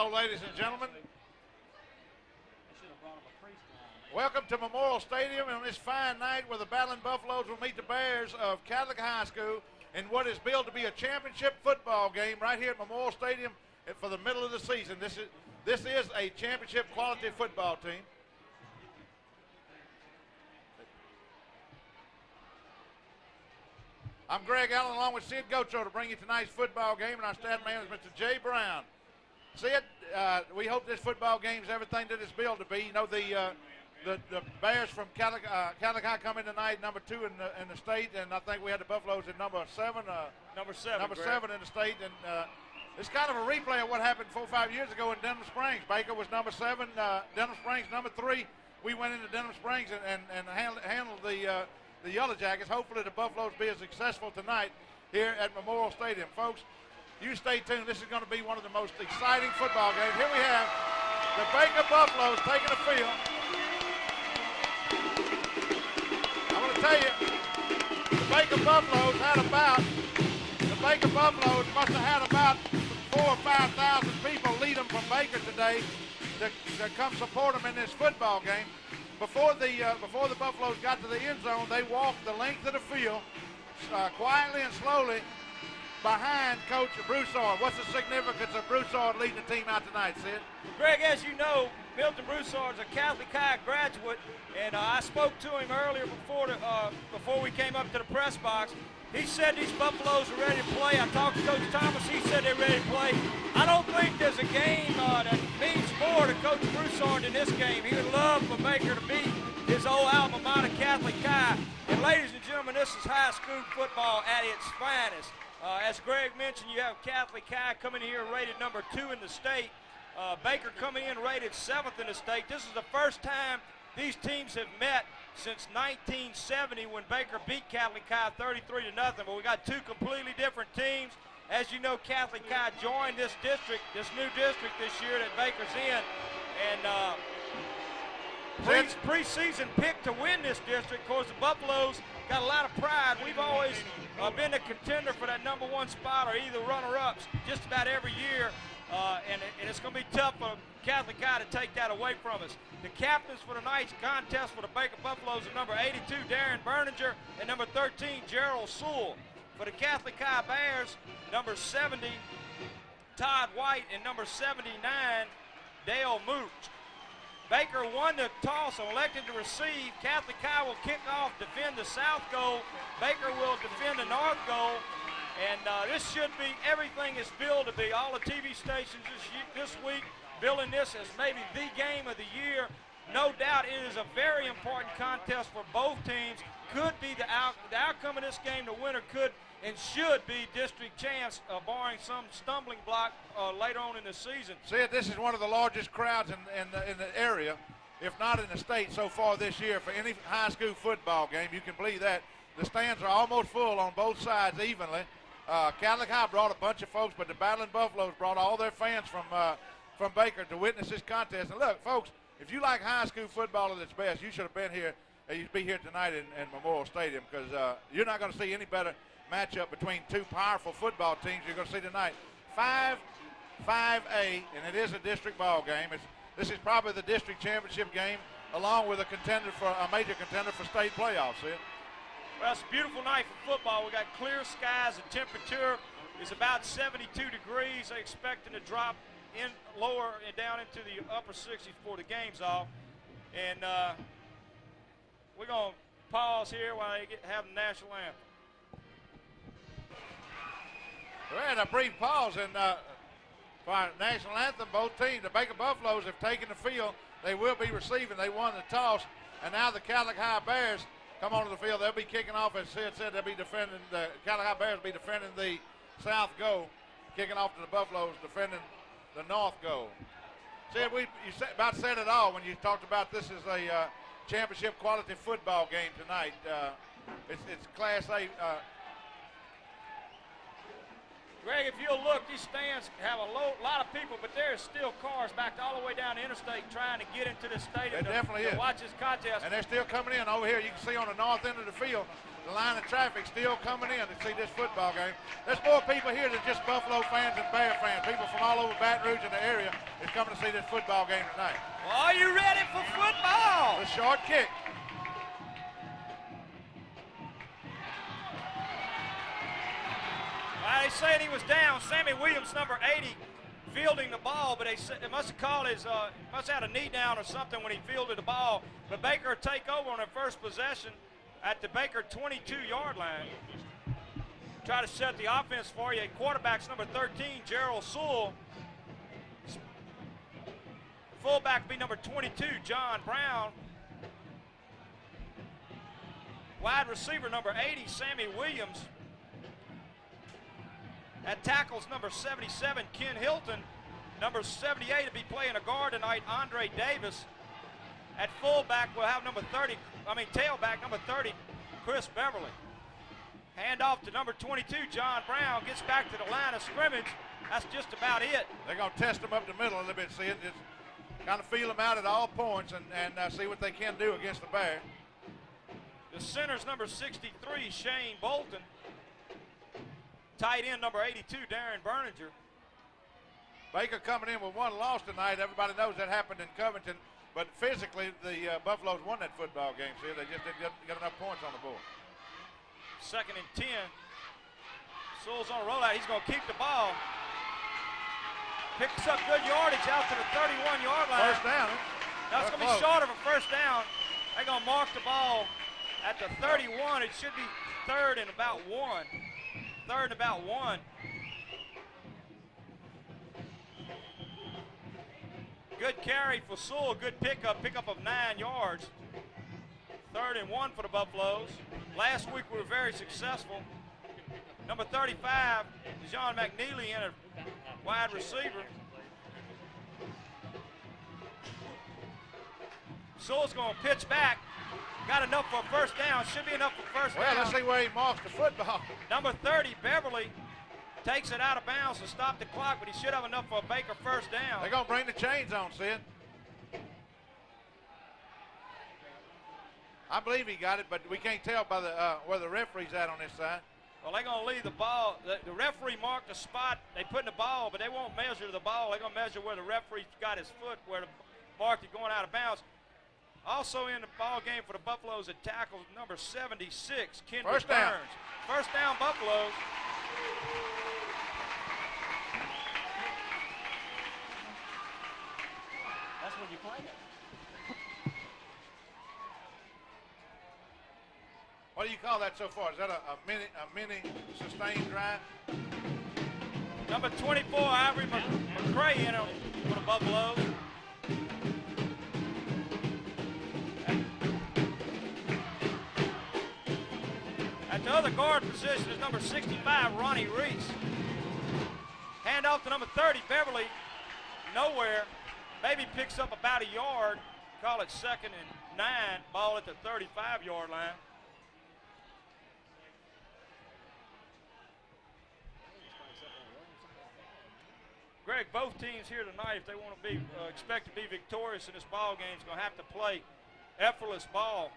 Hello, ladies and gentlemen. Welcome to Memorial Stadium on this fine night where the Battling Buffaloes will meet the Bears of Catholic High School in what is billed to be a championship football game right here at Memorial Stadium for the middle of the season. This is a championship quality football team. I'm Greg Allen along with Sid Gocho to bring you tonight's football game, and our staff man is Mr. Jay Brown. Sid, we hope this football game is everything that it's billed to be. You know, the Bears from Catholic High come in tonight, number 2 in the state, and I think we had the Buffaloes at number 7. Number 7 in the state, and it's kind of a replay of what happened 4 or 5 years ago in Denham Springs. Baker was number 7, Denham Springs number 3. We went into Denham Springs and handled the Yellow Jackets. Hopefully the Buffaloes be as successful tonight here at Memorial Stadium. Folks, you stay tuned. This is going to be one of the most exciting football games. Here we have the Baker Buffaloes taking the field. I'm going to tell you, the Baker Buffaloes must have had about 4,000 or 5,000 people lead them from Baker today to come support them in this football game. Before the Buffaloes got to the end zone, they walked the length of the field quietly and slowly behind Coach Broussard. What's the significance of Broussard leading the team out tonight, Sid? Greg, as you know, Milton Broussard's a Catholic High graduate, and I spoke to him earlier before we came up to the press box. He said these Buffaloes are ready to play. I talked to Coach Thomas. He said they're ready to play. I don't think there's a game that means more to Coach Broussard in this game. He would love for Baker to beat his old alma mater, Catholic High. And ladies and gentlemen, this is high school football at its finest. As Greg mentioned, you have Catholic High coming here rated number 2 in the state. Baker coming in rated 7th in the state. This is the first time these teams have met since 1970 when Baker beat Catholic High 33-0. But we got 2 completely different teams. As you know, Catholic High joined this new district this year that Baker's in. And preseason pick to win this district. Of course, the Buffaloes got a lot of pride. We've always been a contender for that number 1 spot or either runner-ups just about every year. And it's going to be tough for Catholic High to take that away from us. The captains for tonight's contest for the Baker Buffaloes are number 82, Darren Berninger, and number 13, Jerald Sowell. For the Catholic High Bears, number 70, Todd White, and number 79, Dale Mooch. Baker won the toss and elected to receive. Catholic High will kick off, defend the south goal. Baker will defend the north goal. And this should be everything it's billed to be. All the TV stations this week billing this as maybe the game of the year. No doubt it is a very important contest for both teams. Could be the outcome of this game. The winner could and should be district champs, barring some stumbling block later on in the season. Sid, this is one of the largest crowds in the area, if not in the state so far this year for any high school football game. You can believe that. The stands are almost full on both sides evenly. Catholic High brought a bunch of folks, but the Battling Buffaloes brought all their fans from Baker to witness this contest. And look, folks, if you like high school football at its best, you should have been here. You'd be here tonight in Memorial Stadium because you're not going to see any better matchup between 2 powerful football teams you're going to see tonight. 5A, and it is a district ball game. This is probably the district championship game, along with a major contender for state playoffs. See it? Well, it's a beautiful night for football. We got clear skies. The temperature is about 72 degrees. They're expecting to drop in lower and down into the upper 60s before the game's off. And we're going to pause here while they have the national anthem. We had a brief pause, and for our national anthem, both teams, the Baker Buffaloes have taken the field. They will be receiving. They won the toss, and now the Catholic High Bears come onto the field. They'll be kicking off, as Sid said, they'll be defending, the Catholic High Bears will be defending the south goal, kicking off to the Buffaloes, defending the north goal. Sid, you about said it all when you talked about this is a championship quality football game tonight. It's Class A. Greg, if you'll look, these stands have a lot of people, but there's still cars backed all the way down the interstate trying to get into the stadium to watch this contest. And they're still coming in over here. You can see on the north end of the field, the line of traffic still coming in to see this football game. There's more people here than just Buffalo fans and Bear fans. People from all over Baton Rouge in the area is coming to see this football game tonight. Well, are you ready for football? The short kick. Well, they saying he was down. Sammie Williams, number 80, fielding the ball, but they must have called his, must have had a knee down or something when he fielded the ball. But Baker will take over on their first possession at the Baker 22-yard line. Try to set the offense for you. Quarterback's number 13, Jerald Sowell. Fullback be number 22, John Brown. Wide receiver number 80, Sammie Williams. At tackles, number 77, Ken Hilton. Number 78 will be playing a guard tonight, Andre Davis. At fullback, we'll have tailback, number 30, Chris Beverly. Hand off to number 22, John Brown. Gets back to the line of scrimmage. That's just about it. They're going to test them up the middle a little bit, see it. Just kind of feel them out at all points and see what they can do against the Bear. The center's number 63, Shane Bolton. Tight end number 82, Darren Berninger. Baker coming in with one loss tonight. Everybody knows that happened in Covington, but physically the Buffaloes won that football game. See, they just didn't get enough points on the board. 2nd and 10. Sewell's on a rollout. He's going to keep the ball. Picks up good yardage out to the 31-yard line. First down. That's going to be short of a first down. They're going to mark the ball at the 31. It should be 3rd and about 1. 3rd and about 1. Good carry for Sewell. Good pickup of 9 yards. 3rd and 1 for the Buffaloes. Last week we were very successful. Number 35, John McKneely in a wide receiver. Sewell's going to pitch back. Got enough for a first down. Should be enough for first down. Well, let's see where he marks the football. Number 30, Beverly, takes it out of bounds to stop the clock, but he should have enough for a Baker first down. They're going to bring the chains on, Sid. I believe he got it, but we can't tell by the where the referee's at on this side. Well, they're going to leave the ball. The referee marked the spot. They put in the ball, but they won't measure the ball. They're going to measure where the referee got his foot, where the mark is going out of bounds. Also in the ball game for the Buffaloes at tackle, number 76, Kendrick First down. Burns. First down, Buffaloes. That's when you play it. What do you call that so far? Is that a mini sustained drive? Number 24, Ivory McCray in it for the Buffaloes. At the other guard position is number 65, Ronnie Reese. Hand off to number 30, Beverly. Nowhere. Maybe picks up about a yard. Call it 2nd and 9. Ball at the 35-yard line. Greg, both teams here tonight, if they want to be expect to be victorious in this ball game, is going to have to play effortless ball.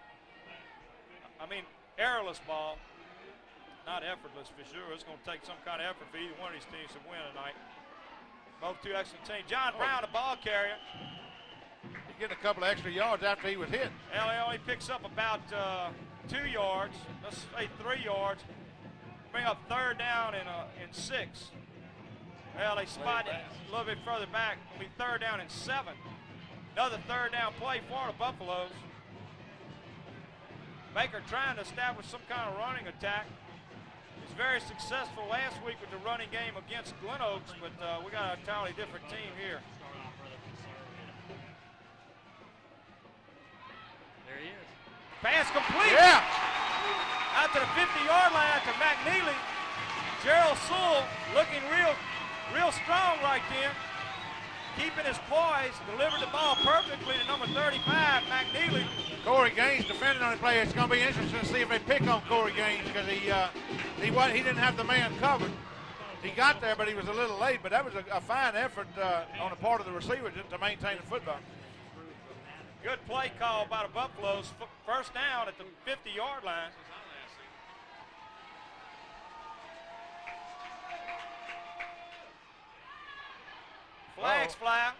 I mean, errorless ball. Not effortless for sure. It's going to take some kind of effort for either one of these teams to win tonight. Both two excellent teams. John Brown, the ball carrier. He's getting a couple of extra yards after he was hit. LA only picks up about 2 yards. Let's say 3 yards. Bring up 3rd down and 6. Well, they spot it a little bit further back. It'll be 3rd down and 7. Another 3rd down play for the Buffaloes. Baker trying to establish some kind of running attack. He was very successful last week with the running game against Glen Oaks, but we got a entirely different team here. There he is. Pass complete. Yeah. Out to the 50-yard line to McKneely. Jerald Sowell looking real strong right then. Keeping his poise, delivered the ball perfectly to number 35, McKneely. Corey Gaines defending on the play. It's going to be interesting to see if they pick on Corey Gaines because he didn't have the man covered. He got there, but he was a little late. But that was a fine effort on the part of the receiver to maintain the football. Good play call by the Buffaloes. First down at the 50-yard line. Flags fly.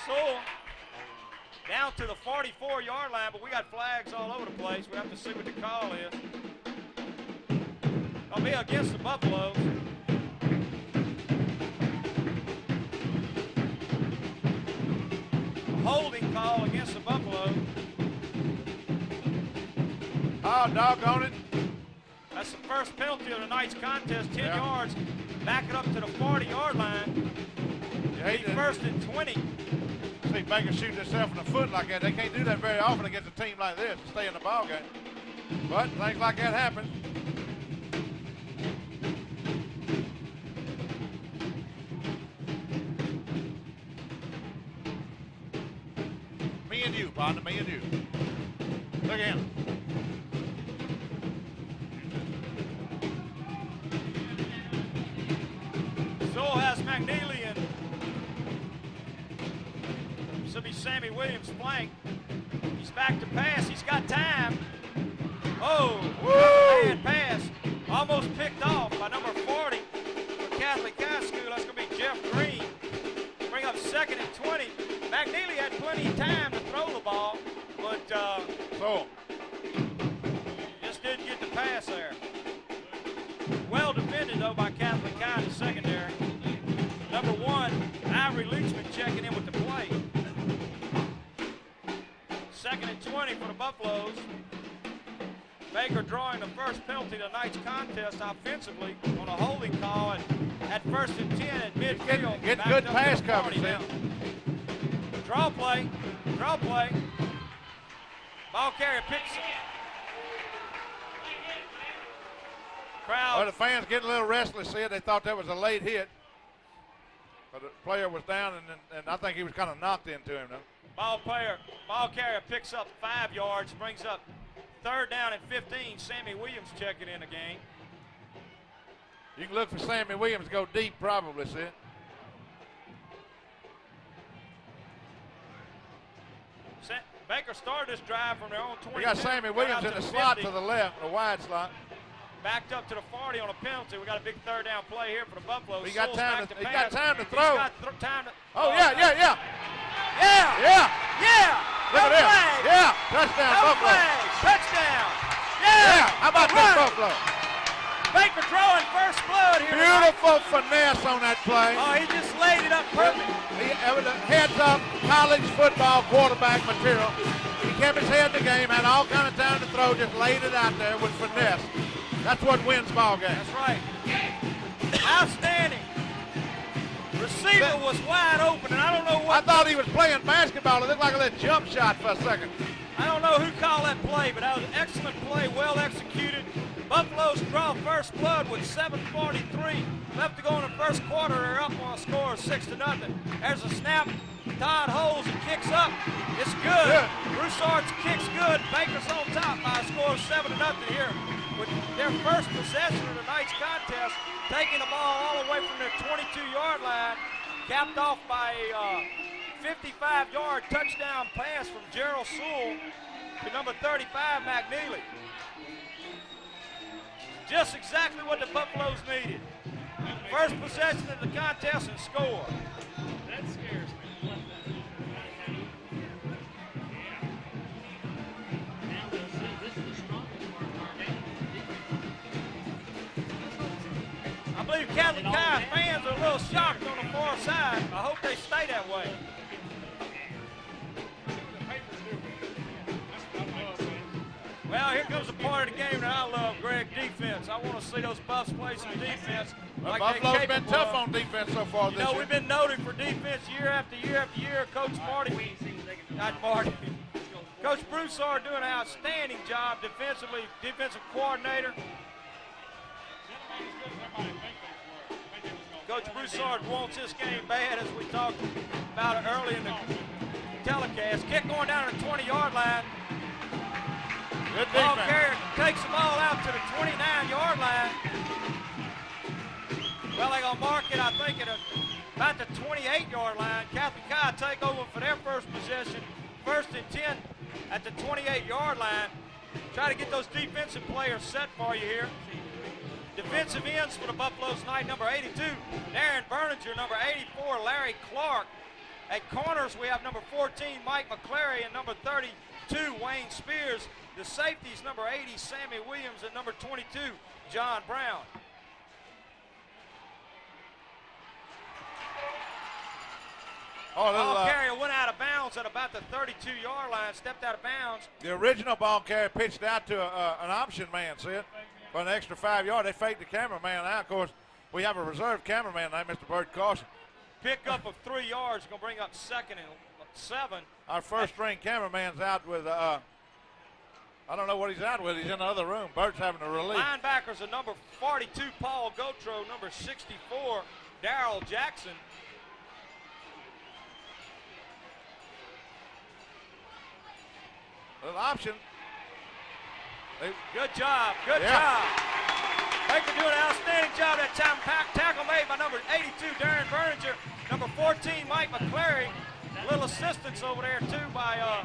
Sowell down to the 44-yard line, but we got flags all over the place. We have to see what the call is. It'll be against the Buffaloes. A holding call against the Buffaloes. Oh, doggone it. That's the first penalty of tonight's contest, 10 yards. Back it up to the 40-yard line. First and 20. See Baker shoot himself in the foot like that. They can't do that very often against a team like this to stay in the ball game. But things like that happen. Me and you, partner, me and you. Look at him. Sowell has McKneely and this will be Sammie Williams flank. He's back to pass. He's got time. Oh, bad pass. Almost picked off by number 40 for Catholic High School. That's going to be Jeff Green. Bring up second and 20. McKneely had plenty of time to throw the ball, but just didn't get the pass there. Well defended, though, by Catholic High in the secondary. Number 1, Ivory Leachman checking in with the play. Second and 20 for the Buffaloes. Baker drawing the first penalty of tonight's contest offensively on a holding call at first and 10 at midfield. Getting good pass coverage there. Draw play. Ball carrier picks it. Crowd. Well, the fans getting a little restless here. They thought that was a late hit. But the player was down, and I think he was kind of knocked into him, though. Ball carrier picks up 5 yards, brings up third down and 15. Sammie Williams checking in the game. You can look for Sammie Williams to go deep, probably, see it. Baker started this drive from their own 20. We got Sammie Williams in the slot to the left, the wide slot. Backed up to the 40 on a penalty. We got a big third down play here for the Buffaloes. He got time to throw. Time to Oh, yeah. Yeah. Look at this. Yeah. Touchdown, Buffalo. Touchdown. Yeah. How about this, Buffalo? Baker drawing first blood here. Beautiful finesse on that play. Oh, he just laid it up perfect. It was a heads-up college football quarterback material. He kept his head in the game, had all kind of time to throw, just laid it out there with finesse. That's what wins ball games. That's right. Outstanding. Receiver was wide open, and I don't know what. I thought he was playing basketball. It looked like a little jump shot for a second. I don't know who called that play, but that was an excellent play, well executed. Buffaloes draw first blood with 7:43 left to go in the first quarter. They're up on a score of 6-0. There's a snap. Todd holds and kicks up. It's good. Broussard's kick's good. Baker's on top by a score of 7-0 here with their first possession of tonight's contest, taking the ball all the way from their 22-yard line, capped off by a 55-yard touchdown pass from Jerald Sowell to number 35, McKneely. Just exactly what the Buffaloes needed. First possession of the contest and score. That scares me. I believe Catholic High fans are a little shocked on the far side. I hope they stay that way. Well, here comes a part of the game that I love, Greg, defense. I want to see those Buffs play some defense. Well, Buffalo's been tough on defense so far this year. We've been noted for defense year after year after year. Coach Coach Broussard doing an outstanding job defensively, defensive coordinator. Coach Broussard wants this game bad, as we talked about it early in the telecast. Kick going down to the 20-yard line. Good Ball defense. carrier takes the ball out to the 29-yard line. Well, they're going to mark it, I think, at about the 28-yard line. Catholic High take over for their first possession. First and 10 at the 28-yard line. Try to get those defensive players set for you here. Defensive ends for the Buffaloes tonight, number 82, Darren Berninger, number 84, Larry Clark. At corners, we have number 14, Mike McCleary, and number 32, Wayne Spears. The safeties, number 80, Sammie Williams, and number 22, John Brown. Ball carrier went out of bounds at about the 32-yard line, stepped out of bounds. The original ball carrier pitched out to an option man, see it? For an extra 5 yards. They faked the cameraman out. Of course, we have a reserve cameraman named Mr. Bert Caution. Pickup of 3 yards, going to bring up 2nd and 7. Our first-string cameraman's out with, I don't know what he's out with. He's in the other room. Bert's having a relief. Linebackers are number 42, Paul Gotro, number 64, Darrell Jackson. Little option. Good job, good job. Baker doing an outstanding job that time. Tackle made by number 82, Darren Berninger. Number 14, Mike McCleary. A little assistance over there too by.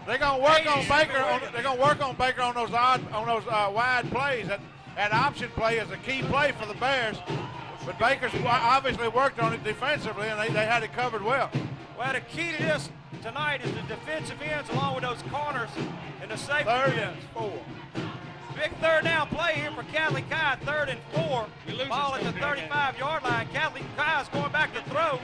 They're gonna work on Baker. They're gonna work on Baker on those wide plays. That option play is a key play for the Bears. But Baker's obviously worked on it defensively, and they had it covered well. Well, the key to this tonight is the defensive ends along with those corners and the safety Third ends. and 4. Big third down play here for Catholic High, 3rd and 4. Ball at the 35-yard line. Catholic High is going back to throw.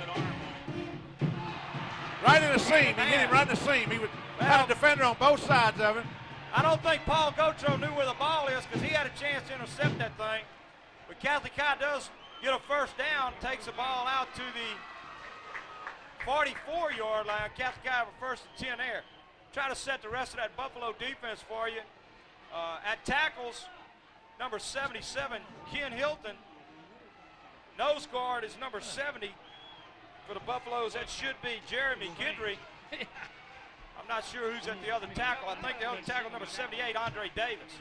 Right in the seam. He hit him right in the seam. He had a defender on both sides of him. I don't think Paul Gotro knew where the ball is because he had a chance to intercept that thing. But Catholic High does get a first down, takes the ball out to the 44-yard line. Catholic High have a 1st and 10 there. Try to set the rest of that Buffalo defense for you. At tackles, number 77, Ken Hilton. Nose guard is number 70 for the Buffaloes. That should be Jeremy Guidry. I'm not sure who's at the other tackle. I think the other tackle, number 78, Andre Davis.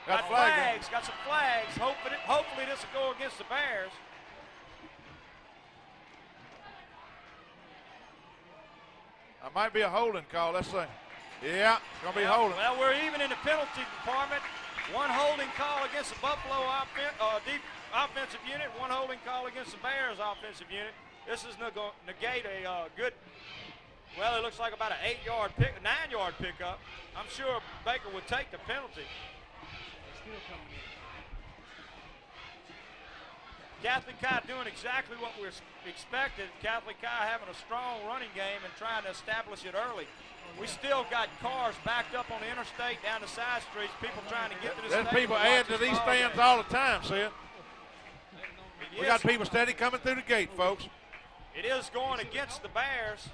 Got flags, got some flags. Hopefully this will go against the Bears. That might be a holding call. Let's see. Yeah, it's going to be holding. Well, we're even in the penalty department. One holding call against the Buffalo offensive unit, one holding call against the Bears offensive unit. This is going to negate a good, well, it looks like about an 9-yard pickup. I'm sure Baker would take the penalty. Catholic High doing exactly what we expected. Catholic High having a strong running game and trying to establish it early. We still got cars backed up on the interstate down the side streets, people trying to get to the stadium. There's people adding to these stands all the time, see it? We got people steady coming through the gate, folks. It is going against the Bears.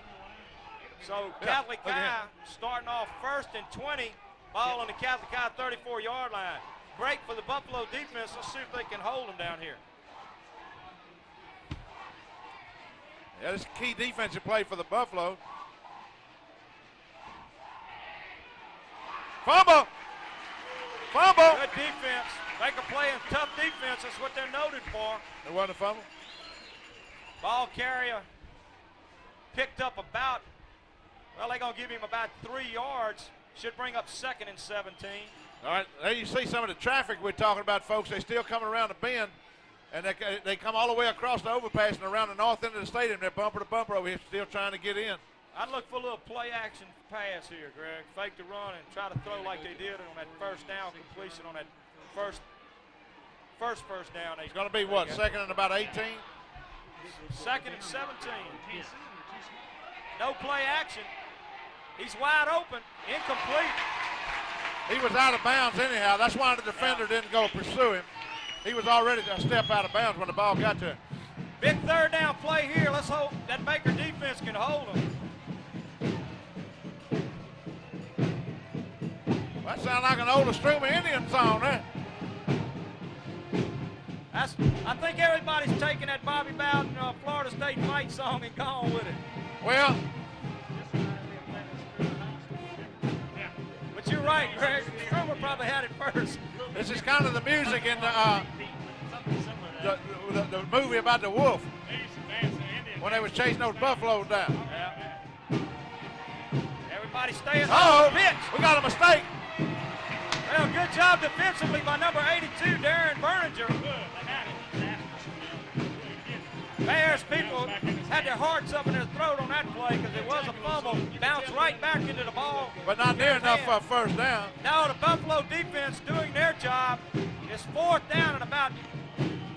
So Catholic High starting off 1st and 20, ball on the Catholic High 34-yard line. Break for the Buffalo defense. Let's see if they can hold them down here. Yeah, this is a key defensive play for the Buffalo. Fumble! Fumble! Good defense. Baker playing tough defense. That's what they're noted for. There wasn't a fumble? Ball carrier picked up about, well, they're going to give him about 3 yards. Should bring up 2nd and 17. All right, there you see some of the traffic we're talking about, folks. They're still coming around the bend, and they come all the way across the overpass and around the north end of the stadium. They're bumper to bumper over here, still trying to get in. I'd look for a little play action pass here, Greg. Fake the run and try to throw like they did on that first down completion on that first down. It's going to be what, 2nd and about 18? 2nd and 17. No play action. He's wide open, incomplete. He was out of bounds anyhow. That's why the defender didn't go pursue him. He was already a step out of bounds when the ball got to him. Big 3rd down play here. Let's hope that Baker defense can hold him. That sounds like an old Estruma Indian song there. I think everybody's taking that Bobby Bowden Florida State fight song and gone with it. Well, but you're right, Greg. Estruma probably had it first. this is kind of the music in the movie about the wolf when they was chasing those buffaloes down. Yeah. Everybody staying Uh-oh, on the pitch. we got a mistake. Well, good job defensively by number 82, Darren Berninger. Bears people had their hearts up in their throat on that play because it was a fumble. Bounced right back into the ball. But not near enough for a first down. Now the Buffalo defense doing their job. It's 4th down and about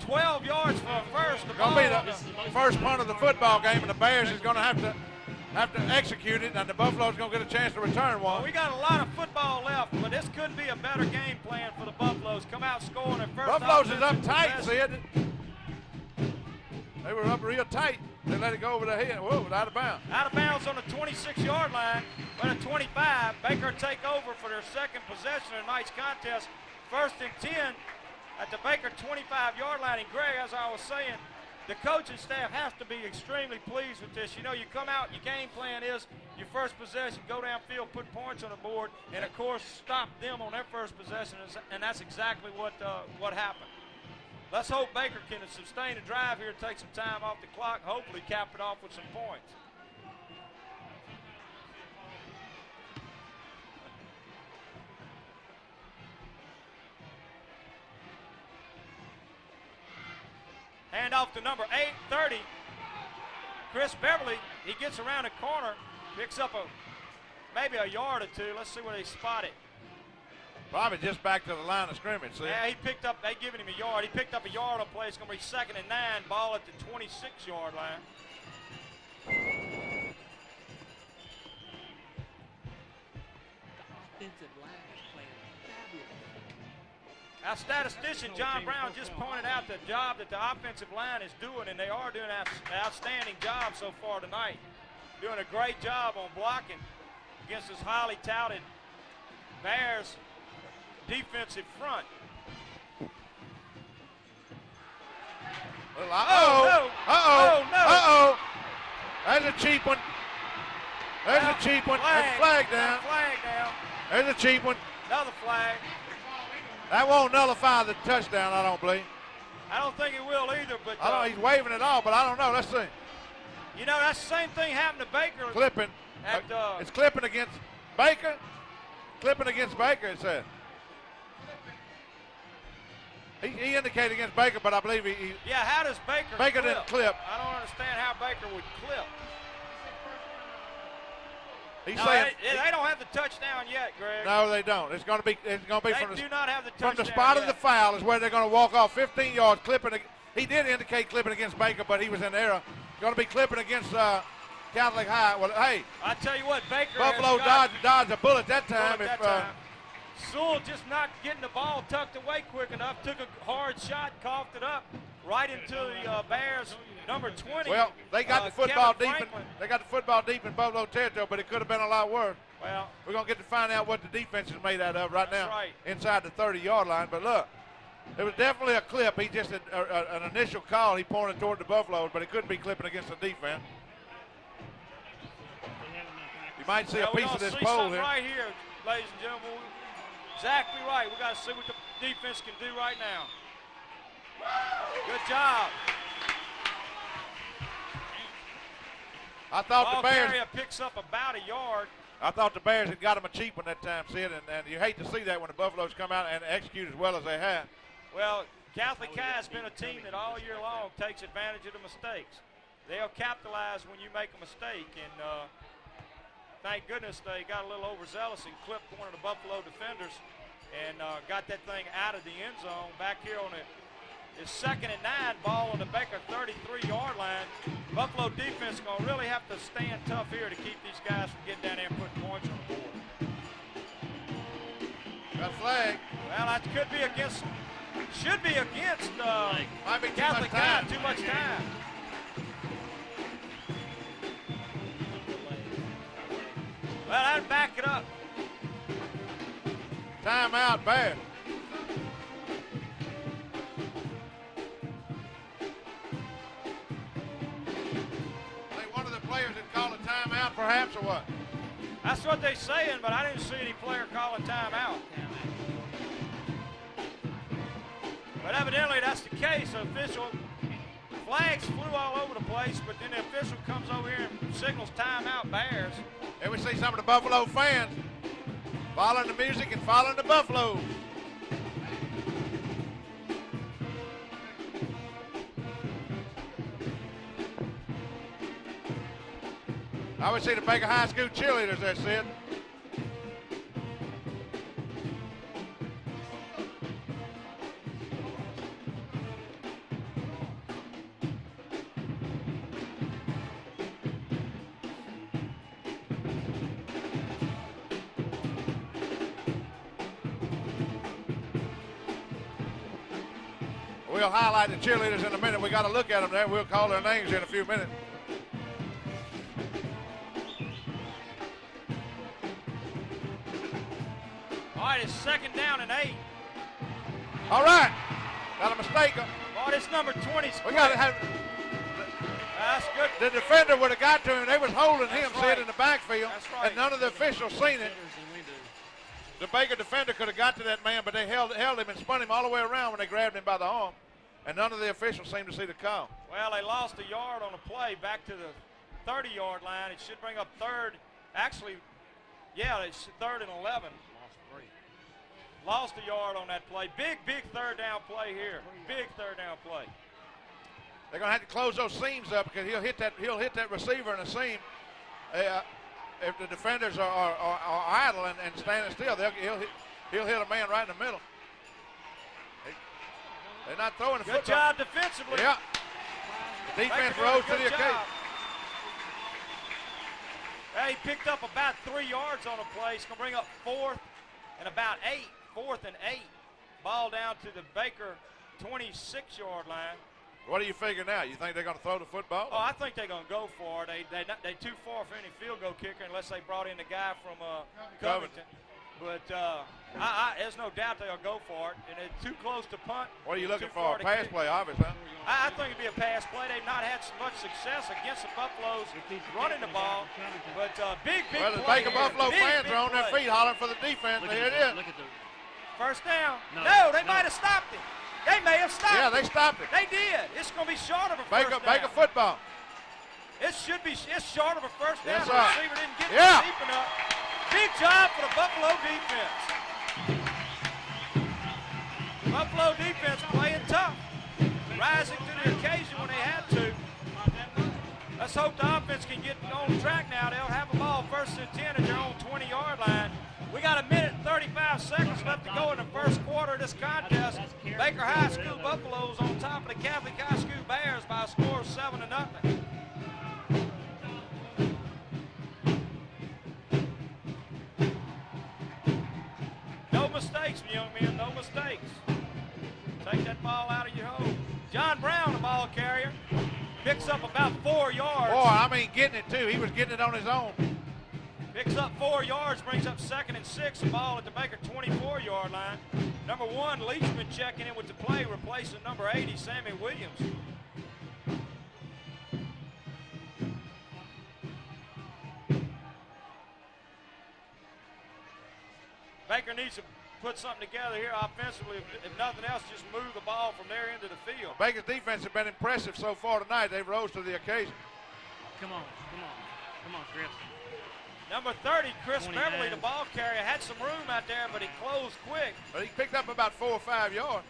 12 yards for a first. It's going to be the first punt of the football game, and the Bears is going to have to execute it, and the Buffalo's going to get a chance to return one. Well, we got a lot of football left, but this couldn't be a better game plan for the Buffaloes. Come out scoring their first. Buffaloes is up tight, possession. Sid. They were up real tight. They let it go over their head. Whoa, it was out of bounds. Out of bounds on the 26-yard line, but at 25. Baker take over for their second possession of tonight's contest. 1st and 10 at the Baker 25-yard line. And Greg, as I was saying, the coaching staff has to be extremely pleased with this. You know, you come out, your game plan is your first possession, go downfield, put points on the board, and of course stop them on their first possession, and that's exactly what happened. Let's hope Baker can sustain a drive here, take some time off the clock, hopefully cap it off with some points. Hand off to number 830, Chris Beverly. He gets around the corner, picks up maybe a yard or two. Let's see where they spot it. Probably just back to the line of scrimmage. See? Yeah, he picked up, they giving him a yard. He picked up a yard on play. It's going to be 2nd and 9, ball at the 26-yard line. Offensive line is playing fabulous. Our statistician, John Brown, just pointed out the job that the offensive line is doing, and they are doing an outstanding job so far tonight. Doing a great job on blocking against this highly touted Bears defensive front. Well, no. Oh, no. That's a cheap one. There's a cheap one. There's a flag down. Flag down. There's a cheap one. Another flag. That won't nullify the touchdown, I don't believe. I don't think it will either, but I don't know, he's waving it off, but I don't know. Let's see. you know, that's the same thing happened to Baker. Clipping. It's clipping against Baker. Clipping against Baker, it said. He indicated against Baker, but I believe he yeah, how does Baker Baker clip? didn't clip. I don't understand how Baker would clip. He's No, saying they don't have the touchdown yet, Greg. no, they don't. It's going to be They from do not have the touchdown the spot yet. of the foul is where they're going to walk off 15 yards clipping. He did indicate clipping against Baker, but he was in error. Going to be clipping against Catholic High. Well, hey, I tell you what, Baker Buffalo has dodged a bullet that time. bullet that time. Sewell just not getting the ball tucked away quick enough. Took a hard shot, coughed it up right into the Bears number 20. Well, they got the football Kevin deep. Franklin. They got the football deep in Buffalo territory, but it could have been a lot worse. Well, We're going to get to find out what the defense is made out of right That's now right. inside the 30-yard line. But look, it was definitely a clip. He just an initial call. He pointed toward the Buffaloes, but it couldn't be clipping against the defense. You might see a we're piece of gonna this see pole something here. right here, ladies and gentlemen. Exactly right. We got to see what the defense can do right now. Good job. I thought Ball the Bears. carrier picks up about a yard. I thought the Bears had got him a cheap one that time, Sid, and you hate to see that when the Buffaloes come out and execute as well as they have. Well, Catholic High has been a team that all year long takes advantage of the mistakes. They'll capitalize when you make a mistake, and thank goodness they got a little overzealous and clipped one of the Buffalo defenders and got that thing out of the end zone. Back here on it's 2nd and 9, ball on the Baker 33-yard line. Buffalo defense going to really have to stand tough here to keep these guys from getting down there and putting points on the board. Got a flag. Well, that could be against, should be against Might be too Catholic much High. time. Too much time. Well, that'd back it up. Timeout, Bears. I think one of the players had called a timeout, perhaps, or what? That's what they're saying, but I didn't see any player calling timeout. But evidently that's the case. The official flags flew all over the place, but then the official comes over here and signals timeout Bears. And we see some of the Buffalo fans Following the music and following the Buffalo. I would see the Baker High School cheerleaders, that's it. We'll highlight the cheerleaders in a minute. We got to look at them there. We'll call their names in a few minutes. All right, it's 2nd down and 8. All right. Got a mistake. Oh, this number 20. We got to have. That's good. The defender would have got to him. They was holding him, That's right. in the backfield, That's right. and none of the officials seen it. The Baker defender could have got to that man, but they held him and spun him all the way around when they grabbed him by the arm, and none of the officials seemed to see the call. Well, they lost a yard on the play back to the 30-yard line. It should bring up 3rd. Actually, yeah, it's 3rd and 11. Lost a yard on that play. Big 3rd down play here. Big 3rd down play. They're going to have to close those seams up because he'll hit that receiver in a seam. If the defenders are idle and standing still, he'll hit a man right in the middle. They're not throwing the football. Good job defensively. Yeah. The defense rose to the occasion. Well, he picked up about 3 yards on the play. He's going to bring up 4th and about 8. 4th and 8. Ball down to the Baker 26-yard line. What do you figure now? You think they're going to throw the football? Oh, I think they're going to go for it. They too far for any field goal kicker unless they brought in the guy from Covington. But there's no doubt they'll go for it. And it's too close to punt. What are you looking for? A pass play, obviously, huh? I think it'd be a pass play. They've not had so much success against the Buffaloes running the ball. But big well, the play Baker here. Buffalo fans are on their play. feet hollering for the defense. Here it is. Look at the. First down. No, they might have stopped it. They may have stopped Yeah, it. they stopped it. They did. It's going to be short of a first down. Baker football. It's short of a first down. Yes, The sir. receiver didn't get Yeah. deep enough. Big job for the Buffalo defense. Buffalo defense playing tough. Rising to the occasion when they had to. Let's hope the offense can get on track now. They'll have a ball 1st and 10 at their own 20-yard line. We got 1 minute and 35 seconds left to go in the first quarter of this contest. Baker High School Buffaloes on top of the Catholic High School Bears by a score of 7-0. No mistakes, young men, no mistakes. Take that ball out of your hole. John Brown, the ball carrier, picks up about 4 yards. Boy, I mean, getting it, too. He was getting it on his own. Picks up 4 yards, brings up 2nd and 6, the ball at the Baker 24-yard line. Number 1, Leachman checking in with the play, replacing number 80, Sammie Williams. Baker needs to put something together here offensively. If nothing else, just move the ball from their end of the field. Baker's defense has been impressive so far tonight. They've rose to the occasion. Come on, Chris. Number 30, Chris 29. Beverly, the ball carrier, had some room out there, but he closed quick. But he picked up about 4 or 5 yards.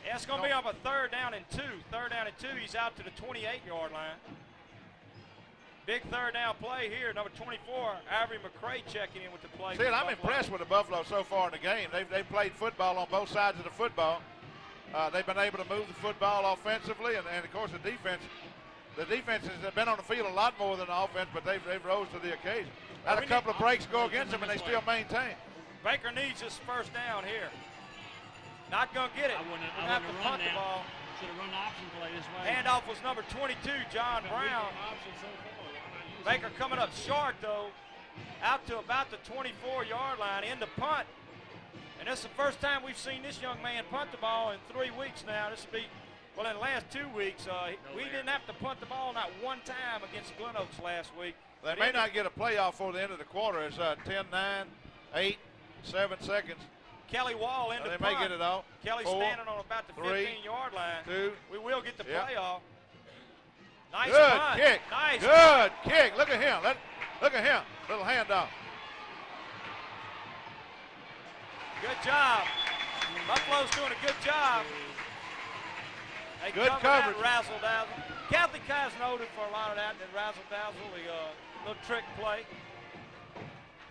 Yeah, it's going to be on a 3rd down and 2. 3rd down and 2, he's out to the 28-yard line. Big 3rd down play here. Number 24, Avery McCray checking in with the play. See, I'm impressed with the Buffalo so far in the game. They've played football on both sides of the football. They've been able to move the football offensively, and of course the defense. The defense has been on the field a lot more than the offense, but they've rose to the occasion. Had a couple of breaks go against them, and they still maintain. Baker needs this first down here. Not going to get it. I wouldn't have to punt the ball. Should have run the option play this way. Handoff was number 22, John Brown. Baker coming up short, though, out to about the 24-yard line in the punt. And this is the first time we've seen this young man punt the ball in 3 weeks now. This will be, well, in the last 2 weeks, we didn't have to punt the ball not one time against Glen Oaks last week. They may not get a playoff for the end of the quarter. It's 10-9, 8, 7 seconds. Kelly Wall in the They punt. may get it off. Kelly 4, standing on about the 15-yard line. 2. We will get the Yep. playoff. Nice Good punt. kick. Nice Good kick. Look at him. Look at him. Little handoff. Good job. Buffalo's doing a good job. They Good covered coverage. that razzle-dazzle. Catholic High is noted for a lot of that razzle-dazzle, the little trick play.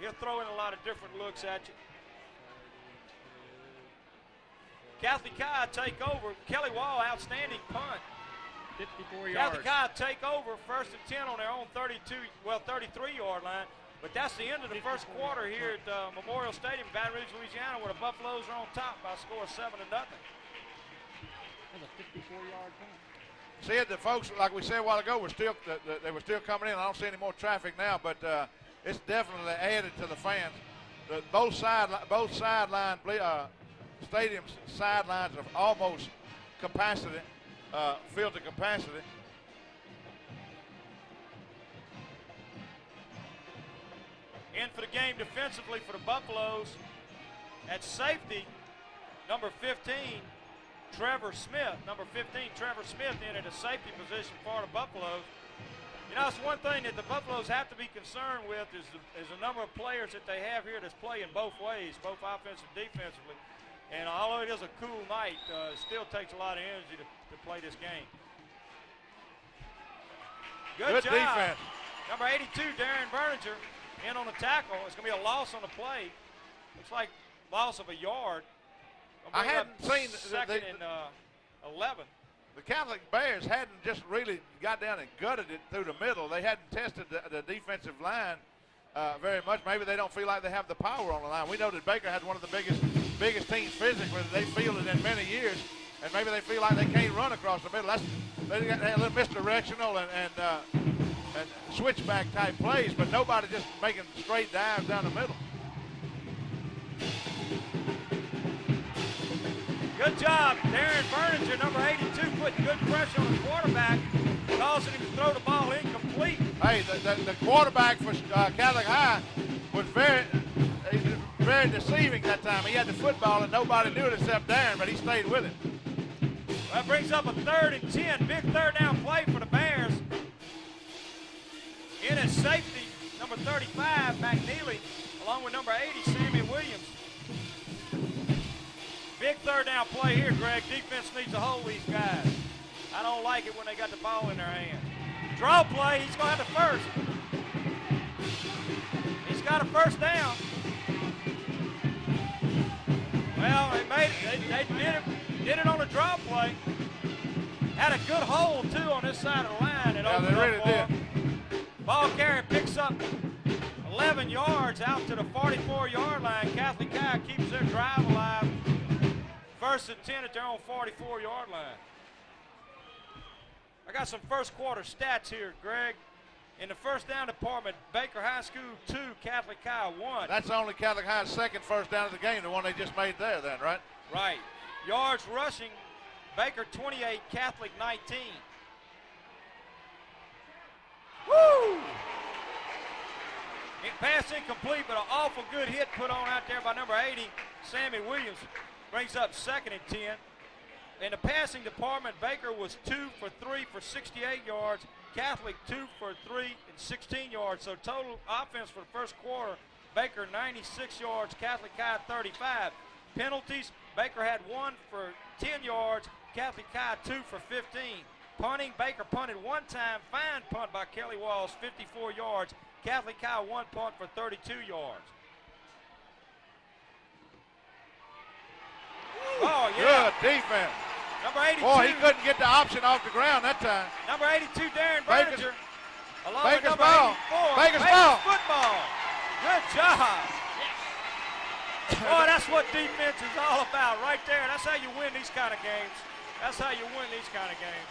He'll throw in a lot of different looks at you. Catholic High take over. Kelly Wall, outstanding punt. 54 yards. Catholic High take over, 1st and 10 on their own 33-yard line. But that's the end of the first quarter here at Memorial Stadium, Baton Rouge, Louisiana, where the Buffaloes are on top by a score of 7-0. That's a 54-yard punt. See it, the folks, like we said a while ago, they were still coming in. I don't see any more traffic now, but it's definitely added to the fans. Both sideline stadium sidelines are almost capacity, filled to capacity. In for the game defensively for the Buffaloes at safety, number 15, Trevor Smith. Number 15, Trevor Smith in at a safety position for the Buffaloes. You know, it's one thing that the Buffaloes have to be concerned with is the number of players that they have here that's playing both ways, both offensively and defensively. And although it is a cool night, it still takes a lot of energy to play this game. Good job. Defense. Number 82, Darren Berninger, in on the tackle. It's going to be a loss on the play. Looks like loss of a yard. I hadn't seen second and 11. The Catholic Bears hadn't just really got down and gutted it through the middle. They hadn't tested the defensive line very much. Maybe they don't feel like they have the power on the line. We know that Baker had one of the biggest teams physically that they fielded in many years, and maybe they feel like they can't run across the middle. They got a little misdirectional and switchback type plays, but nobody just making straight dives down the middle. Good job, Darren Berninger, number 82, putting good pressure on the quarterback, causing him to throw the ball incomplete. Hey, the quarterback for Catholic High was very deceiving that time. He had the football and nobody knew it except Darren, but he stayed with it. That brings up a 3rd and 10, big third down play for the Bears. In at safety, number 35, McKneely, along with number 80, Sammie Williams. Big third down play here, Greg. Defense needs to hold these guys. I don't like it when they got the ball in their hands. Draw play, he's going to have the first. He's got a first down. Well, they made it. They did it on a draw play. Had a good hold, too, on this side of the line. Yeah, they really did. Ball carrier picks up 11 yards out to the 44-yard line. Catholic High keeps their drive alive. 1st and 10 at their own 44-yard line. I got some first quarter stats here, Greg. In the first down department, Baker High School 2, Catholic High 1. That's only Catholic High's second first down of the game, the one they just made there then, right? Right. Yards rushing, Baker 28, Catholic 19. Woo! Pass incomplete, but an awful good hit put on out there by number 80, Sammie Williams. Brings up 2nd and 10. In the passing department, Baker was 2 for 3 for 68 yards. Catholic 2 for 3 and 16 yards. So total offense for the first quarter, Baker 96 yards, Catholic High 35. Penalties, Baker had 1 for 10 yards, Catholic High 2 for 15. Punting, Baker punted 1 time, fine punt by Kelly Walls, 54 yards. Catholic High 1 punt for 32 yards. Oh, yeah. Good defense. Number 82. Boy, he couldn't get the option off the ground that time. Number 82, Darren Berninger. Along with Baker's number ball. 84. Baker's ball. Football. Good job. Boy, that's what defense is all about right there. That's how you win these kind of games. That's how you win these kind of games.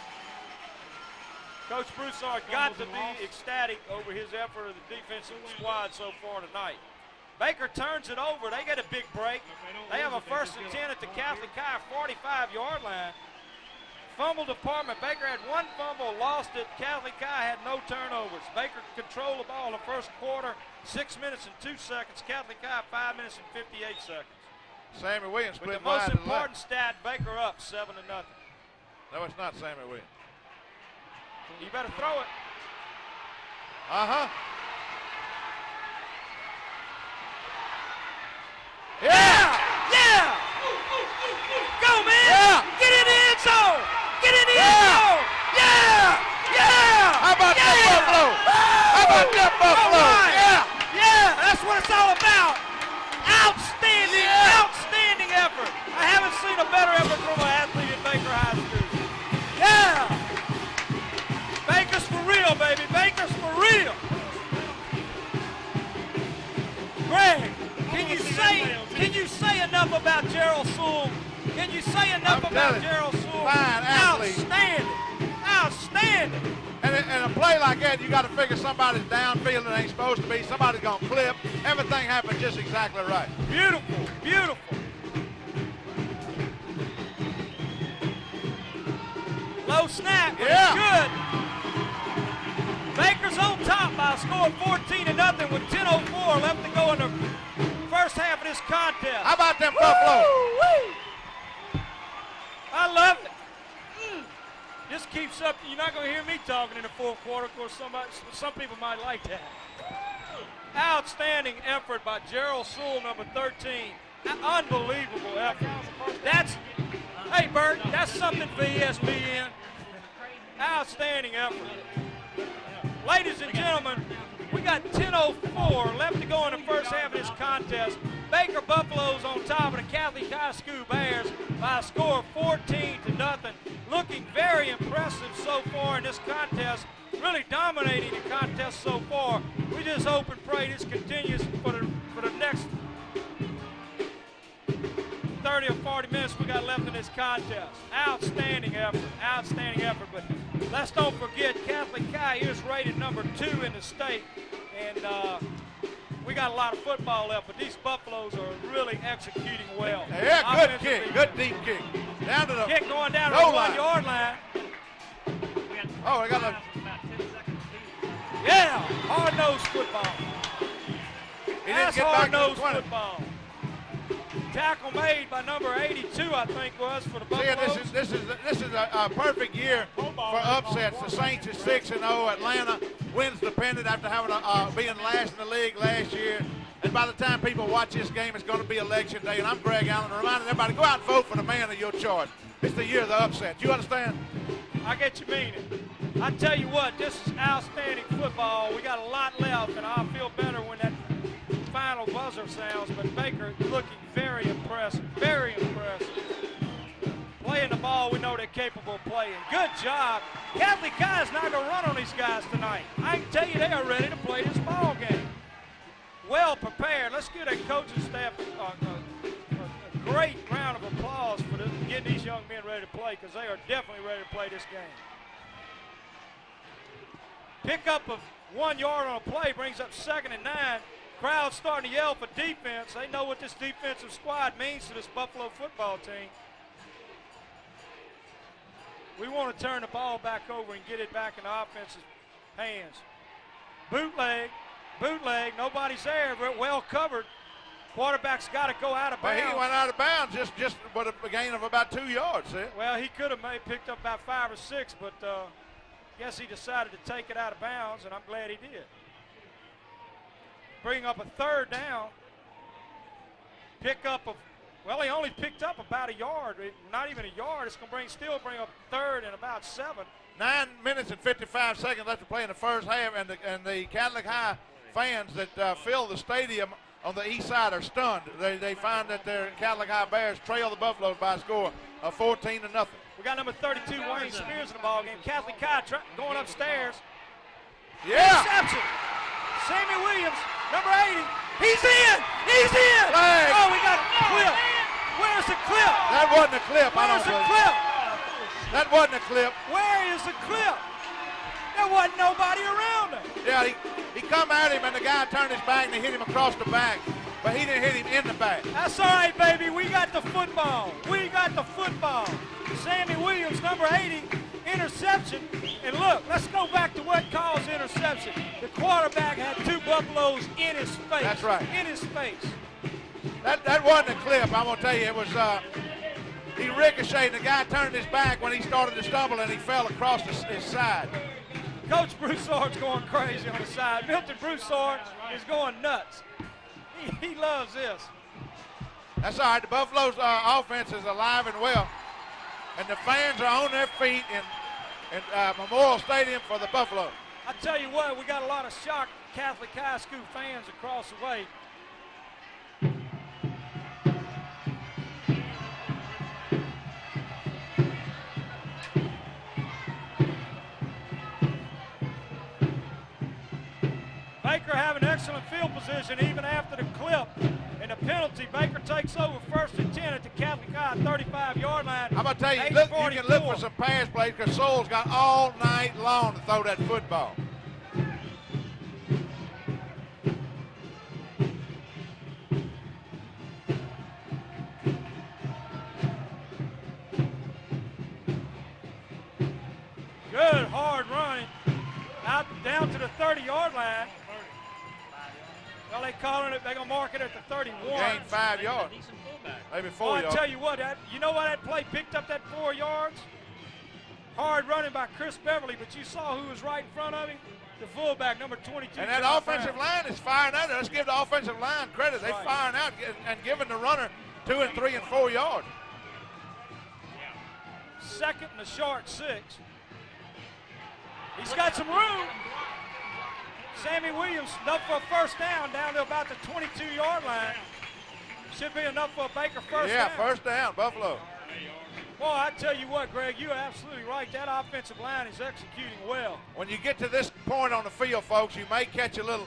Coach Broussard got to be ecstatic over his effort of the defensive squad so far tonight. Baker turns it over. They get a big break. They have a 1st and 10 at the Catholic High 45-yard line. Fumble department, Baker had 1 fumble, lost it. Catholic High had no turnovers. Baker controlled the ball in the first quarter, 6 minutes and 2 seconds. Catholic High, 5 minutes and 58 seconds. Sammie Williams But split the most wide to the important left. stat, Baker up 7-0. No, it's not Sammie Williams. You better throw it. Uh-huh. Yeah! Go, man! Yeah! Get in the end zone! Get in the end zone! Yeah! Yeah! How about that Buffalo? How about that Buffalo? All right. Yeah! Yeah, that's what it's all about. Outstanding, outstanding effort. I haven't seen a better effort from an athlete at Baker High School. Yeah! Baker's for real, baby. Baker's for real. Greg, can you say enough about Jerald Sowell? Can you say enough I'm about telling you, Jerald Sowell? fine athlete. Outstanding. Outstanding. And a play like that, you got to figure somebody's downfield that ain't supposed to be. Somebody's going to clip. Everything happened just exactly right. Beautiful, beautiful. Low snap, but Yeah. it's good. Baker's on top by a score of 14-0 with 10:04 left to go in the first half of this contest. How about them Buffalo? Woo-wee. I love it. This keeps up. You're not going to hear me talking in the fourth quarter. Of course, some people might like that. Outstanding effort by Jerald Sowell, number 13. Unbelievable effort. Hey, Bert, that's something for ESPN. Outstanding effort. Ladies and gentlemen, we got 10:04 left to go in the first half of this contest. Baker Buffaloes on top of the Catholic High School Bears by a score of 14-0. Looking very impressive so far in this contest. Really dominating the contest so far. We just hope and pray this continues for the next 30 or 40 minutes we got left in this contest. Outstanding effort, outstanding effort. But let's don't forget, Catholic High is rated number 2 in the state. And we got a lot of football left, but these Buffaloes are really executing well. Yeah, good kick, good deep kick. Down to the kick going down to goal the 1 yard line. Oh, I got a. Yeah, hard-nosed football. He didn't That's get back to the hard-nosed 20. football. Tackle made by number 82, I think, was for the See, Buffaloes. this is a perfect year for upsets. The Saints is 6-0. Atlanta wins dependent after having being last in the league last year. And by the time people watch this game, it's going to be election day. And I'm Greg Allen, reminding everybody, go out and vote for the man of your choice. It's the year of the upset. You understand? I get you meaning. I tell you what, this is outstanding football. We got a lot left, and I'll feel better when that final buzzer sounds. But Baker looking very impressive, very impressive. Playing the ball, we know they're capable of playing. Good job. Catholic High is not going to run on these guys tonight. I can tell you they are ready to play this ball game. Well prepared. Let's give that coaching staff a great round of applause for getting these young men ready to play, because they are definitely ready to play this game. Pickup of 1 yard on a play brings up 2nd and 9. Crowd starting to yell for defense. They know what this defensive squad means to this Buffalo football team. We want to turn the ball back over and get it back in the offense's hands. Bootleg, nobody's there, but well covered. Quarterback's got to go out of bounds. But he went out of bounds just with a gain of about 2 yards. See? Well, he could have picked up about 5 or 6, but guess he decided to take it out of bounds, and I'm glad he did. Bring up a 3rd down. Well, he only picked up about a yard, not even a yard. It's going to still bring up 3rd and about 7. 9 minutes and 55 seconds left to play in the first half, and the Catholic High fans that fill the stadium on the east side are stunned. They find that their Catholic High Bears trail the Buffaloes by a score of 14-0. We got number 32, Wayne Spears, in the ball game. Catholic High going upstairs. Yeah! Interception. Sammie Williams, number 80. He's in! He's in! Flag. Oh, we got a clip. Where's the clip? That wasn't a clip. I Where's don't the believe. clip? That wasn't a clip. Where is the clip? There wasn't nobody around him. Yeah, he come at him, and the guy turned his back, and he hit him across the back. But he didn't hit him in the back. That's all right, baby. We got the football. We got the football. Sammie Williams, number 80, interception. And look, let's go back to what caused interception. The quarterback had 2 Buffaloes in his face. That's right. In his face. That wasn't a clip. I'm going to tell you, it was he ricocheted. The guy turned his back when he started to stumble, and he fell across his side. Coach Broussard's going crazy on the side. Milton Broussard is going nuts. He loves this. That's all right. The Buffalo's offense is alive and well. And the fans are on their feet in Memorial Stadium for the Buffalo. I tell you what, we got a lot of shocked Catholic high school fans across the way. Baker having excellent field position even after the clip and the penalty. Baker takes over 1st and 10 at the Catholic High 35-yard line. I'm going to tell you, look, you can look for some pass plays because Sowell's got all night long to throw that football. Good hard run out down to the 30-yard line. Well, they're calling it. They're gonna mark it at the 31. Gained 5 yards. Maybe 4 yards. I tell you what, you know why that play picked up that 4 yards? Hard running by Chris Beverly, but you saw who was right in front of him? The fullback, number 22. And that offensive line is firing out. Let's give the offensive line credit. They're firing out and giving the runner 2 and 3 and 4 yards. Second and a short 6. He's got some room. Sammie Williams enough for a first down to about the 22-yard line. Should be enough for a Baker first down. Yeah, first down, Buffalo. Boy, I tell you what, Greg, you're absolutely right. That offensive line is executing well. When you get to this point on the field, folks, you may catch a little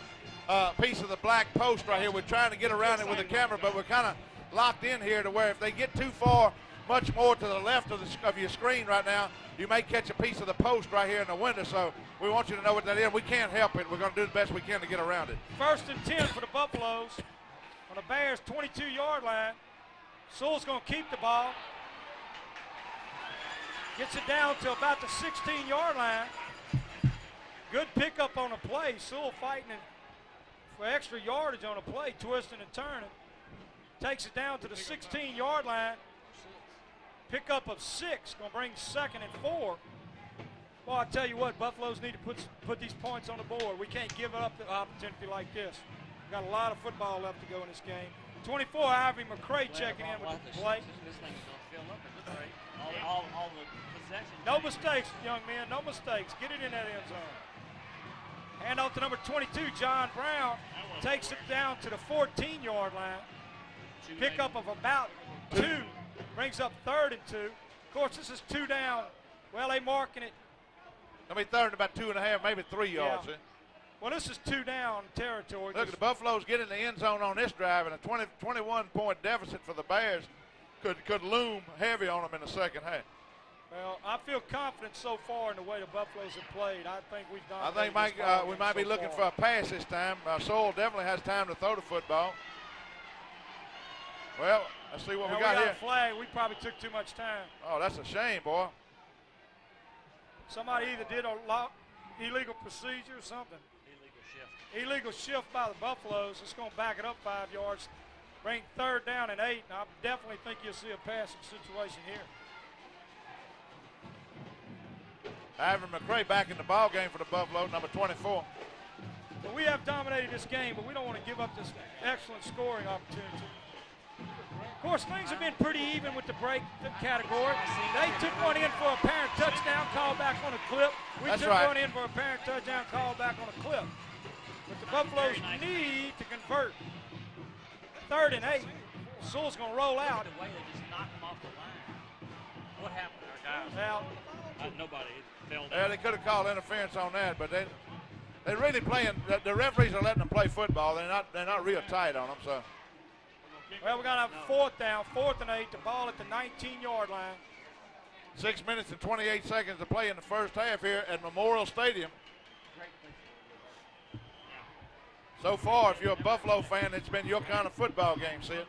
piece of the black post right here. We're trying to get around it with the camera, but we're kind of locked in here to where if they get too far, much more to the left of your screen right now, you may catch a piece of the post right here in the window. So we want you to know what that is. We can't help it. We're going to do the best we can to get around it. 1st and 10 for the Buffaloes on the Bears' 22-yard line. Sewell's going to keep the ball. Gets it down to about the 16-yard line. Good pickup on the play. Sewell fighting for extra yardage on the play, twisting and turning. Takes it down to the 16-yard line. Pickup of 6, going to bring 2nd and 4. Well, I tell you what, Buffaloes need to put these points on the board. We can't give up the opportunity like this. We've got a lot of football left to go in this game. 24, Ivory McCray checking in with the play. No mistakes, young men, no mistakes. Get it in that end zone. Hand off to number 22, John Brown. Takes it down to the 14-yard line. Pickup of about 2. Brings up 3rd and 2. Of course, this is 2 down. Well, they marking it. I mean, 3rd and about 2.5, maybe 3 yards. Yeah. Well, this is 2 down territory. Look, the Buffaloes get in the end zone on this drive, and a 21-point deficit for the Bears could loom heavy on them in the second half. Well, I feel confident so far in the way the Buffaloes have played. I think we've done. I think we might be looking for a pass this time. Sowell definitely has time to throw the football. Well, let's see what we got here. A flag. We probably took too much time. Oh, that's a shame, boy. Somebody either did a illegal procedure or something. Illegal shift by the Buffaloes. It's going to back it up 5 yards. Bring 3rd down and 8. And I definitely think you'll see a passing situation here. Ivan McCray back in the ball game for the Buffalo, number 24. Well, we have dominated this game, but we don't want to give up this excellent scoring opportunity. Of course, things have been pretty even with the break category. They took one in for a parent touchdown, called back on a clip. We took one in for a parent touchdown, called back on a clip. But the Buffaloes need to convert. 3rd and 8. Sewell's going to roll out. The way they just knocked him off the line. What happened? Our guys out. Nobody fell down. Yeah, they could have called interference on that, but they're really playing. The referees are letting them play football. They're not real tight on them. So. Well, we're going to have 4th down, 4th and 8. The ball at the 19-yard line. 6 minutes and 28 seconds to play in the first half here at Memorial Stadium. So far, if you're a Buffalo fan, it's been your kind of football game, Sid.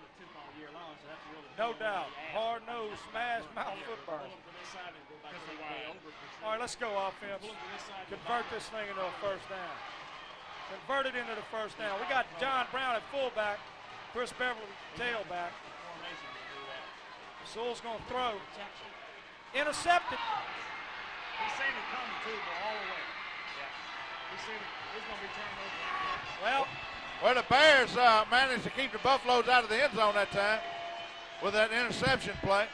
No doubt. Hard-nosed, smash-mouth football. All right, let's go offense. Convert this thing into a first down. Convert it into the first down. We got John Brown at fullback. Chris Beverly, tailback. Sewell's going to throw. Intercepted. He's saying it coming too, but all the way. Yeah. He's saying it's going to be turned over. Well, the Bears managed to keep the Buffaloes out of the end zone that time. with that interception play.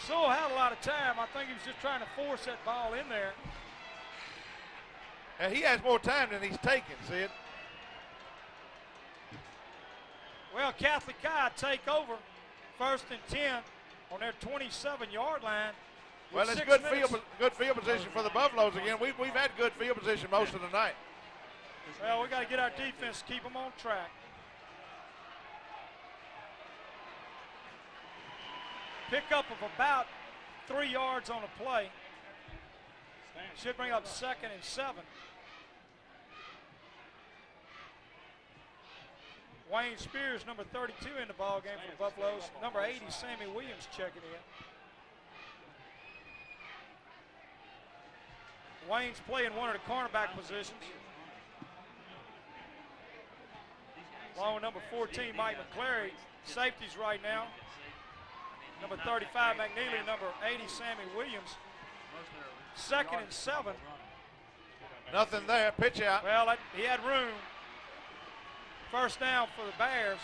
Sewell had a lot of time. I think he was just trying to force that ball in there. And he has more time than he's taking, see it? Well, Catholic High take over 1st and 10 on their 27-yard line. Well, it's good field position for the Buffaloes again. We've had good field position most of the night. Well, we got to get our defense, keep them on track. Pickup of about 3 yards on the play. Should bring up 2nd and 7. Wayne Spears, number 32 in the ball game for the Buffaloes. Number 80, Sammie Williams checking in. Wayne's playing one of the cornerback positions. Along with number 14, Mike McCleary. Safeties right now. Number 35, McKneely. Number 80, Sammie Williams. 2nd and 7. Nothing there. Pitch out. Well, he had room. First down for the Bears.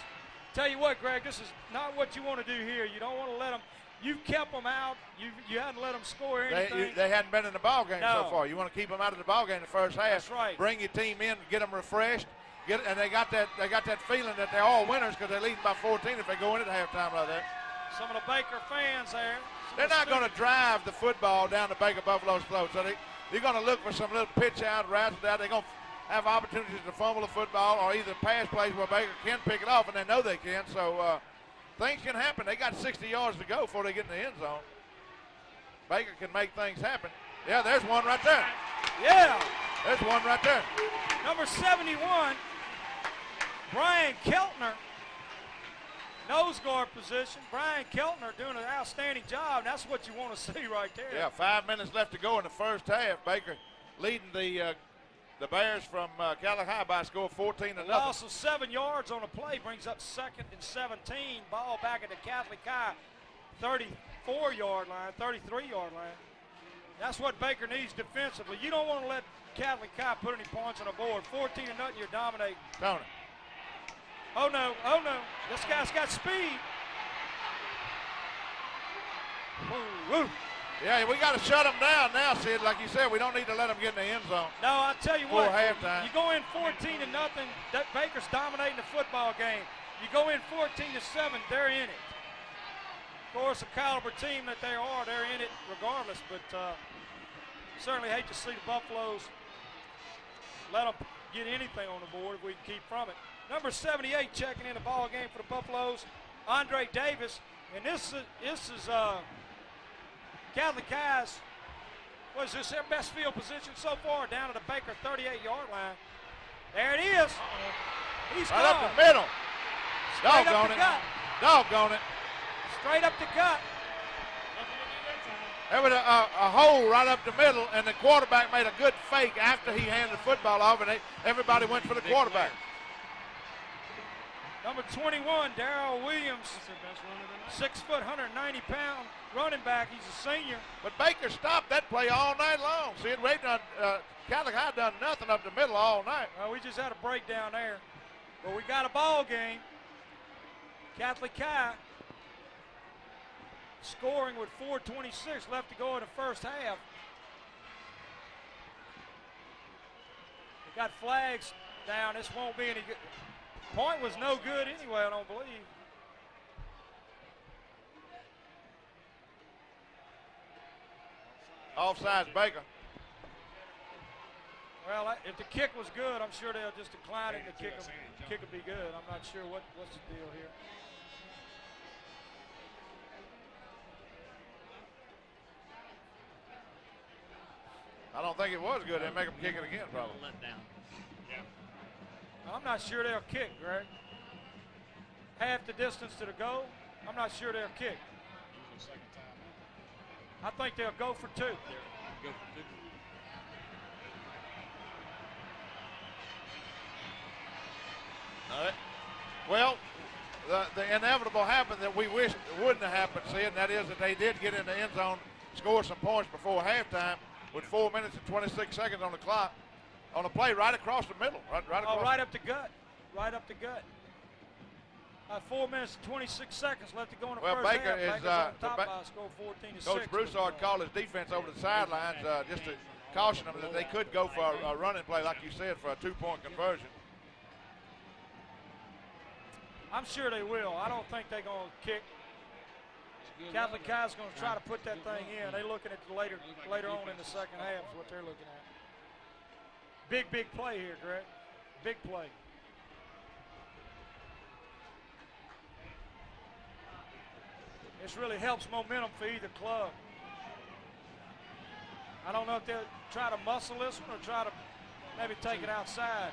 Tell you what, Greg, this is not what you want to do here. You don't want to let them. You've kept them out. You haven't let them score anything. They hadn't been in the ball game No. so far. You want to keep them out of the ball game in the first half. That's right. Bring your team in, get them refreshed. And they got that feeling that they're all winners because they're leading by 14 if they go in at halftime like that. Some of the Baker fans there. They're not going to drive the football down the Baker Buffalo's throat. So they're going to look for some little pitch out, rattle out. They're going to have opportunities to fumble the football or either pass plays where Baker can pick it off, and they know they can. So things can happen. They got 60 yards to go before they get in the end zone. Baker can make things happen. Yeah, there's one right there. Yeah. There's one right there. Number 71, Brian Keltner. Nose guard position. Brian Keltner doing an outstanding job. That's what you want to see right there. Yeah, 5 minutes left to go in the first half. Baker leading the Bears from Catholic High by a score of 14-0. Loss of 7 yards on the play brings up 2nd and 17. Ball back at the Catholic High 34-yard line, 33-yard line. That's what Baker needs defensively. You don't want to let Catholic High put any points on the board. 14-0, you're dominating. Tony. Oh no, oh no. This guy's got speed. Ooh, woo. Yeah, we got to shut them down now, Sid. Like you said, we don't need to let them get in the end zone. No, I'll tell you Before what. halftime. You go in 14-0, that Baker's dominating the football game. You go in 14-7, they're in it. Of course, the caliber team that they are, they're in it regardless. But certainly hate to see the Buffaloes let them get anything on the board if we can keep from it. Number 78 checking in the ball game for the Buffaloes, Andre Davis. And this is Catholic High's, what is this, their best field position so far, down to the Baker 38-yard line. There it is. He's right gone. up the middle. Straight up Doggone the it. gut. Doggone it. Straight up the gut. There was a hole right up the middle, and the quarterback made a good fake after he handed the football off, and everybody went for the quarterback. Number 21, Darrell Williams, 6 foot, 190-pound running back. He's a senior. But Baker stopped that play all night long. See, Catholic High done nothing up the middle all night. Well, we just had a breakdown there. But we got a ball game. Catholic High scoring with 4:26 left to go in the first half. We got flags down. This won't be any good. Point was no good anyway, I don't believe. Offsides Baker. Well, if the kick was good, I'm sure they'll just decline it and the kick will be good. I'm not sure what's the deal here. I don't think it was good. They'll make them kick it again, probably. Let down. I'm not sure they'll kick, Greg. Half the distance to the goal, I'm not sure they'll kick. I think they'll go for 2. Go for 2. All right. Well, the inevitable happened that we wished wouldn't have happened, see, and that is that they did get in the end zone, score some points before halftime with 4 minutes and 26 seconds on the clock. On a play right across the middle, right across. Right up the gut. Right up the gut. 4 minutes and 26 seconds left to go in the Well, first Baker half. is, Baker's on top by a score 14-6. Coach Broussard called his defense over the sidelines just to caution them that they could go for a running play, like you said, for a 2-point conversion. I'm sure they will. I don't think they're going to kick. Catholic High's going to try to put that thing in. They're looking at the later on in the second half is what they're looking at. Big play here, Greg. Big play. This really helps momentum for either club. I don't know if they'll try to muscle this one or try to maybe take it outside.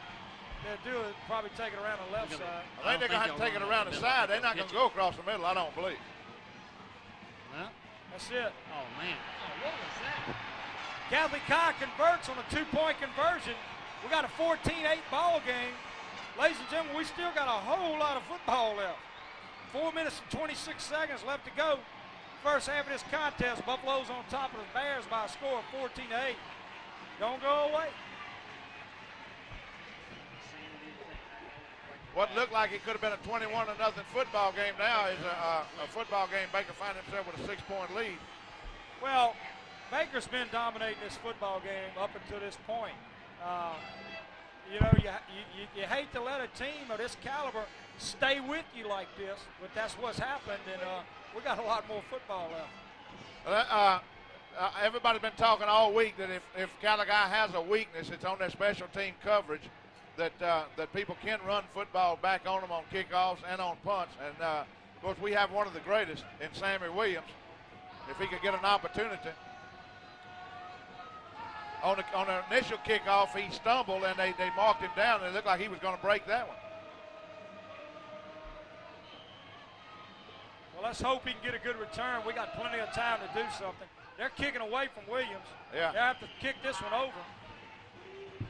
They'll do it, probably take it around the left side. I think they're going to have to take it around the side. They're not going to go across the middle, I don't believe. Well, that's it. Oh, man. Oh, what was that? Catholic High converts on a 2-point conversion. We got a 14-8 ball game. Ladies and gentlemen, we still got a whole lot of football left. 4 minutes and 26 seconds left to go. First half of this contest, Buffalo's on top of the Bears by a score of 14-8. Don't go away. What looked like it could have been a 21-0 football game now is a football game. Baker find himself with a 6-point lead. Well, Baker's been dominating this football game up until this point. You know, you hate to let a team of this caliber stay with you like this, but that's what's happened, and we got a lot more football left. Everybody's been talking all week that if Catholic High has a weakness, it's on their special team coverage. That people can run football back on them on kickoffs and on punts. And, of course, we have one of the greatest in Sammie Williams. If he could get an opportunity. On the initial kickoff, he stumbled, and they marked him down, and it looked like he was going to break that one. Well, let's hope he can get a good return. We got plenty of time to do something. They're kicking away from Williams. Yeah. They have to kick this one over.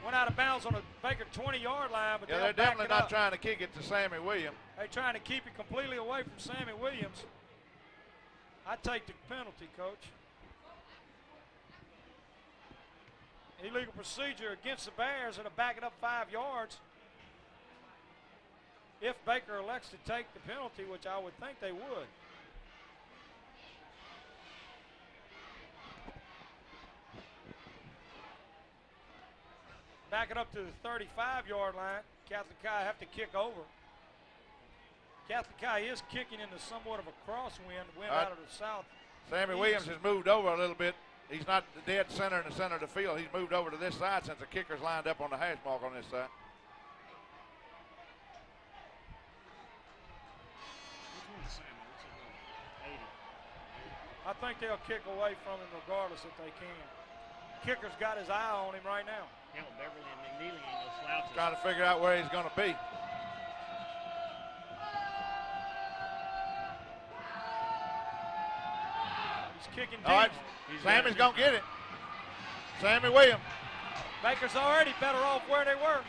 Went out of bounds on the Baker 20-yard line, but they're definitely not trying to kick it to Sammie Williams. They're trying to keep it completely away from Sammie Williams. I take the penalty, Coach. Illegal procedure against the Bears, and to back it up 5 yards. If Baker elects to take the penalty, which I would think they would. Back it up to the 35-yard line. Catholic High have to kick over. Catholic High is kicking into somewhat of a crosswind, wind out of the south. Sammie Williams has moved over a little bit. He's not the dead center in the center of the field. He's moved over to this side since the kicker's lined up on the hash mark on this side. I think they'll kick away from him regardless if they can. Kicker's got his eye on him right now. Yeah, well, Beverly and McKneely ain't no slouches. Trying to figure out where he's going to be. He's kicking deep. All right, Sammie's going to get it. Sammie Williams. Baker's already better off where they were.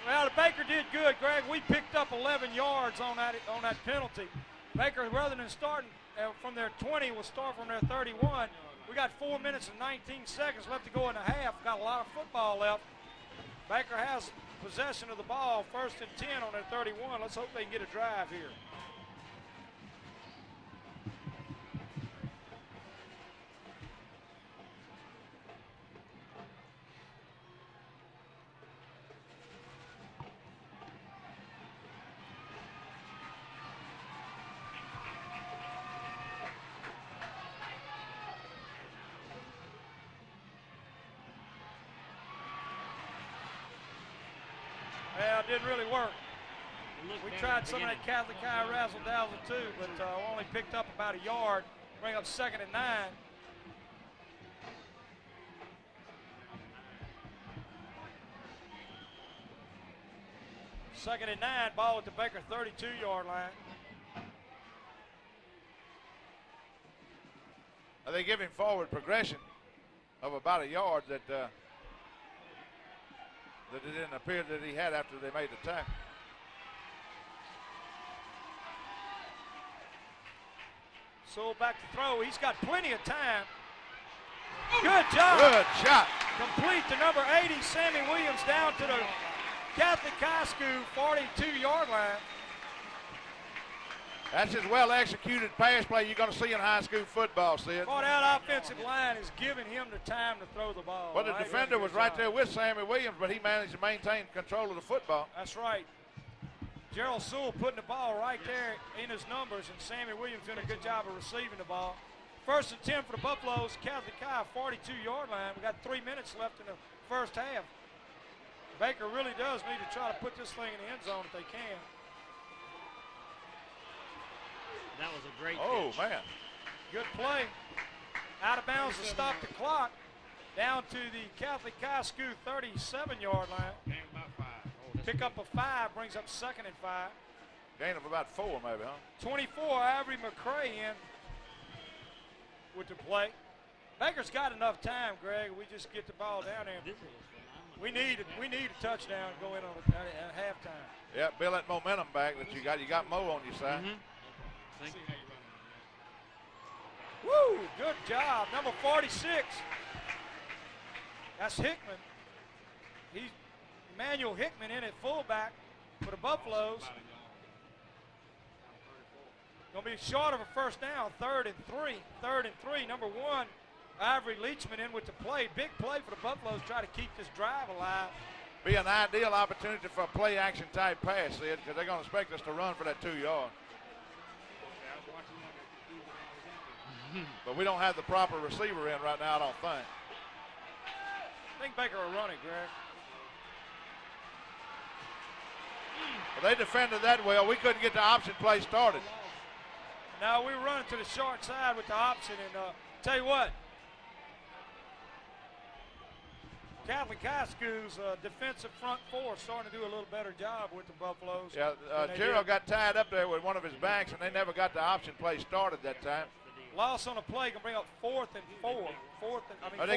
Well, the Baker did good, Greg. We picked up 11 yards on that penalty. Baker, rather than starting from their 20, will start from their 31. We got 4 minutes and 19 seconds left to go in the half. Got a lot of football left. Baker has possession of the ball, 1st and 10 on their 31. Let's hope they can get a drive here. Well, it didn't really work. We tried some of that Catholic High razzle-dazzle too, but only picked up about a yard. Bring up 2nd and 9. Second and 9, ball at the Baker 32-yard line. They give him forward progression of about a yard that it didn't appear that he had after they made the tackle. So back to throw. He's got plenty of time. Good job. Good shot. Complete to number 80, Sammie Williams, down to the Catholic High School 42-yard line. That's as well executed pass play you're going to see in high school football, Sid. Boy, that offensive line is giving him the time to throw the ball. Well, the defender was right there with Sammie Williams, but he managed to maintain control of the football. That's right. Jerald Sowell putting the ball right there in his numbers, and Sammie Williams doing a good job of receiving the ball. 1st and 10 for the Buffaloes, Catholic High, 42-yard line. We got 3 minutes left in the first half. Baker really does need to try to put this thing in the end zone if they can. That was a great Oh, pitch. man. Good play. Out of bounds to stop the clock. Down to the Catholic High School 37-yard line. Gain about 5. Pick up a 5, brings up 2nd and 5. Gain of about 4 maybe, huh? 24, Avery McCray in with the play. Baker's got enough time, Greg. We just get the ball down there. This is phenomenal. We need a touchdown to go in on at halftime. Yeah, build that momentum back that you got. You got Mo on your side. Thank you. Woo! Good job. Number 46. That's Hickman. He's Emmanuel Hickman in at fullback for the Buffaloes. Going to be short of a first down. 3rd and 3. 3rd and 3. Number 1, Ivory Leachman in with the play. Big play for the Buffaloes. Try to keep this drive alive. Be an ideal opportunity for a play action type pass, Sid, because they're going to expect us to run for that 2 yard. But we don't have the proper receiver in right now, I don't think. I think Baker will run it, Greg. Well, they defended that well. We couldn't get the option play started. Now we were running to the short side with the option, and tell you what, Catholic High School's defensive front four starting to do a little better job with the Buffaloes. Yeah, Jerald got tied up there with one of his backs, and they never got the option play started that time. Loss on a play can bring up 4th and 4. They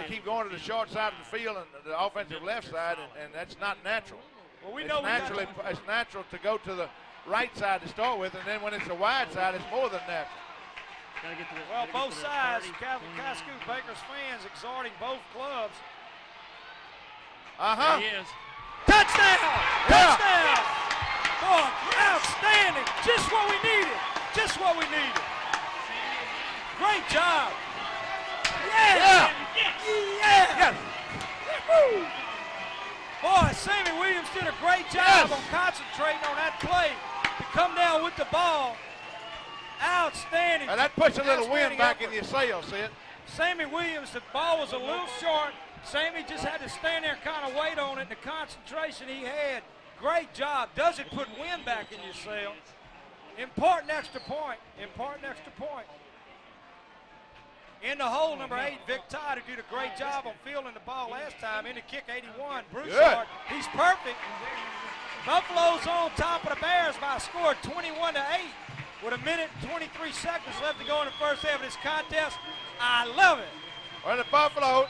keep going to the short side of the field and the offensive left side, and that's not natural. Well, we It's know it's natural to go to the right side to start with, and then when it's a wide side, it's more than natural. Well, both sides, Catholic High School, Baker's fans exhorting both clubs. Uh-huh. There he is. Touchdown! Yeah. Touchdown! Boy, outstanding! Just what we needed. Just what we needed. Great job. Yeah. Yeah. Woo. Boy, Sammie Williams did a great job on concentrating on that play to come down with the ball. Outstanding. And that puts a little wind Outstanding back effort. in your sails, Sid. Sammie Williams, the ball was a little short. Sammie just had to stand there and kind of wait on it. The concentration he had, great job. Does it put wind back in your sail? Important extra point. Important extra point. In the hole, number 8, Vic Todd, who did a great job on fielding the ball last time. In the kick, 81, Broussard. He's perfect. Buffalo's on top of the Bears by a score of 21-8 with 1:23 left to go in the first half of this contest. I love it. Well, the Buffalo,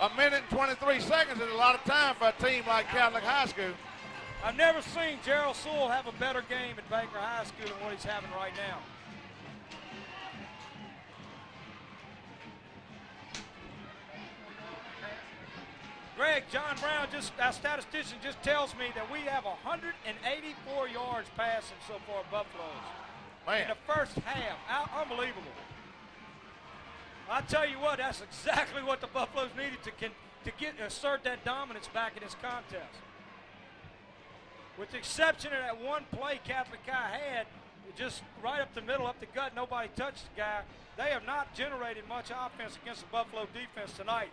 a minute and 23 seconds is a lot of time for a team like Catholic High School. I've never seen Jerald Sowell have a better game at Baker High School than what he's having right now. Greg, John Brown, our statistician, just tells me that we have 184 yards passing so far, Buffaloes. Man. In the first half. Unbelievable. I tell you what, that's exactly what the Buffaloes needed to assert that dominance back in this contest. With the exception of that one play Catholic High had, just right up the middle, up the gut, nobody touched the guy. They have not generated much offense against the Buffalo defense tonight.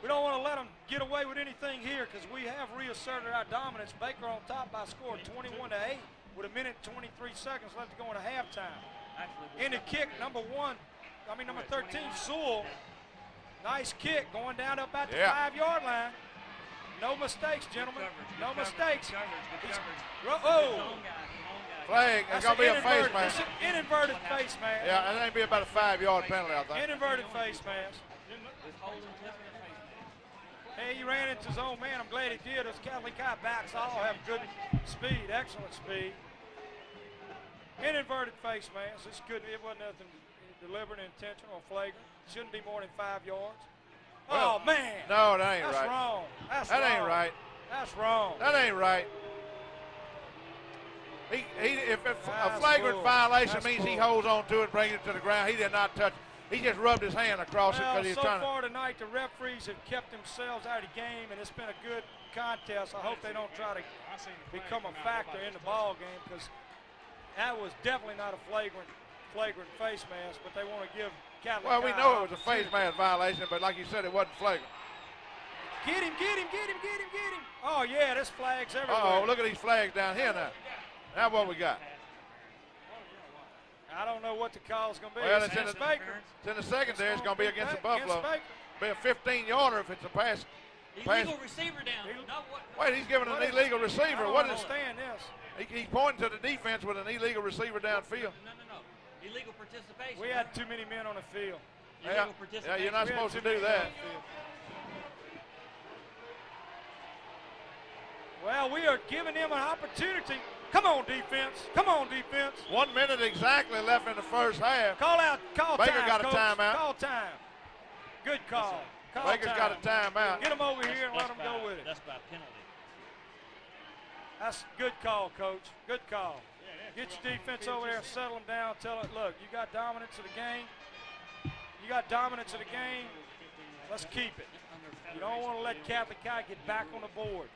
We don't want to let them get away with anything here because we have reasserted our dominance. Baker on top by a score of 21-8 with 1:23 left to go into halftime. In the kick, number 13, Sewell. Nice kick going down up at the 5-yard line. No mistakes, gentlemen. No mistakes. Oh! Flag, there's going to be a face mask. It's an inverted face mask. Yeah, that ain't be about a 5-yard penalty, I think. Inverted face mask. Hey, he ran into his own man. I'm glad he did. Those Catholic High backs all have good speed, excellent speed. Inverted face mask. It's good. It wasn't nothing deliberate, intentional, or flagrant. Shouldn't be more than 5 yards. Well, oh, man. No, that ain't That's right. wrong. That's That wrong. ain't right. That's wrong. That ain't right. If a That's flagrant bull. violation That's means he bull. holds on to it, brings it to the ground, he did not touch it. He just rubbed his hand across it Well, because he was so trying to. far tonight, the referees have kept themselves out of the game, and it's been a good contest. I hope they don't try to become a factor in the ball game, because that was definitely not a flagrant face mask, but they want to give Catholic. Well, we High know it was a opportunity. face mask violation, but like you said, it wasn't flagrant. Get him, get him, get him, get him, get him. Oh, yeah, there's flags everywhere. Uh-oh, look at these flags down here now. Now what we got? I don't know what the call's going to be. Well, it's in against the- Baker. It's in the secondary. It's going to be against the Buffalo. Baker. Be a 15-yarder if it's a pass. Illegal receiver down. No, what? Wait, he's giving an illegal I receiver. don't What is? understand this. He's pointing to the defense with an illegal receiver downfield. No. Illegal participation. We had too many men on the field. Illegal Yeah, participation. you're not We had supposed to too do many men that. on the field. Well, we are giving them an opportunity. Come on, defense. Come on, defense. 1 minute exactly left in the first half. Call Baker time, got a Coach. timeout. Call time. Good call. Call Baker's time. got a timeout. Get them over here and let them go with it. That's by penalty. That's good call, Coach. Good call. Get your defense over there and settle them down. Tell it, look, you got dominance of the game. You got dominance of the game. Let's keep it. You don't want to let Catholic High get back on the board.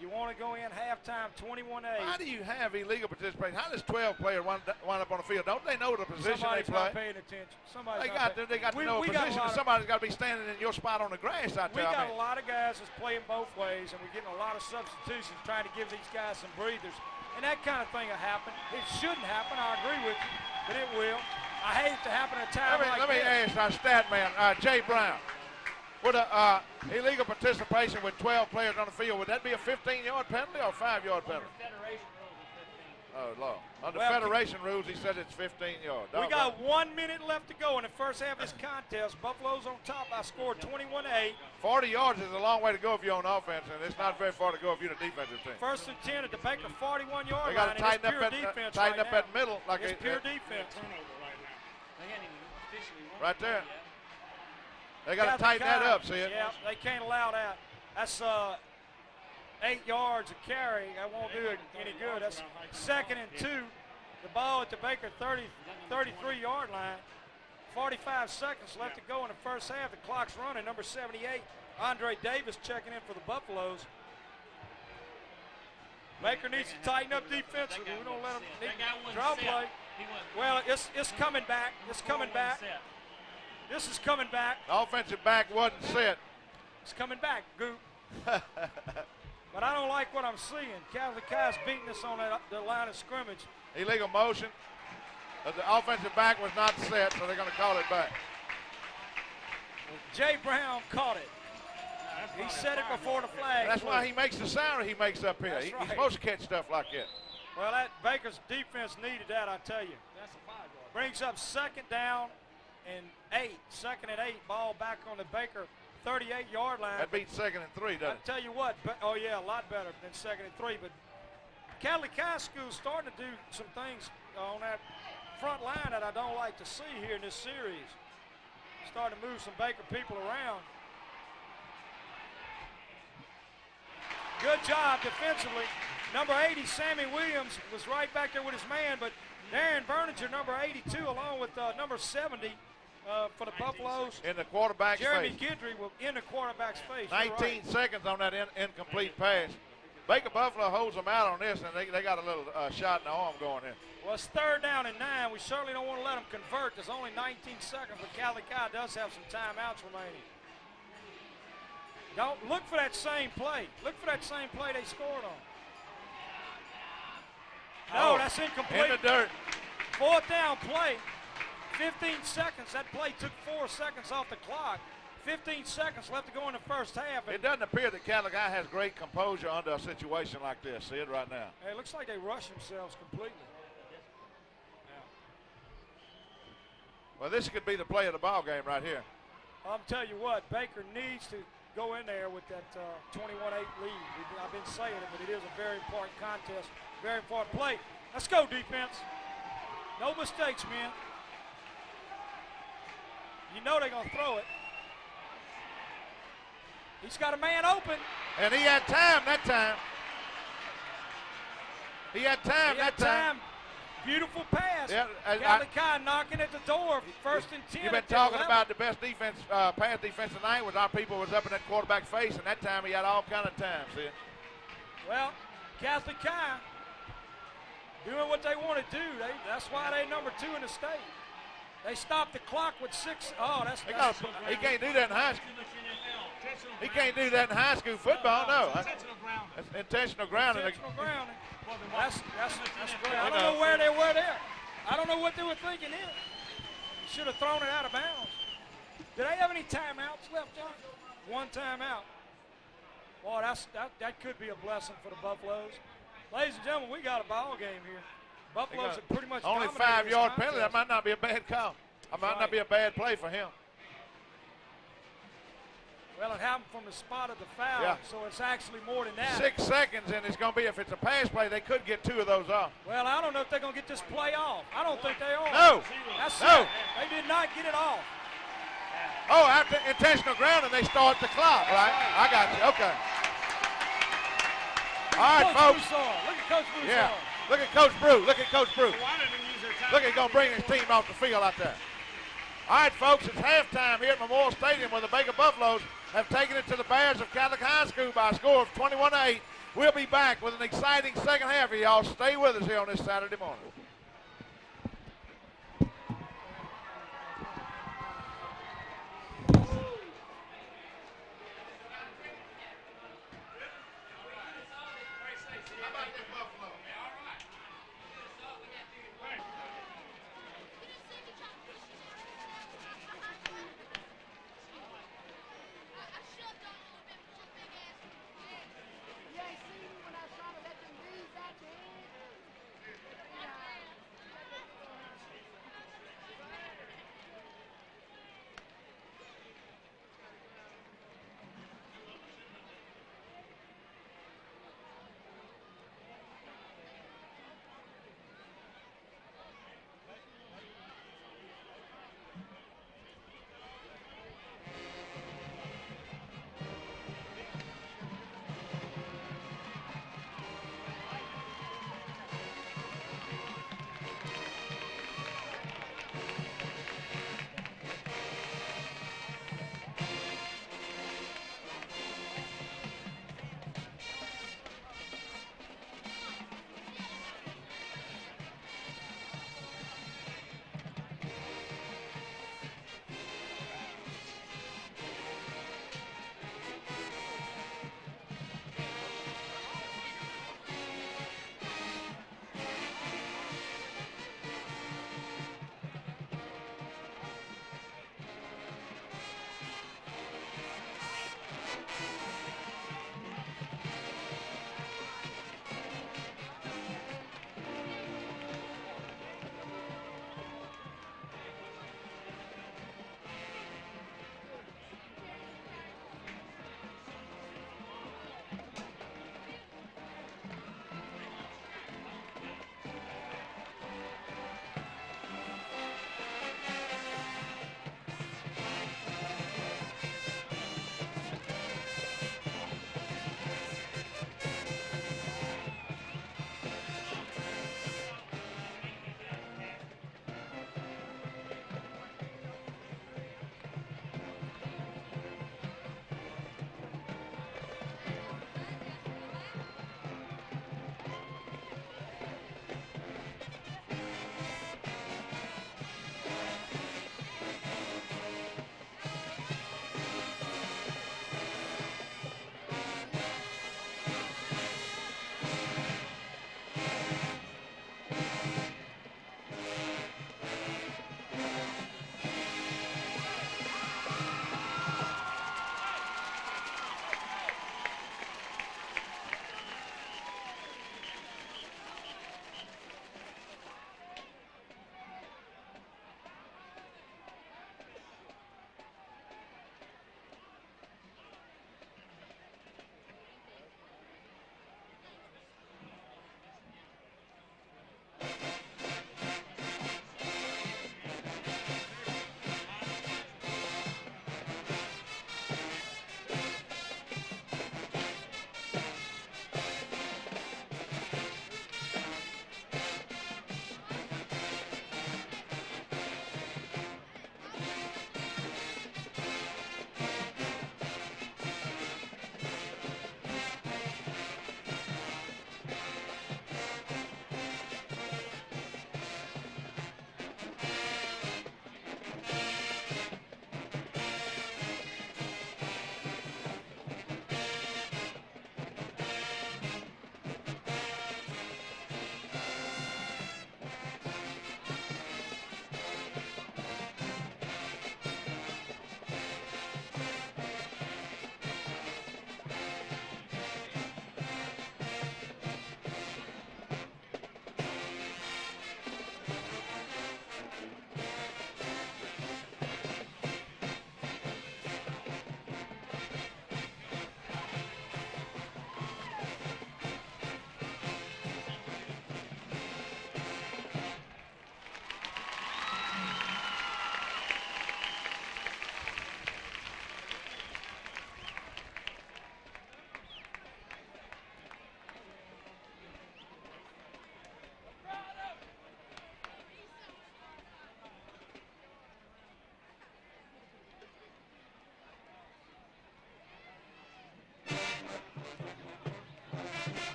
You want to go in halftime 21-8. How do you have illegal participation? How does 12 players wind up on the field? Don't they know the position Somebody's they play? not paying attention. Somebody's They not got paying- to know we a got a position. lot of- Somebody's got to be standing in your spot on the grass out We there. got a lot of guys that's playing both ways, and we're getting a lot of substitutions trying to give these guys some breathers. And that kind of thing will happen. It shouldn't happen, I agree with you, but it will. I hate it to happen at a time Let me this. ask our stat man, Jay Brown. With a illegal participation with 12 players on the field, would that be a 15-yard penalty or a 5-yard penalty? Federation rules is 15. Oh, Lord. Under Well, Federation rules, he said it's 15 yards. We got 1 minute left to go in the first half of this contest. Buffalo's on top. I scored 21-8. 40 yards is a long way to go if you're on offense, and it's not very far to go if you're the defensive team. First and 10 at the Baker 41-yard They line. got to and tighten it's pure up defense tighten right up now. that middle. Like It's it- pure it- defense. They hadn't even officially won Right it there. yet. They got to Catholic tighten that High, up, see it? Yeah, they can't allow that. That's 8 yards of carry. That won't do it any good. That's 2nd and 2. The ball at the Baker 33-yard line. 45 seconds left to go in the first half. The clock's running. Number 78, Andre Davis checking in for the Buffaloes. Baker needs to tighten up defensively. We don't let him That guy wasn't draw set. play. He went Well, it's coming back. It's coming back. set. This is coming back. The offensive back wasn't set. It's coming back, Goop. But I don't like what I'm seeing. Catholic High's beating us on the line of scrimmage. Illegal motion. But the offensive back was not set, so they're going to call it back. Jay Brown caught it. He said it before the flag. That's why flew. he makes the sound he makes up here. That's He's right. supposed to catch stuff like that. Well, that Baker's defense needed that, I tell you. That's a 5-yard. Brings up 2nd down and 8. 2nd and 8. Ball back on the Baker 38-yard line. That beats 2nd and 3, I doesn't it? tell you what, oh yeah, a lot better than 2nd and 3. But Catholic High School's starting to do some things on that front line that I don't like to see here in this series. Starting to move some Baker people around. Good job defensively. Number 80, Sammie Williams, was right back there with his man, but Darren Berninger, number 82, along with number 70 for the Buffaloes. In the quarterback's Jeremy face. Guidry will in the quarterback's face. You're 19 right. seconds on that incomplete pass. Baker Buffalo holds them out on this, and they got a little shot in the arm going in. Well, it's 3rd down and 9. We certainly don't want to let them convert. There's only 19 seconds, but Catholic High does have some timeouts remaining. Don't look for that same play. Look for that same play they scored on. No, that's incomplete. In the dirt. 4th down play. 15 seconds. That play took 4 seconds off the clock. 15 seconds left to go in the first half. It doesn't appear that Catholic High has great composure under a situation like this. See it right now. It looks like they rushed themselves completely. Well, this could be the play of the ball game right here. I'm telling you what, Baker needs to go in there with that 21-8 lead. I've been saying it, but it is a very important contest, very important play. Let's go, defense. No mistakes, man. You know they're going to throw it. He's got a man open. And he had time that time. He had time that time. Beautiful pass. Yeah, Kai knocking at the door. First and 10. You've been talking about the best defense, pass defense tonight was our people was up in that quarterback face, and that time he had all kind of time. See it? Well, Catholic Kai doing what they want to do. That's why they number 2 in the state. They stopped the clock with 6. Oh, that's he can't do that in high school. He can't do that in high school football. No, Intentional grounding. that's intentional grounding. intentional grounding. That's great. I don't know where they were there. I don't know what they were thinking there. Should have thrown it out of bounds. Do they have any timeouts left, John? One timeout. Boy, that could be a blessing for the Buffaloes. Ladies and gentlemen, we got a ball game here. Buffaloes have pretty much only dominated this 5-yard penalty. That contest. might not be a bad call. That might not be a bad play for him. Well, it happened from the spot of the foul, Yeah. so it's actually more than that. 6 seconds, and it's going to be, if it's a pass play, they could get 2 of those off. Well, I don't know if they're going to get this play off. I don't think they are. No. That's No. it. They did not get it off. Oh, after intentional grounding, they start the clock, right? I got you. Okay. All right, Coach folks. Broussard. Look at Coach Broussard. Yeah. Look at Coach Brew. Look at Coach Brew. Why didn't they use their time? Look, he's going to bring his team off the field out there. All right, folks, it's halftime here at Memorial Stadium where the Baker Buffaloes have taken it to the Bears of Catholic High School by a score of 21-8. We'll be back with an exciting second half here. Y'all stay with us here on this Saturday morning.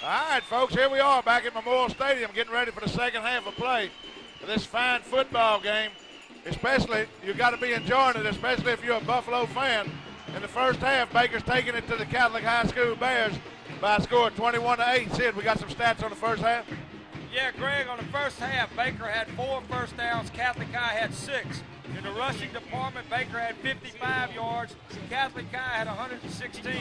All right, folks, here we are back at Memorial Stadium getting ready for the second half of play for this fine football game. Especially, you've got to be enjoying it, especially if you're a Buffalo fan. In the first half, Baker's taking it to the Catholic High School Bears by a score of 21-8. Sid, we got some stats on the first half? Yeah, Greg, on the first half, Baker had 4 first downs, Catholic High had 6. In the rushing department, Baker had 55 yards, Catholic High had 116.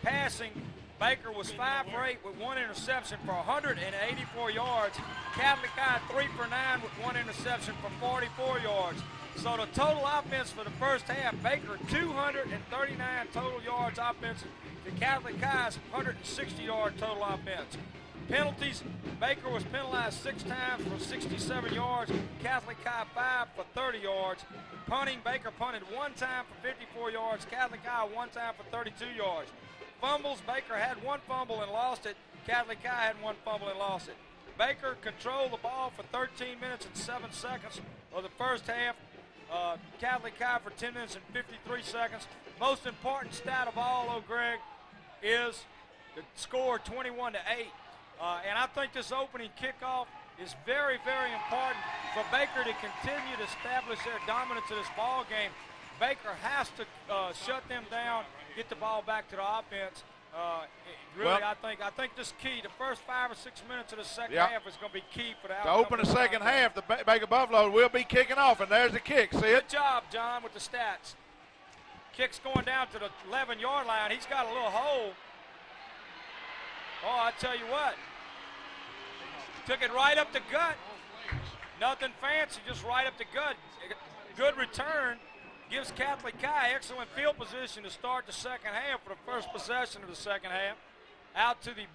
Passing, Baker was 5 for 8 with 1 interception for 184 yards. Catholic High 3 for 9 with 1 interception for 44 yards. So the total offense for the first half, Baker 239 total yards offense to Catholic High's 160-yard total offense. Penalties, Baker was penalized 6 times for 67 yards, Catholic High 5 for 30 yards. Punting, Baker punted 1 time for 54 yards, Catholic High 1 time for 32 yards. Fumbles, Baker had 1 fumble and lost it, Catholic High had 1 fumble and lost it. Baker controlled the ball for 13 minutes and 7 seconds of the first half. Catholic High for 10 minutes and 53 seconds. Most important stat of all, though, Greg, is the score 21-8. And I think this opening kickoff is very, very important for Baker to continue to establish their dominance in this ball game. Baker has to shut them down, get the ball back to the offense. I think this key, the first 5 or 6 minutes of the second half is going to be key for the outcome. To open the second half, the Baker Buffalo will be kicking off, and there's the kick. See it? Good job, John, with the stats. Kick's going down to the 11-yard line. He's got a little hole. Oh, I tell you what. Took it right up the gut. Nothing fancy, just right up the gut. Good return. Gives Catholic High excellent field position to start the second half for the first possession of the second half. Out to the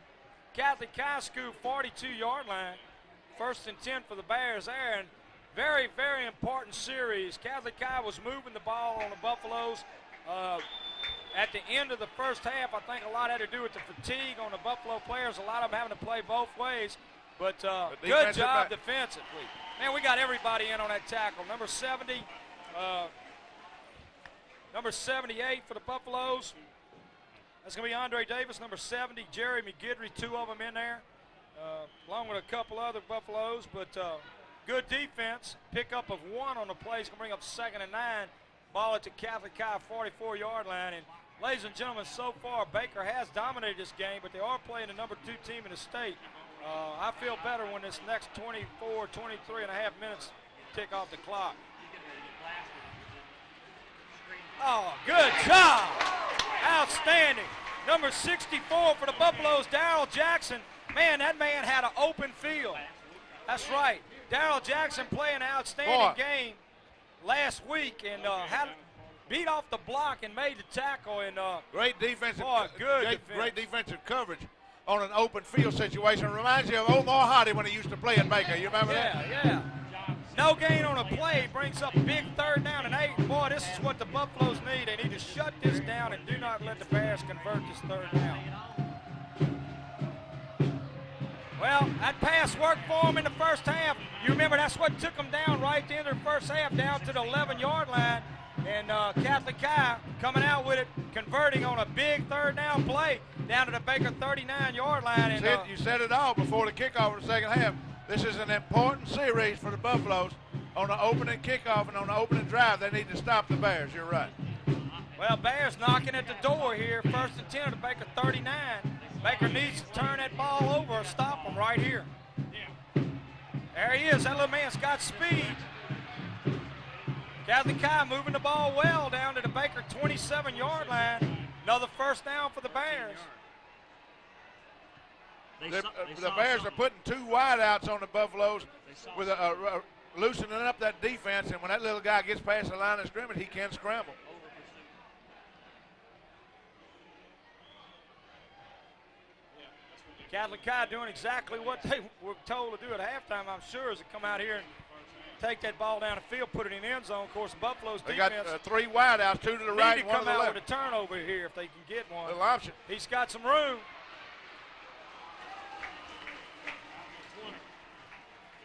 Catholic High School 42-yard line. 1st and 10 for the Bears there. And very, very important series. Catholic High was moving the ball on the Buffaloes. At the end of the first half, I think a lot had to do with the fatigue on the Buffalo players. A lot of them having to play both ways. But good job defensively. Man, we got everybody in on that tackle. Number 70, number 78 for the Buffaloes. That's going to be Andre Davis. Number 70, Jerry McGidry, 2 of them in there, along with a couple other Buffaloes. But good defense. Pickup of 1 on the play is going to bring up 2nd and 9. Ball at the Catholic High 44-yard line. And ladies and gentlemen, so far Baker has dominated this game, but they are playing the number 2 team in the state. I feel better when this next 23 and a half minutes tick off the clock. Oh, good job. Outstanding. Number 64 for the Buffaloes, Darrell Jackson. Man, that man had an open field. That's right. Darrell Jackson playing an outstanding game last week and had beat off the block and made the tackle. And great defensive, great defensive coverage on an open field situation. It reminds you of Omar Hardy when he used to play at Baker. You remember that? Yeah. No gain on a play brings up big 3rd down and 8. Boy, this is what the Buffaloes need. They need to shut this down and do not let the Bears convert this 3rd down. Well, that pass worked for them in the first half. You remember that's what took them down right at the end of the first half, down to the 11-yard line. And Catholic High coming out with it, converting on a big 3rd down play down to the Baker 39-yard line. And, you said it all before the kickoff of the second half. This is an important series for the Buffaloes on the opening kickoff and on the opening drive. They need to stop the Bears. You're right. Well, Bears knocking at the door here. 1st and 10 to Baker 39. Baker needs to turn that ball over or stop them right here. There he is. That little man's got speed. Catholic High moving the ball well down to the Baker 27-yard line. Another 1st down for the Bears. The Bears are putting 2 wideouts on the Buffaloes with loosening up that defense, and when that little guy gets past the line of scrimmage, he can scramble. Catholic High doing exactly what they were told to do at halftime, I'm sure, is to come out here and take that ball down the field, put it in the end zone. Of course, Buffalo's defense. They got 3 wideouts, 2 to the right, need to 1 to the left. come out with a turnover here if they can get one. Little option. He's got some room.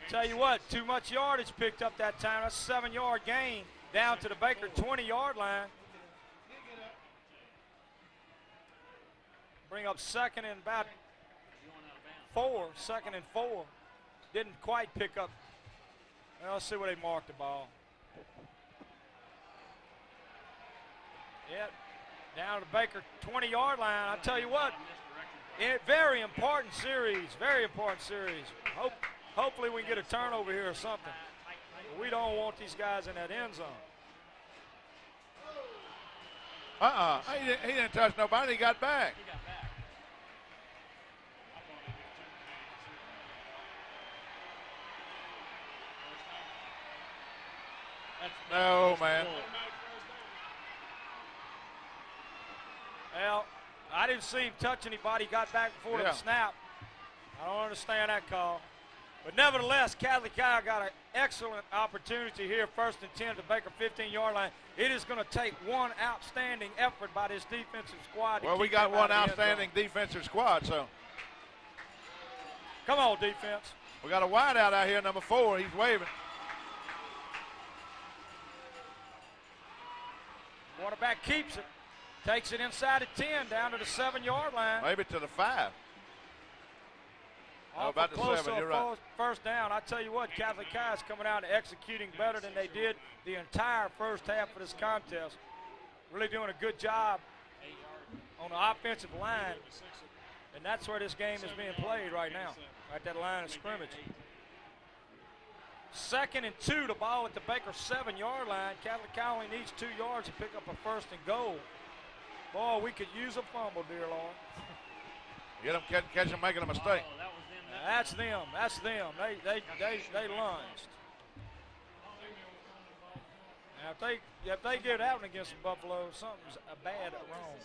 Tell you what, too much yardage picked up that time. That's a 7-yard gain down to the Baker 20-yard line. Bring up 2nd and about 4, 2nd and 4. Didn't quite pick up. Well, let's see where they marked the ball. Yep, down to the Baker 20-yard line. I tell you what, very important series, very important series. Hopefully we can get a turnover here or something. But we don't want these guys in that end zone. He didn't touch nobody. He got back. No, man. Well, I didn't see him touch anybody. He got back before the snap. I don't understand that call. But nevertheless, Catholic High got an excellent opportunity here, 1st and 10 to the Baker 15-yard line. It is going to take one outstanding effort by this defensive squad. Well, we got one outstanding defensive squad, so. Come on, defense. We got a wideout out here, number 4. He's waving. Quarterback keeps it. Takes it inside the 10, down to the 7-yard line. Maybe to the 5. About the 7, you're right. First down. I tell you what, Catholic High is coming out and executing better than they did the entire first half of this contest. Really doing a good job on the offensive line. And that's where this game is being played right now, at that line of scrimmage. 2nd and 2, the ball at the Baker 7-yard line. Catholic High only needs 2 yards to pick up a 1st and goal. Boy, we could use a fumble, dear Lord. Get them, catch them making a mistake. Oh, that was them. That's them. That's them. They lunged. Now, if they get out against the Buffalo, something's bad wrong.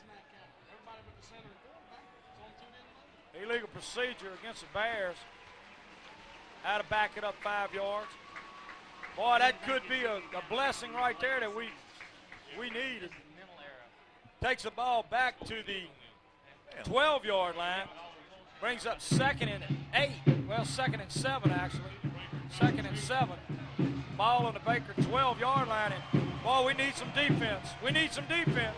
Illegal procedure against the Bears. Had to back it up 5 yards. Boy, that could be a blessing right there that we needed. Takes the ball back to the 12-yard line. Brings up 2nd and 8. Well, 2nd and 7, actually. 2nd and 7. Ball on the Baker 12-yard line. And, boy, we need some defense. We need some defense.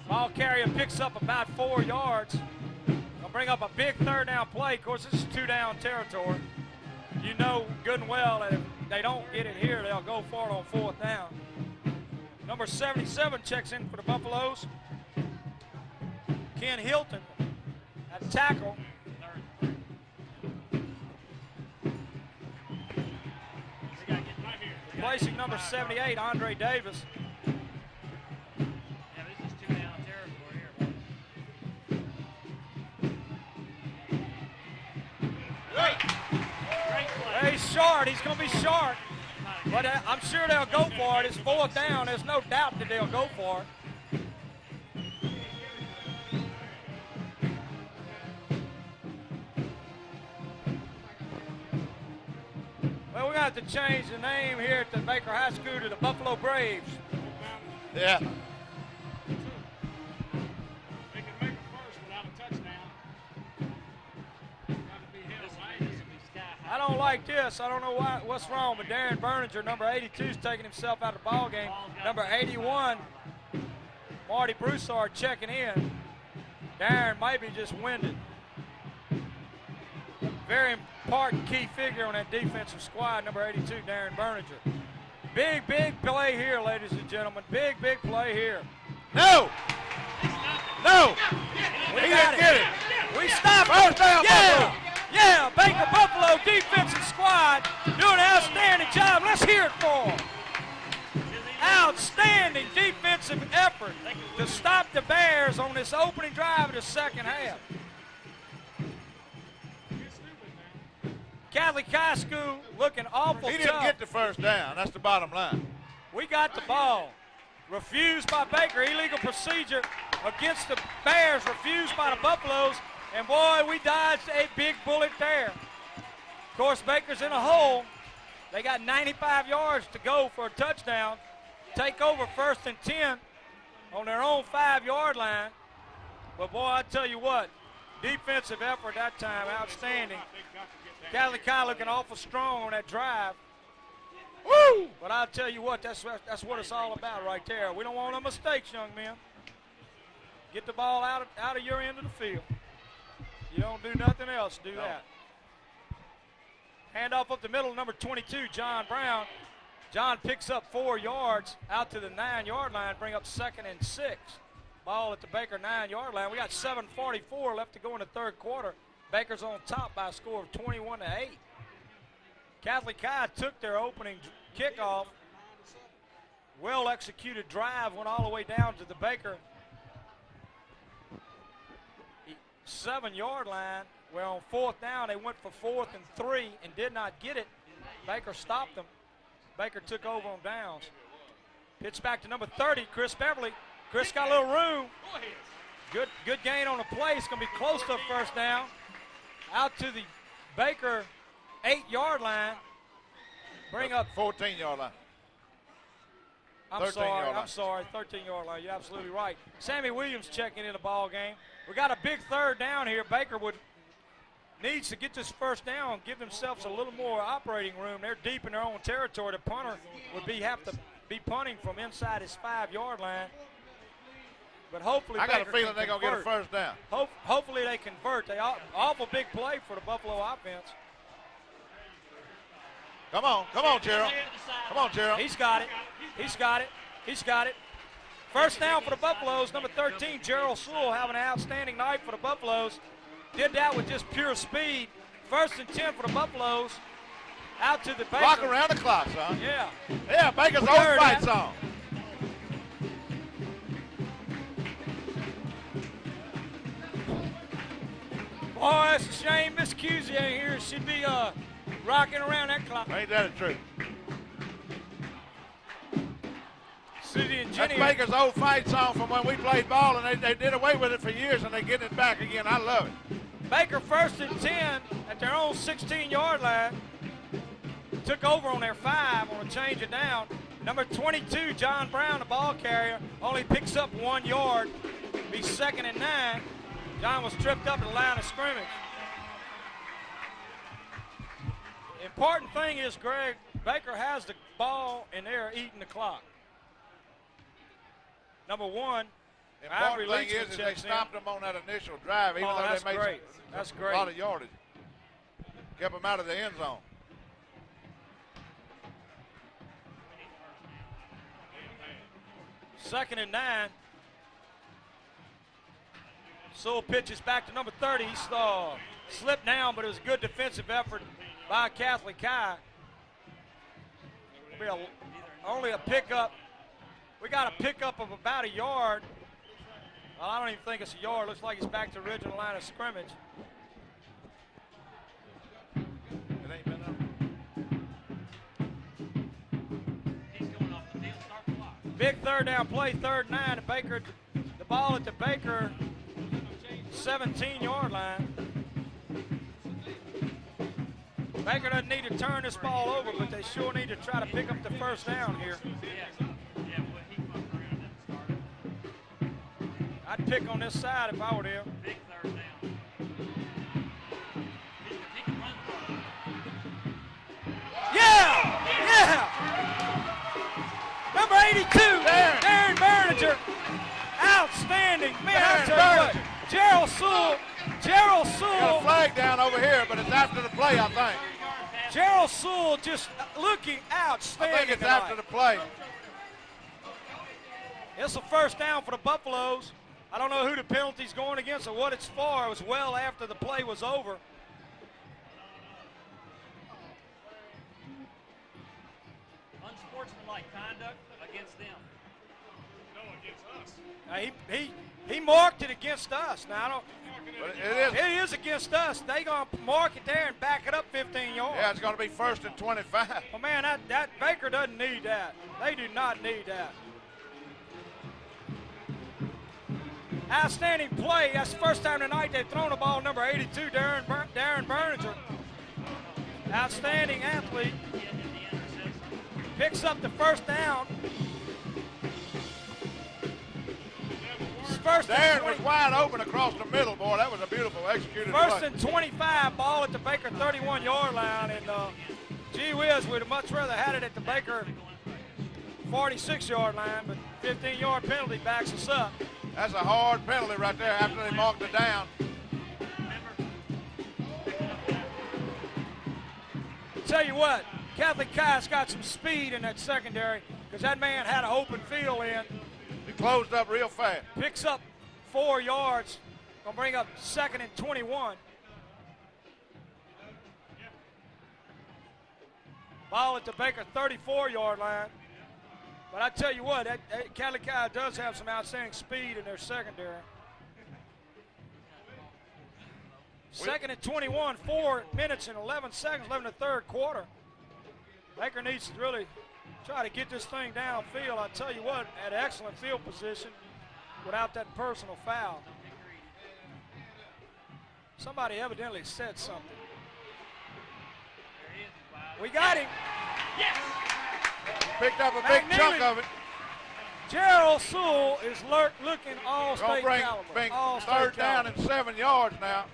Ball carrier picks up about 4 yards. They'll bring up a big 3rd down play. Of course, this is 2-down territory. You know good and well that if they don't get it here, they'll go for it on 4th down. Number 77 checks in for the Buffaloes. Ken Hilton at tackle. Replacing number 78, Andre Davis. He's short. He's going to be short. But I'm sure they'll go for it. It's 4th down. There's no doubt that they'll go for it. Well, we're going to have to change the name here at the Baker High School to the Buffalo Braves. Yeah. I don't like this. I don't know what's wrong, but Darren Berninger, number 82, is taking himself out of the ball game. Number 81, Marty Broussard checking in. Darren might be just winded. Very important key figure on that defensive squad, number 82, Darren Berninger. Big play here, ladies and gentlemen. Big play here. No! No! We got it. We stopped it. Yeah! Yeah, Baker Buffalo defensive squad doing an outstanding job. Let's hear it for them. Outstanding defensive effort to stop the Bears on this opening drive of the 2nd half. Catholic High School looking awful tough. He didn't get the 1st down. That's the bottom line. We got the ball. Refused by Baker. Illegal procedure against the Bears. Refused by the Buffaloes. And, boy, we dodged a big bullet there. Of course, Baker's in a hole. They got 95 yards to go for a touchdown. Take over 1st and 10 on their own 5-yard line. But, boy, I tell you what, defensive effort that time, outstanding. Catholic High looking awful strong on that drive. Woo! But I'll tell you what, that's what it's all about right there. We don't want no mistakes, young men. Get the ball out of your end of the field. You don't do nothing else. Do that. Hand off up the middle, number 22, John Brown. John picks up 4 yards out to the 9-yard line, bring up 2nd and 6. Ball at the Baker 9-yard line. We got 7:44 left to go in the third quarter. Baker's on top by a score of 21-8. Catholic High took their opening kickoff. Well executed drive went all the way down to the Baker 7-yard line. Where on 4th down they went for 4th and 3 and did not get it. Baker stopped them. Baker took over on downs. Pitch back to number 30, Chris Beverly. Chris got a little room. Good gain on the play. It's going to be close to a first down. Out to the Baker 8-yard line. Bring up 14-yard line. I'm sorry, 13-yard line. You're absolutely right. Sammie Williams checking in the ball game. We got a big third down here. Baker needs to get this first down, give themselves a little more operating room. They're deep in their own territory. The punter would have to be punting from inside his 5-yard line. But hopefully I got Baker a feeling they're going to get a first down. Hopefully they convert. Awful big play for the Buffalo offense. Come on, Jerald. Come on, Jerald. He's got it. First down for the Buffaloes. Number 13, Jerald Sowell, having an outstanding night for the Buffaloes. Did that with just pure speed. 1st and 10 for the Buffaloes. Out to the Baker. Clock around the clock, son. Yeah. Yeah, Baker's old fight song. Boy, it's a shame Miss Cusey ain't here. She'd be rocking around that clock. Ain't that a truth? Susie and That's Jenny. Baker's old fight song from when we played ball, and they did away with it for years, and they're getting it back again. I love it. Baker 1st and 10 at their own 16-yard line. Took over on their 5 on a change of down. Number 22, John Brown, the ball carrier, only picks up 1 yard. Be 2nd and 9. John was tripped up at the line of scrimmage. The important thing is, Greg, Baker has the ball and they're eating the clock. Number 1, the important thing is they stopped them on that initial drive, even though they made a lot of yardage. Kept them out of the end zone. Second and 9. Sewell pitches back to number 30. He slipped down, but it was a good defensive effort by Catholic High. Only a pickup. We got a pickup of about a yard. Well, I don't even think it's a yard. Looks like it's back to the original line of scrimmage. It ain't been up. He's going off the field, start the clock. Big third down play, 3rd and 9. The ball at the Baker 17-yard line. Baker doesn't need to turn this ball over, but they sure need to try to pick up the first down here. I'd pick on this side if I were there. Big third down. He can run the ball. Yeah! Number 82, Darren Berninger. Outstanding. Man, I tell you what, Jerald Sowell. Got a flag down over here, but it's after the play, I think. Jerald Sowell just looking outstanding. I think it's tonight. after the play. It's a first down for the Buffaloes. I don't know who the penalty's going against or what it's for. It was well after the play was over. Unsportsmanlike conduct against them. No, against us. He marked it against us. Now, I don't. But It is against us. They gonna mark it there and back it up 15 yards. Yeah, it's going to be 1st and 25. Well, man, that Baker doesn't need that. They do not need that. Outstanding play. That's the first time tonight they've thrown the ball. Number 82, Darren Berninger. Outstanding athlete. Picks up the first down. first and Darren 20. was wide open across the middle, boy. That was a beautiful executed First play. and 25, ball at the Baker 31-yard line, and gee whiz, we'd have much rather had it at the Baker 46-yard line, but 15-yard penalty backs us up. That's a hard penalty right there after they marked it down. Tell you what, Catholic Kai's got some speed in that secondary because that man had an open field in. He closed up real fast. Picks up 4 yards. Gonna bring up 2nd and 21. Ball at the Baker 34-yard line. But I tell you what, that Catholic Kai does have some outstanding speed in their secondary. 2nd and 21, 4 minutes and 11 seconds left in the third quarter. Baker needs to really try to get this thing downfield. I tell you what, at excellent field position without that personal foul. Somebody evidently said something. We got him. Yes! Picked up a big McKneely. chunk of it. Jerald Sowell is looking Gonna all-state bring caliber. 3rd down and 7 yards now.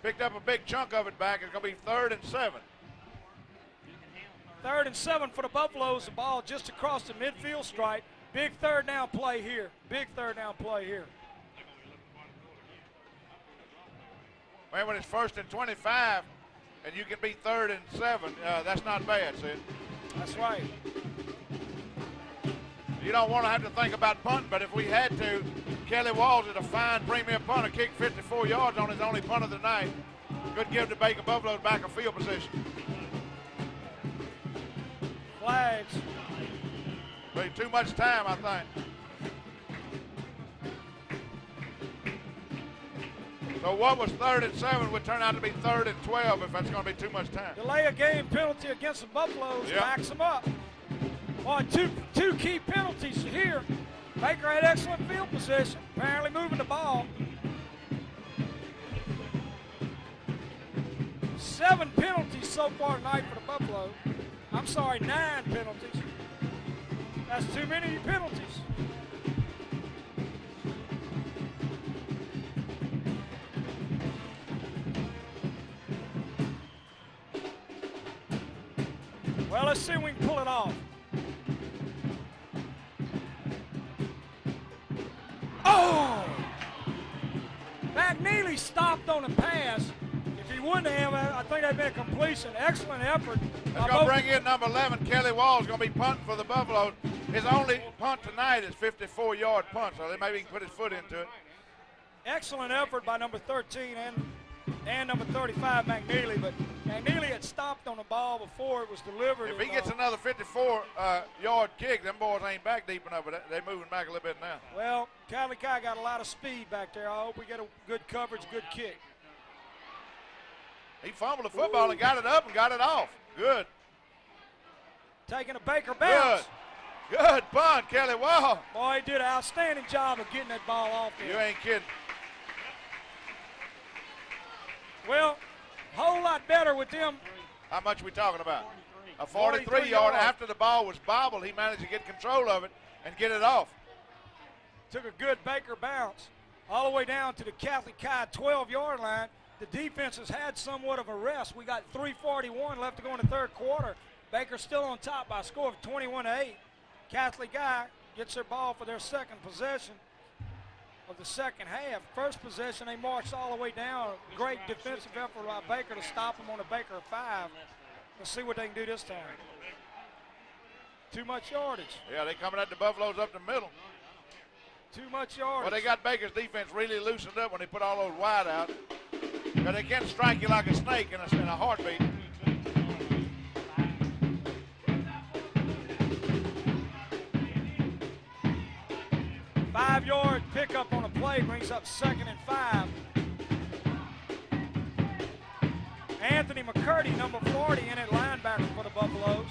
Picked up a big chunk of it back. It's going to be 3rd and 7. 3rd and 7 for the Buffaloes. The ball just across the midfield stripe. Big 3rd down play here. Big 3rd down play here. Man, when it's 1st and 25 and you can be 3rd and 7, that's not bad, Sid. That's right. You don't want to have to think about punting, but if we had to, Kelly Walls is a fine premier punter, kicked 54 yards on his only punt of the night. Could give the Baker Buffaloes back a field position. Flags. Be too much time, I think. So what was 3rd and 7 would turn out to be 3rd and 12 if that's going to be too much time. Delay a game penalty against the Buffaloes Yep. backs them up. Boy, two key penalties here. Baker had excellent field position, apparently moving the ball. 7 penalties so far tonight for the Buffalo. I'm sorry, 9 penalties. That's too many penalties. Well, let's see if we can pull it off. Oh! McKneely stopped on a pass. If he wouldn't have, I think that'd been a completion. Excellent effort. That's going to bring in number 11, Kelly Walls, going to be punting for the Buffaloes. His only punt tonight is 54-yard punt, so maybe he can put his foot into it. Excellent effort by number 13 and number 35, McKneely. But McKneely had stopped on the ball before it was delivered. If he gets another 54-yard kick, them boys ain't back deep enough, but they're moving back a little bit now. Well, Catholic Kai got a lot of speed back there. I hope we get a good coverage, good kick. He fumbled the football and got it up and got it off. Good. Taking a Baker bounce. Good punt, Kelly Walls. Boy, he did an outstanding job of getting that ball off there. You ain't kidding. Well, a whole lot better with them. How much we talking about? A 43 43-yard. yards. After the ball was bobbled, he managed to get control of it and get it off. Took a good Baker bounce all the way down to the Catholic Kai 12-yard line. The defense has had somewhat of a rest. We got 3:41 left to go in the third quarter. Baker's still on top by a score of 21-8. Catholic Kai gets their ball for their second possession of the second half. First possession, they marched all the way down. Great defensive effort by Baker to stop them on the Baker 5. Let's see what they can do this time. Too much yardage. Yeah, they coming at the Buffaloes up the middle. Too much yardage. Well, they got Baker's defense really loosened up when they put all those wide out. But they can strike you like a snake in a heartbeat. Five-yard pickup on a play brings up 2nd and 5. Anthony McCurdy, number 40, in at linebacker for the Buffaloes.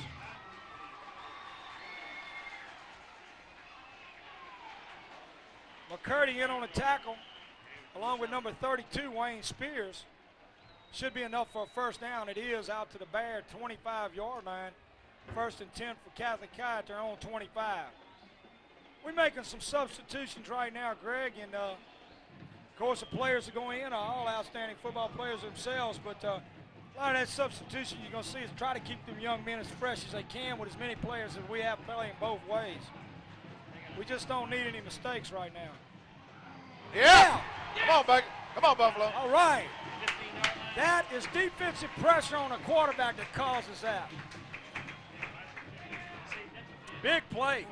McCurdy in on a tackle, along with number 32, Wayne Spears. Should be enough for a first down. It is out to the Bear 25-yard line. 1st and 10 for Catholic Kai at their own 25. We're making some substitutions right now, Greg, and of course the players that go in are all outstanding football players themselves, but a lot of that substitution you're going to see is try to keep them young men as fresh as they can with as many players as we have playing both ways. We just don't need any mistakes right now. Yeah! Come on, Baker. Come on, Buffalo. All right. That is defensive pressure on a quarterback that causes that. Big play.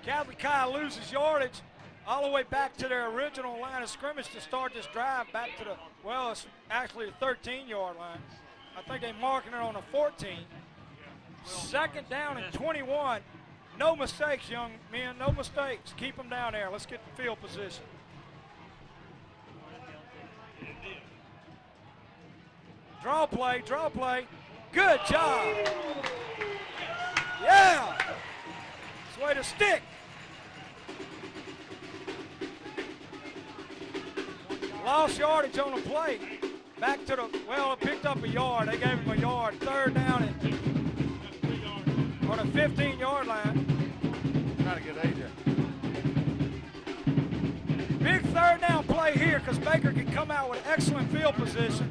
Catholic High loses yardage all the way back to their original line of scrimmage to start this drive back to the, well, it's actually the 13-yard line. I think they're marking it on the 14. Second down and 21. No mistakes, young men, no mistakes. Keep them down there. Let's get the field position. Draw play, draw play. Good job. Yeah. It's the way to stick. Lost yardage on the play. Back to the, well, it picked up a yard. They gave him a yard. Third down and on the 15-yard line. Trying to get AJ. Big third down play here because Baker can come out with excellent field position.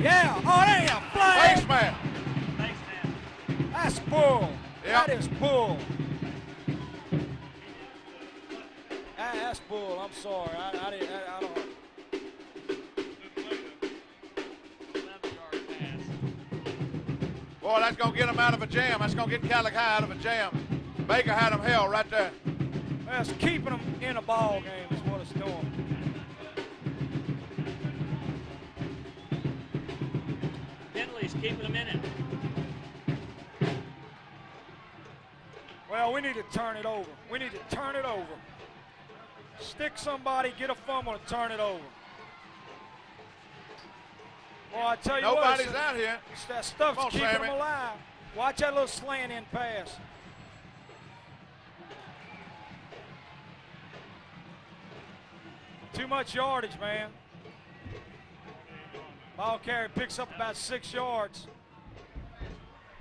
Yeah, oh, there you flag. Face man. That's bull. Yep. That is bull. That's bull. I'm sorry. I don't. 11-yard pass. Boy, that's going to get him out of a jam. That's going to get Catholic High out of a jam. Baker had him held right there. That's keeping them in a ball game is what it's doing. Finley's keeping them in it. Well, we need to turn it over. We need to turn it over. Stick somebody, get a fumble, and turn it over. Well, I tell you Nobody's what, out here. that stuff's Come on, keeping Sammy. them alive. Watch that little slant in pass. Too much yardage, man. Ball carrier picks up about 6 yards.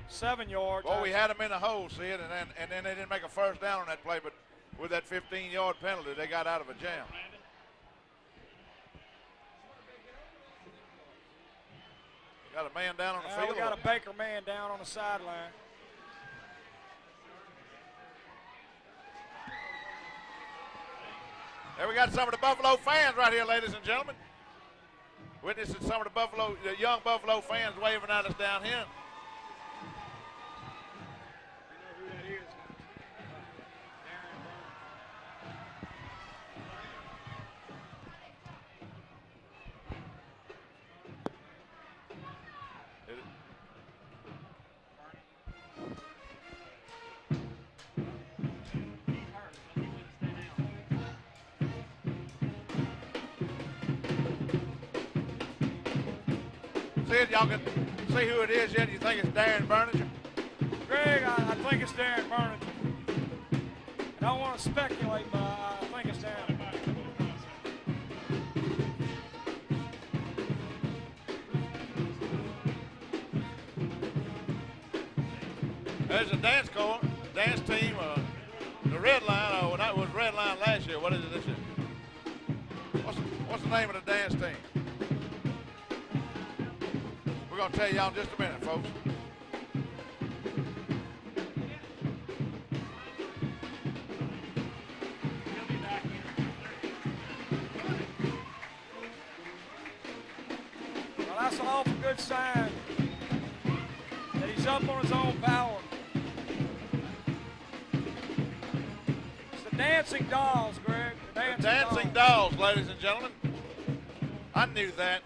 7 yards. Boy, we had them in the hole, see it, and then they didn't make a first down on that play, but with that 15-yard penalty, they got out of a jam. Got a man down on the field. We got a Baker man down on the sideline. There we got some of the Buffalo fans right here, ladies and gentlemen. Witnessing some of the young Buffalo fans waving at us down here. See it, y'all can see who it is yet? You think it's Darren Berninger? Greg, I think it's Darren Berninger. I don't want to speculate, but I think it's Darren. There's a dance team, the Red Line. Oh, that was Red Line last year. What is it this year? What's the name of the dance team? We're going to tell y'all in just a minute, folks. Well, that's an awful good sign that he's up on his own power. It's the dancing dolls, Greg. The Dancing dolls, ladies and gentlemen. I knew that.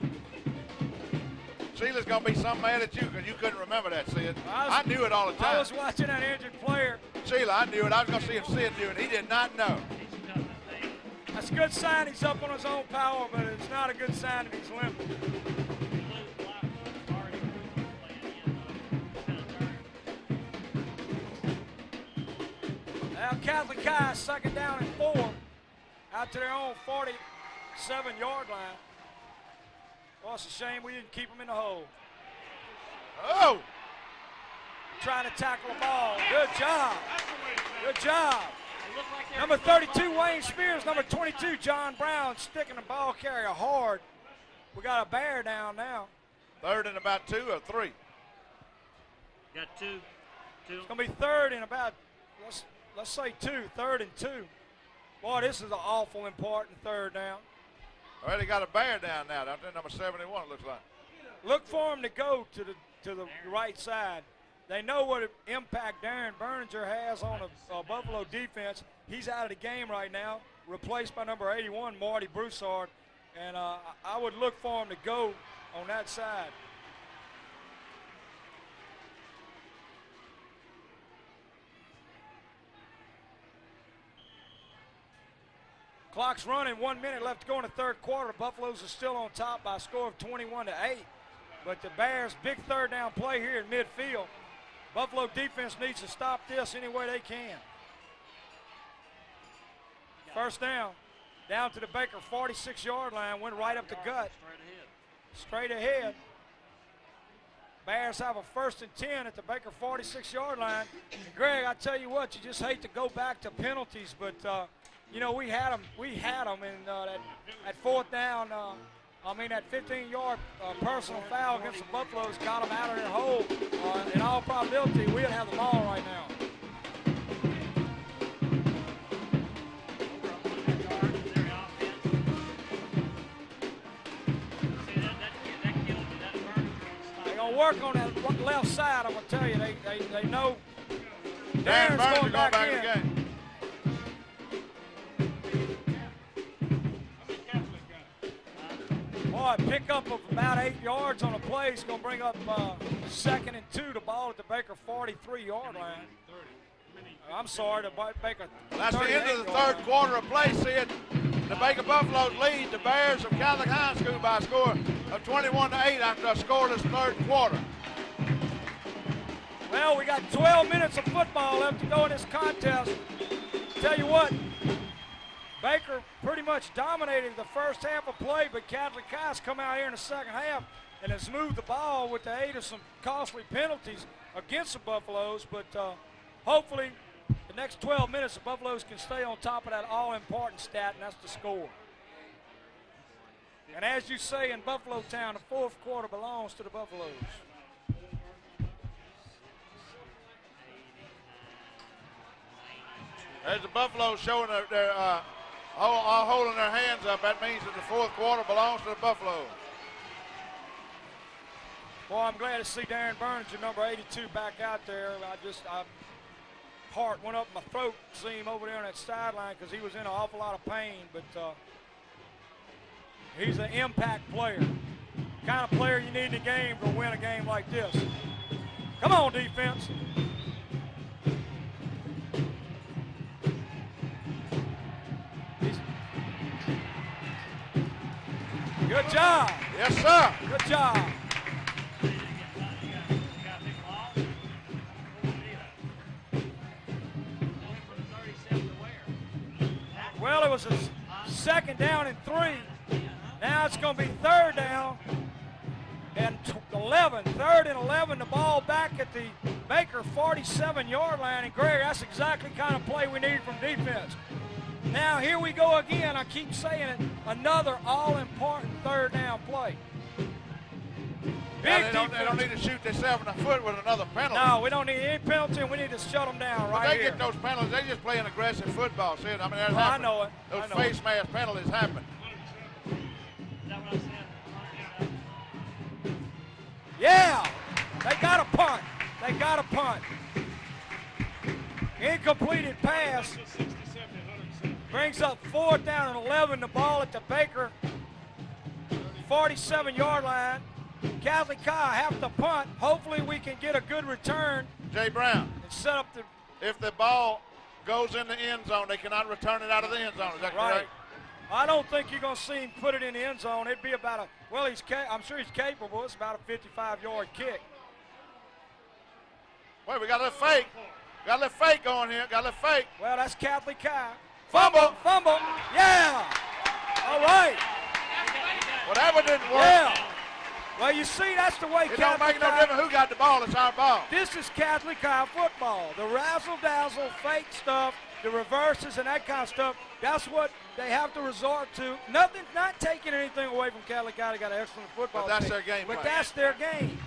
Sheila's going to be some mad at you because you couldn't remember that, Sid. I knew it all the time. I was watching that injured player. Sheila, I knew it. I was going to see if Sid knew it. He did not know. That's a good sign he's up on his own power, but it's not a good sign that he's limping. Now Catholic High, 2nd down and 4, out to their own 47-yard line. Well, it's a shame we didn't keep them in the hole. Oh! Trying to tackle the ball. Good job. Good job. It looked like they Number were 32, Wayne Spears. Number 22, John Brown, sticking the ball carrier hard. We got a bear down now. 3rd and about 2 or 3. got two. It's going to be 3rd and about, let's say 2, 3rd and 2. Boy, this is an awful important 3rd down. Already got a bear down now. Down there, number 71, it looks like. Look for him to go to the right side. They know what impact Darren Berninger has on a Buffalo defense. He's out of the game right now, replaced by number 81, Marty Broussard. And I would look for him to go on that side. Clock's running, 1 minute left to go in the 3rd quarter. Buffaloes are still on top by a score of 21-8. But the Bears, big 3rd down play here in midfield. Buffalo defense needs to stop this any way they can. 1st down to the Baker 46-yard line, went right up the gut. Straight ahead. Bears have a 1st and 10 at the Baker 46-yard line. And Greg, I tell you what, you just hate to go back to penalties, but you know, we had them in that 4th down. That 15-yard personal foul against the Buffaloes got them out of their hole. In all probability, we'll have the ball right now. They're going to work on that left side, I'm going to tell you. They know Darren's going back in. Boy, pickup of about 8 yards on a play is going to bring up 2nd and 2. The ball at the Baker 43-yard line. I'm sorry, the Baker. That's the end of the 3rd quarter of play. See it. The Baker Buffaloes lead the Bears of Catholic High School by a score of 21-8 after a scoreless 3rd quarter. Well, we got 12 minutes of football left to go in this contest. Tell you what, Baker pretty much dominated the first half of play, but Catholic High's come out here in the 2nd half and has moved the ball with the aid of some costly penalties against the Buffaloes. But hopefully, the next 12 minutes, the Buffaloes can stay on top of that all-important stat, and that's the score. And as you say in Buffalo Town, the 4th quarter belongs to the Buffaloes. As the Buffaloes showing their all holding their hands up, that means that the 4th quarter belongs to the Buffaloes. Boy, I'm glad to see Darren Berninger, number 82, back out there. Heart went up my throat, see him over there on that sideline because he was in an awful lot of pain, but he's an impact player. Kind of player you need in the game to win a game like this. Come on, defense. Good job. Yes, sir. Good job. Well, it was a 2nd down and 3. Now it's going to be 3rd down and 11. 3rd and 11. The ball back at the Baker 47-yard line. And Greg, that's exactly the kind of play we need from defense. Now here we go again. I keep saying it. Another all-important 3rd down play. They don't need to shoot themselves in the foot with another penalty. No, we don't need any penalty, and we need to shut them down right they here. Get those penalties. They just playing aggressive football. See it? I mean, that I know it. Those face mask penalties happen. Is that what I said? Yeah, they got a punt. They got a punt. Incompleted pass. Brings up 4th down and 11. The ball at the Baker 47-yard line. Catholic High have to punt. Hopefully we can get a good return. Jay Brown. And set up the. If the ball goes in the end zone, they cannot return it out of the end zone. Is that correct? I don't think you're going to see him put it in the end zone. It'd be about a, well, I'm sure he's capable. It's about a 55-yard kick. Wait, we got a fake. Got a little fake going here. Got a little fake. Well, that's Catholic High. Fumble. Fumble. Yeah. All right. Well, that one didn't work. Yeah. Well, you see, that's the way It don't Catholic make no High. difference who got the ball. It's our ball. This is Catholic High football. The razzle-dazzle, fake stuff, the reverses and that kind of stuff, that's what they have to resort to. Nothing, not taking anything away from Catholic High. They got an excellent football But that's team. their game But plan. that's their game.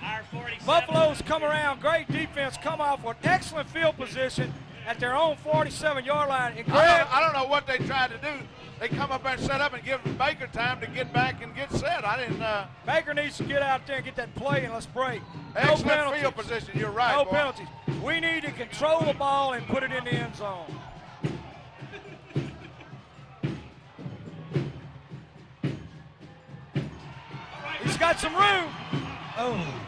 Our 47. Buffaloes come around, great defense, come off with excellent field position at their own 47-yard line. And Greg, I don't know what they tried to do. They come up there and set up and give Baker time to get back and get set. I didn't. Baker needs to get out there and get that play, and let's break. No Excellent penalties. field position. You're right. No boy. penalties. We need to control the ball and put it in the end zone. He's got some room. Oh.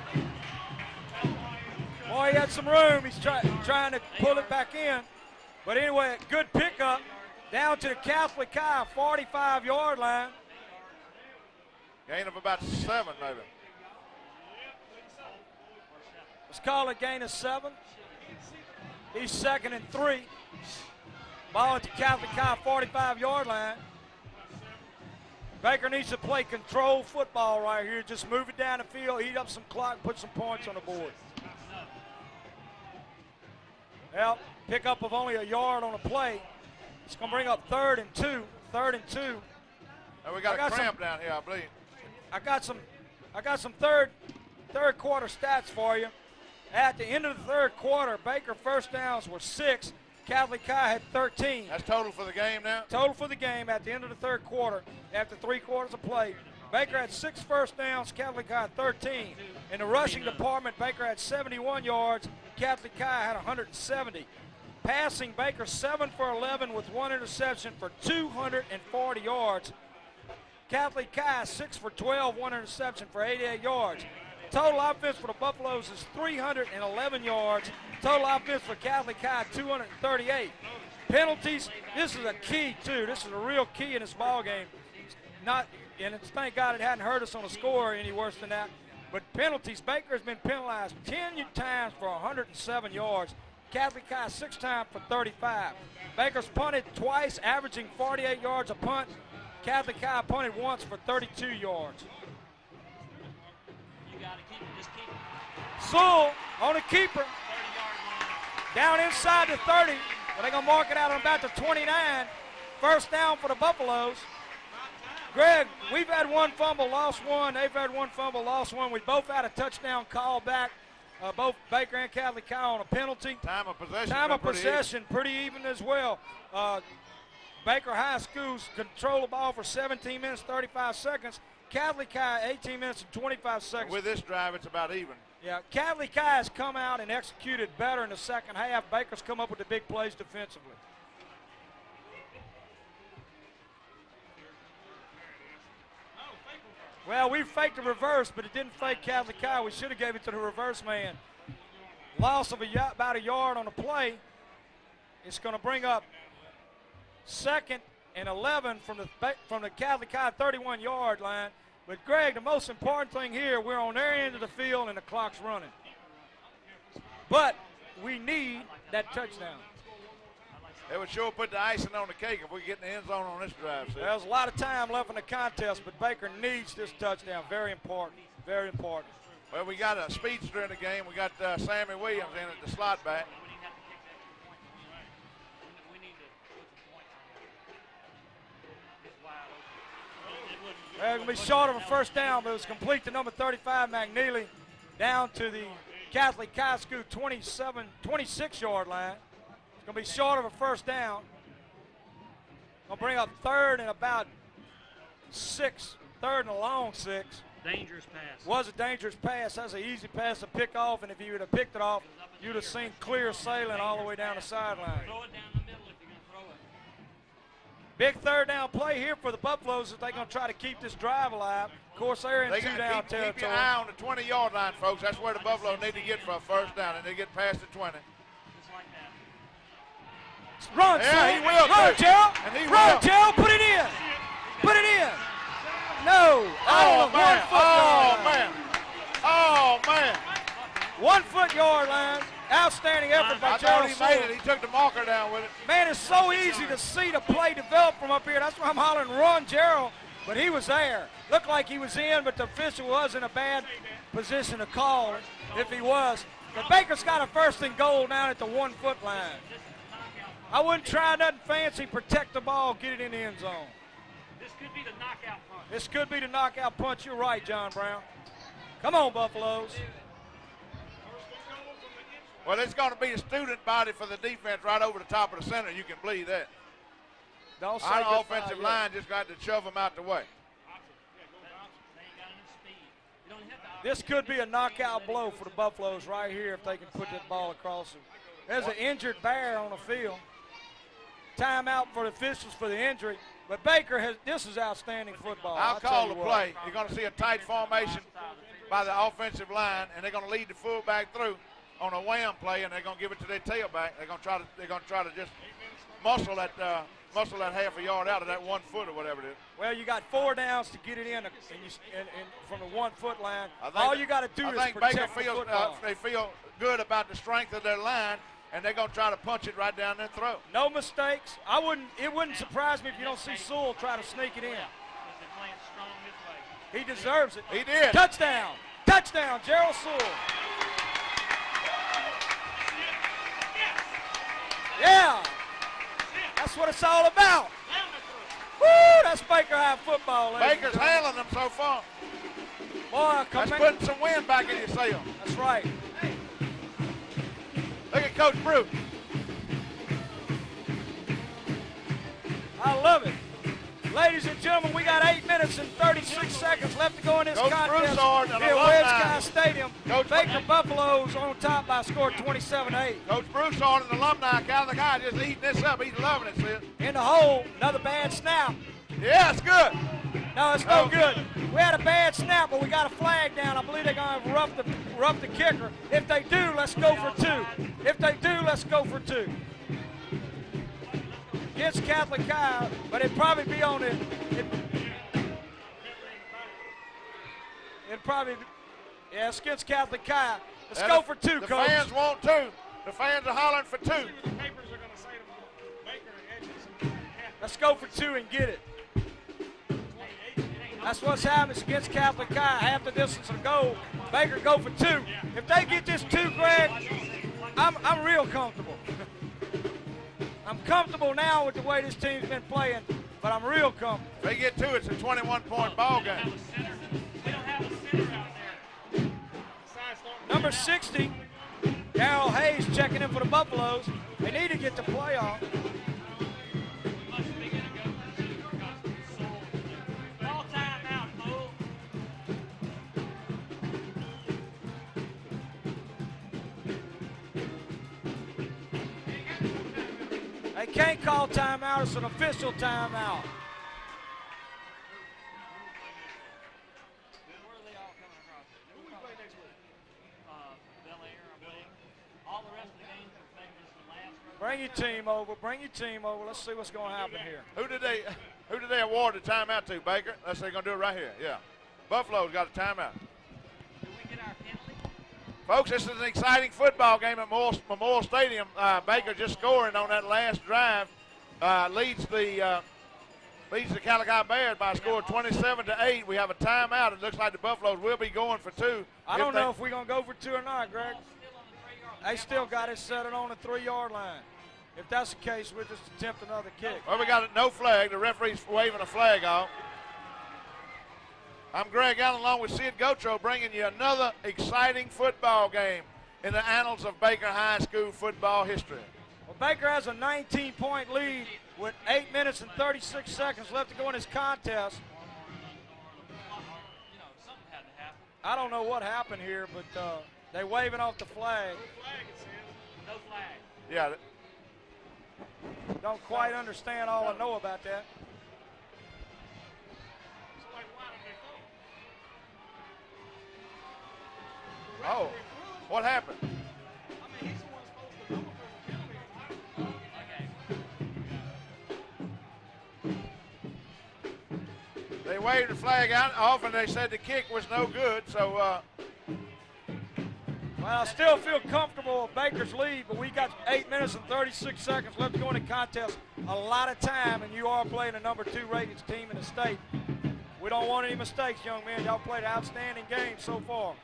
Boy, he had some room. He's trying to pull it back in. But anyway, good pickup down to the Catholic High 45-yard line. Gain of about 7, maybe. Let's call it gain of 7. He's 2nd and 3. Ball at the Catholic High 45-yard line. Baker needs to play control football right here. Just move it down the field, eat up some clock, put some points on the board. Well, pickup of only a yard on a play. It's going to bring up 3rd and 2. 3rd and 2. And we got a cramp down here, I believe. I got some third quarter stats for you. At the end of the third quarter, Baker first downs were 6. Catholic High had 13. That's total for the game now? Total for the game at the end of the third quarter, after 3 quarters of play. Baker had 6 first downs, Catholic High had 13. In the rushing department, Baker had 71 yards, Catholic High had 170. Passing, Baker 7 for 11 with 1 interception for 240 yards. Catholic High 6 for 12, 1 interception for 88 yards. Total offense for the Buffaloes is 311 yards. Total offense for Catholic High 238. Penalties, this is a key too. This is a real key in this ball game. And thank God it hadn't hurt us on the score any worse than that. But penalties, Baker has been penalized 10 times for 107 yards. Catholic High 6 times for 35. Baker's punted twice, averaging 48 yards a punt. Catholic High punted once for 32 yards. You got to keep it. Just keep it. Sewell on the keeper. 30-yard line. Down inside the 30. But they're going to mark it out on about the 29. First down for the Buffaloes. Greg, we've had 1 fumble, lost 1. They've had 1 fumble, lost 1. We both had a touchdown call back. Both Baker and Catholic High on a penalty. Time of possession. Time of possession, pretty even as well. Baker High School's control the ball for 17 minutes, 35 seconds. Catholic High, 18 minutes and 25 seconds. With this drive, it's about even. Yeah, Catholic High has come out and executed better in the second half. Baker's come up with the big plays defensively. Well, we faked the reverse, but it didn't fake Catholic High. We should have gave it to the reverse man. Loss of about a yard on the play. It's going to bring up 2nd and 11 from the Catholic High 31-yard line. But, Greg, the most important thing here, we're on their end of the field and the clock's running. But we need that touchdown. It would sure put the icing on the cake if we get in the end zone on this drive. See? There's a lot of time left in the contest, but Baker needs this touchdown. Very important. Very important. Well, we got a speedster in the game. We got Sammie Williams in at the slot back. We need to put some points on it. It's wide open. Well, going to be short of a first down, but it was complete to number 35, McKneely, down to the Catholic High School 26-yard line. It's going to be short of a first down. Going to bring up 3rd and about 6, 3rd and a long 6. Dangerous pass. Was a dangerous pass. That's an easy pass to pick off, and if you would have picked it off, you'd have seen clear sailing all the way down the sideline. Throw it down the middle if you're going to throw it. Big 3rd down play here for the Buffaloes if they're going to try to keep this drive alive. Of course, they're in They 2 got down keep territory. your eye on the 20-yard line, folks. That's where the Buffalo need to get for a first down, and they get past the 20. Just like that. Run, Yeah, son. he will, Run, too. Jerald. And he Run, will. Jerald. Put it in. Put it in. No. Oh, One man. foot. Oh, man. Oh, man. 1 foot yard line. Outstanding effort by I Jerald thought he made Sowell. it. He took the marker down with it. Man, it's so easy to see the play develop from up here. That's why I'm hollering, run, Jerald. But he was there. Looked like he was in, but the official was in a bad position to call if he was. But Baker's got a 1st and goal down at the 1 foot line. I wouldn't try nothing fancy. Protect the ball, get it in the end zone. This could be the knockout punch. This could be the knockout punch. You're right, John Brown. Come on, Buffaloes. Well, it's going to be a student body for the defense right over the top of the center. You can believe that. Don't say Our goodbye offensive yet. line just got to shove them out the way. This could be a knockout blow for the Buffaloes right here if they can put that ball across them. There's an injured bear on the field. Timeout for the officials for the injury. But Baker has, this is outstanding football. I'll tell call you the what. play. You're going to see a tight formation by the offensive line, and they're going to lead the fullback through on a wham play, and they're going to give it to their tailback. They're going to try to just muscle that half a yard out of that 1 foot or whatever it is. Well, you got 4 downs to get it in, from the 1 foot line. I think All you got to do I is think protect Baker the feels football. they feel good about the strength of their line, and they're going to try to punch it right down their throat. No mistakes. It wouldn't surprise me if you don't see Sewell try to sneak it in. He deserves it. He did. Touchdown. Touchdown, Jerald Sowell. Yeah. That's what it's all about. Woo, that's Baker High football. ladies and Baker's gentlemen. handling them so far. Boy, That's putting some wind back in your sail. That's right. Look at Coach Brew. I love it. Ladies and gentlemen, we got 8 minutes and 36 seconds left to go in this Coach contest Broussard, an here at alumni. Wedge Sky Stadium. Coach Baker Buffaloes on top by a score of 27-8. Coach Broussard, an alumni kind of the guy, just eating this up. He's loving it, sis. In the hole, another bad snap. Yeah, it's good. No, it's no Oh. good. We had a bad snap, but we got a flag down. I believe they're going to rough the kicker. If they do, let's go for 2. If they do, let's go for 2. Against Catholic High, but it'd probably be on it. It'd probably, yeah, it's against Catholic High. Let's And go for 2, the Coach. fans want 2. The fans are hollering for 2. The papers are going to say to Baker and Edges. Let's go for 2 and get it. That's what's happening. It's against Catholic High. Half the distance to go. Baker go for 2. If they get this 2, Greg, I'm real comfortable. I'm comfortable now with the way this team's been playing, but I'm real comfortable. If they get 2, it's a 21-point ball game. We don't have a center out there. Number 60, Darryl Hayes checking in for the Buffaloes. They need to get the playoff. Call timeout, Mo. They can't call timeout. It's an official timeout. Where are they all coming across? Who we play next week? Bel Air, I believe. All the rest of the games are maybe just the last row. Bring your team over. Bring your team over. Let's see what's going to happen here. Who did they award the timeout to, Baker? They're going to do it right here. Yeah. Buffalo's got a timeout. Did we get our penalty? Folks, this is an exciting football game at Memorial Stadium. Baker just scoring on that last drive. Leads the Calico Bears by a score of 27-8. We have a timeout. It looks like the Buffaloes will be going for 2. I don't know if we're going to go for 2 or not, Greg. They still got it set on the 3-yard line. If that's the case, we'll just attempt another kick. Well, we got no flag. The referee's waving a flag off. I'm Greg Allen along with Sid Gotro bringing you another exciting football game in the annals of Baker High School football history. Well, Baker has a 19-point lead with 8 minutes and 36 seconds left to go in this contest. You know, something had to happen. I don't know what happened here, but they waving off the flag. No flag. Yeah, Don't quite understand all I know about that. oh, what happened? They waved the flag out off and they said the kick was no good, so Well, I still feel comfortable with Baker's lead, but we got 8 minutes and 36 seconds left to go in the contest. A lot of time, and you are playing a number 2 rated team in the state. We don't want any mistakes, young men. Y'all played an outstanding game so far.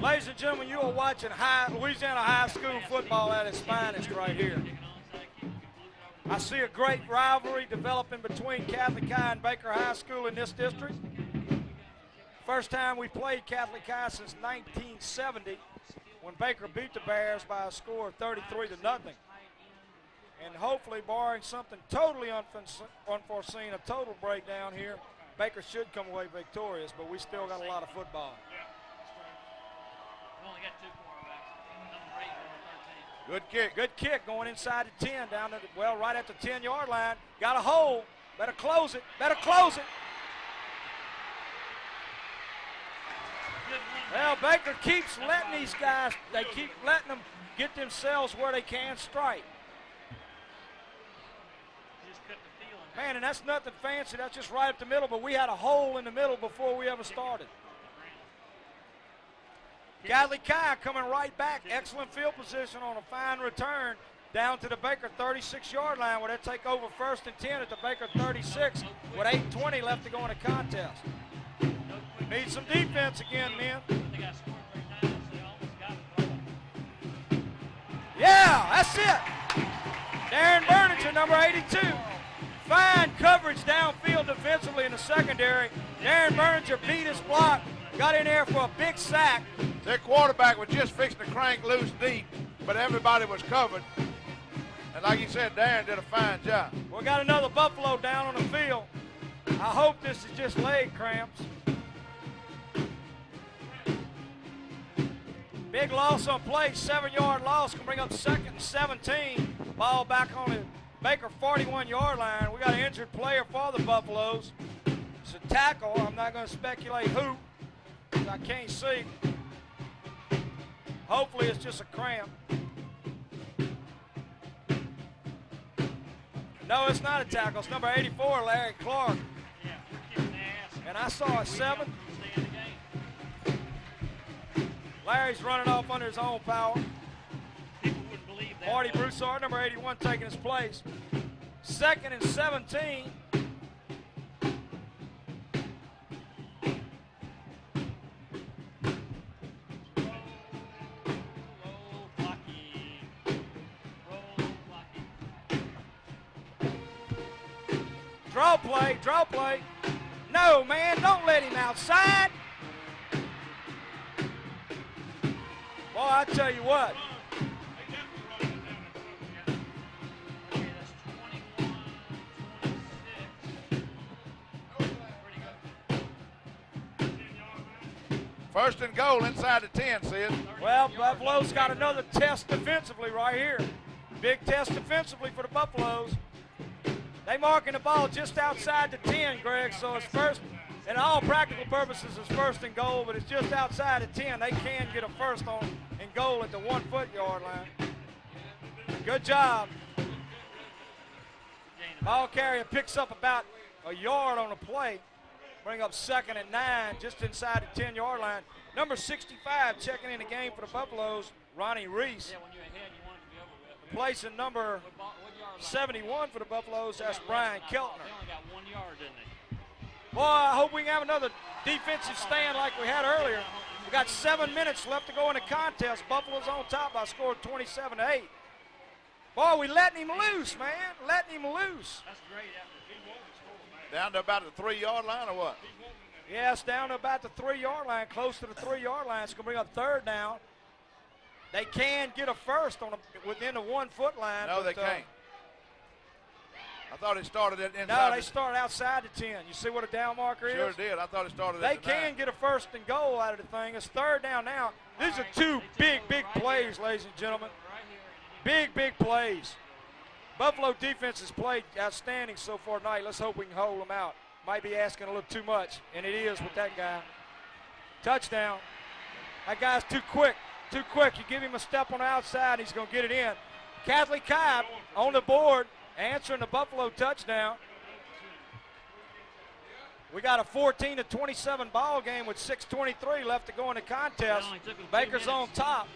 Ladies and gentlemen, you are watching Louisiana high school football at its finest right here. I see a great rivalry developing between Catholic High and Baker High School in this district. First time we played Catholic High since 1970 when Baker beat the Bears by a score of 33-0. And hopefully, barring something totally unforeseen, a total breakdown here, Baker should come away victorious, but we still got a lot of football. Only got 2 quarterbacks, number 8 and number 13. Good kick. Good kick going inside the 10 down to the, well, right at the 10-yard line. Got a hole. Better close it. Better close it. Well, Baker keeps letting these guys, they keep letting them get themselves where they can strike. Just cut the field. Man, and that's nothing fancy. That's just right up the middle, but we had a hole in the middle before we ever started. Catholic High coming right back. Excellent field position on a fine return down to the Baker 36-yard line where they take over 1st and 10 at the Baker 36 with 8:20 left to go in the contest. Need some defense again, men. They got scored 3 times, so they almost got it. Yeah, that's it. Darren Berninger, number 82. Fine coverage downfield defensively in the secondary. Darren Berninger beat his block, got in there for a big sack. Their quarterback was just fixing to crank loose deep, but everybody was covered. And like you said, Darren did a fine job. We got another Buffalo down on the field. I hope this is just leg cramps. Big loss on play, 7-yard loss, can bring up 2nd and 17. Ball back on the Baker 41-yard line. We got an injured player for the Buffaloes. It's a tackle. I'm not going to speculate who, because I can't see. Hopefully it's just a cramp. No, it's not a tackle. It's number 84, Larry Clark. Yeah, we're kicking their ass. And I saw a 7. Stay in the game. Larry's running off under his own power. People wouldn't believe that. Marty Broussard, number 81, taking his place. 2nd and 17. Draw play. No, man, don't let him outside. Boy, I tell you what. Okay, that's 21, 26. 1st and goal inside the 10, Sid. Well, Buffalo's got another test defensively right here. Big test defensively for the Buffaloes. They marking the ball just outside the 10, Greg, so it's first, in all practical purposes, it's 1st and goal, but it's just outside the 10. They can get a first on and goal at the 1-foot-yard line. Good job. Ball carrier picks up about a yard on the play. Bring up 2nd and 9, just inside the 10-yard line. Number 65 checking in the game for the Buffaloes, Ronnie Reese. Yeah, when you're ahead, you want it to be over with. Replacing number 71 for the Buffaloes, that's Brian Keltner. They only got 1 yard, didn't they? Boy, I hope we can have another defensive stand like we had earlier. We got 7 minutes left to go in the contest. Buffalo's on top by a score of 27-8. Boy, we letting him loose, man. Letting him loose. That's great effort. Down to about the 3-yard line or what? Yeah, it's down to about the 3-yard line, close to the 3-yard line. It's going to bring up 3rd down. They can get a first on within the 1-foot line. No, they can't. I thought it started at inside. No, they started outside the 10. You see what a down marker Sure is? did. I thought it started They at the 9. can get a first and goal out of the thing. It's third down now. These are two big plays, ladies and gentlemen. Big plays. Buffalo defense has played outstanding so far tonight. Let's hope we can hold them out. Might be asking a little too much, and it is with that guy. Touchdown. That guy's too quick. Too quick. You give him a step on the outside, he's going to get it in. Catholic Cobb on the board, answering the Buffalo touchdown. We got a 14-27 ball game with 6:23 left to go in the contest. Baker's on top.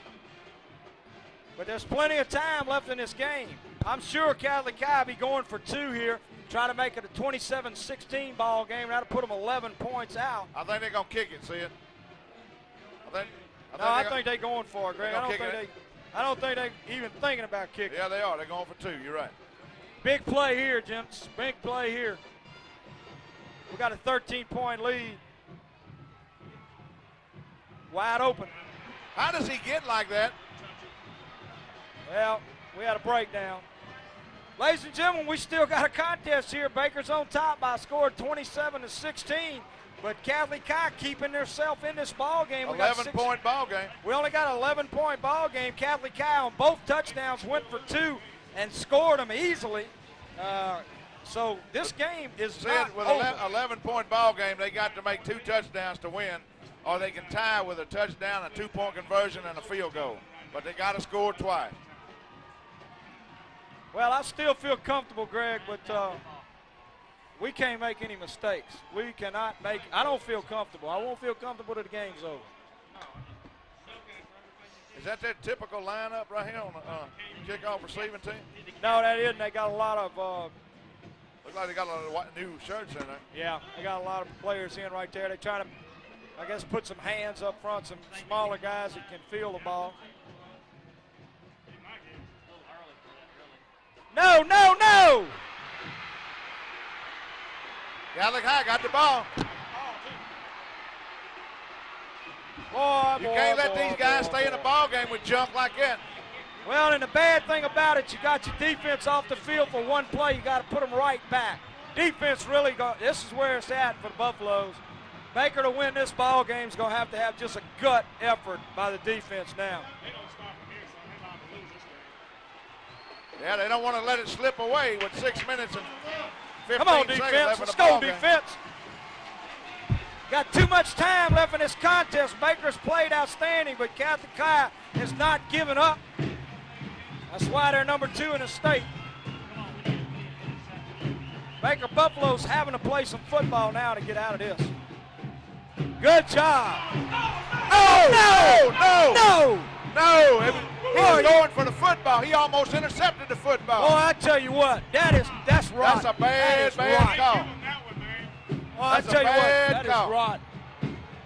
But there's plenty of time left in this game. I'm sure Catholic Cobb be going for 2 here, try to make it a 27-16 ball game. That'll put them 11 points out. I think they're going to kick it, see it? I think they're going for it, Greg. I don't think they even thinking about kicking. Yeah, they are. They're going for 2. You're right. Big play here, gents. Big play here. We got a 13-point lead. Wide open. How does he get like that? Well, we had a breakdown. Ladies and gentlemen, we still got a contest here. Baker's on top by a score of 27-16. But Catholic High keeping themselves in this ball game. 11-point ball game. We only got an 11-point ball game. Catholic High on both touchdowns went for 2 and scored them easily. So this game is not with over. 11-point ball game, they got to make 2 touchdowns to win, or they can tie with a touchdown, a 2-point conversion, and a field goal. But they got to score twice. Well, I still feel comfortable, Greg, but we can't make any mistakes. We cannot make – I don't feel comfortable. I won't feel comfortable till the game's over. Is that their typical lineup right here on the kickoff receiving team? No, that isn't. They got a lot of looks like they got a lot of new shirts in there. yeah, they got a lot of players in right there. They try to, I guess, put some hands up front, some smaller guys that can feel the ball. No! Catholic High got the ball. You can't let these guys stay in a ball game with junk like that. Well, and the bad thing about it, you got your defense off the field for one play. You got to put them right back. Defense really this is where it's at for the Buffaloes. Baker to win this ball game is going to have just a gut effort by the defense now. Yeah, they don't want to let it slip away with 6 minutes and 15 Come on, seconds defense. left in Let's the go, ball game. defense. Got too much time left in this contest. Baker's played outstanding, but Catholic High has not given up. That's why they're number 2 in the state. Baker Buffalo's having to play some football now to get out of this. Good job. Oh, no! He was going for the football. He almost intercepted the football. Oh, I tell you what, that's rotten. That's a bad call. Oh, I tell you what, that is rotten.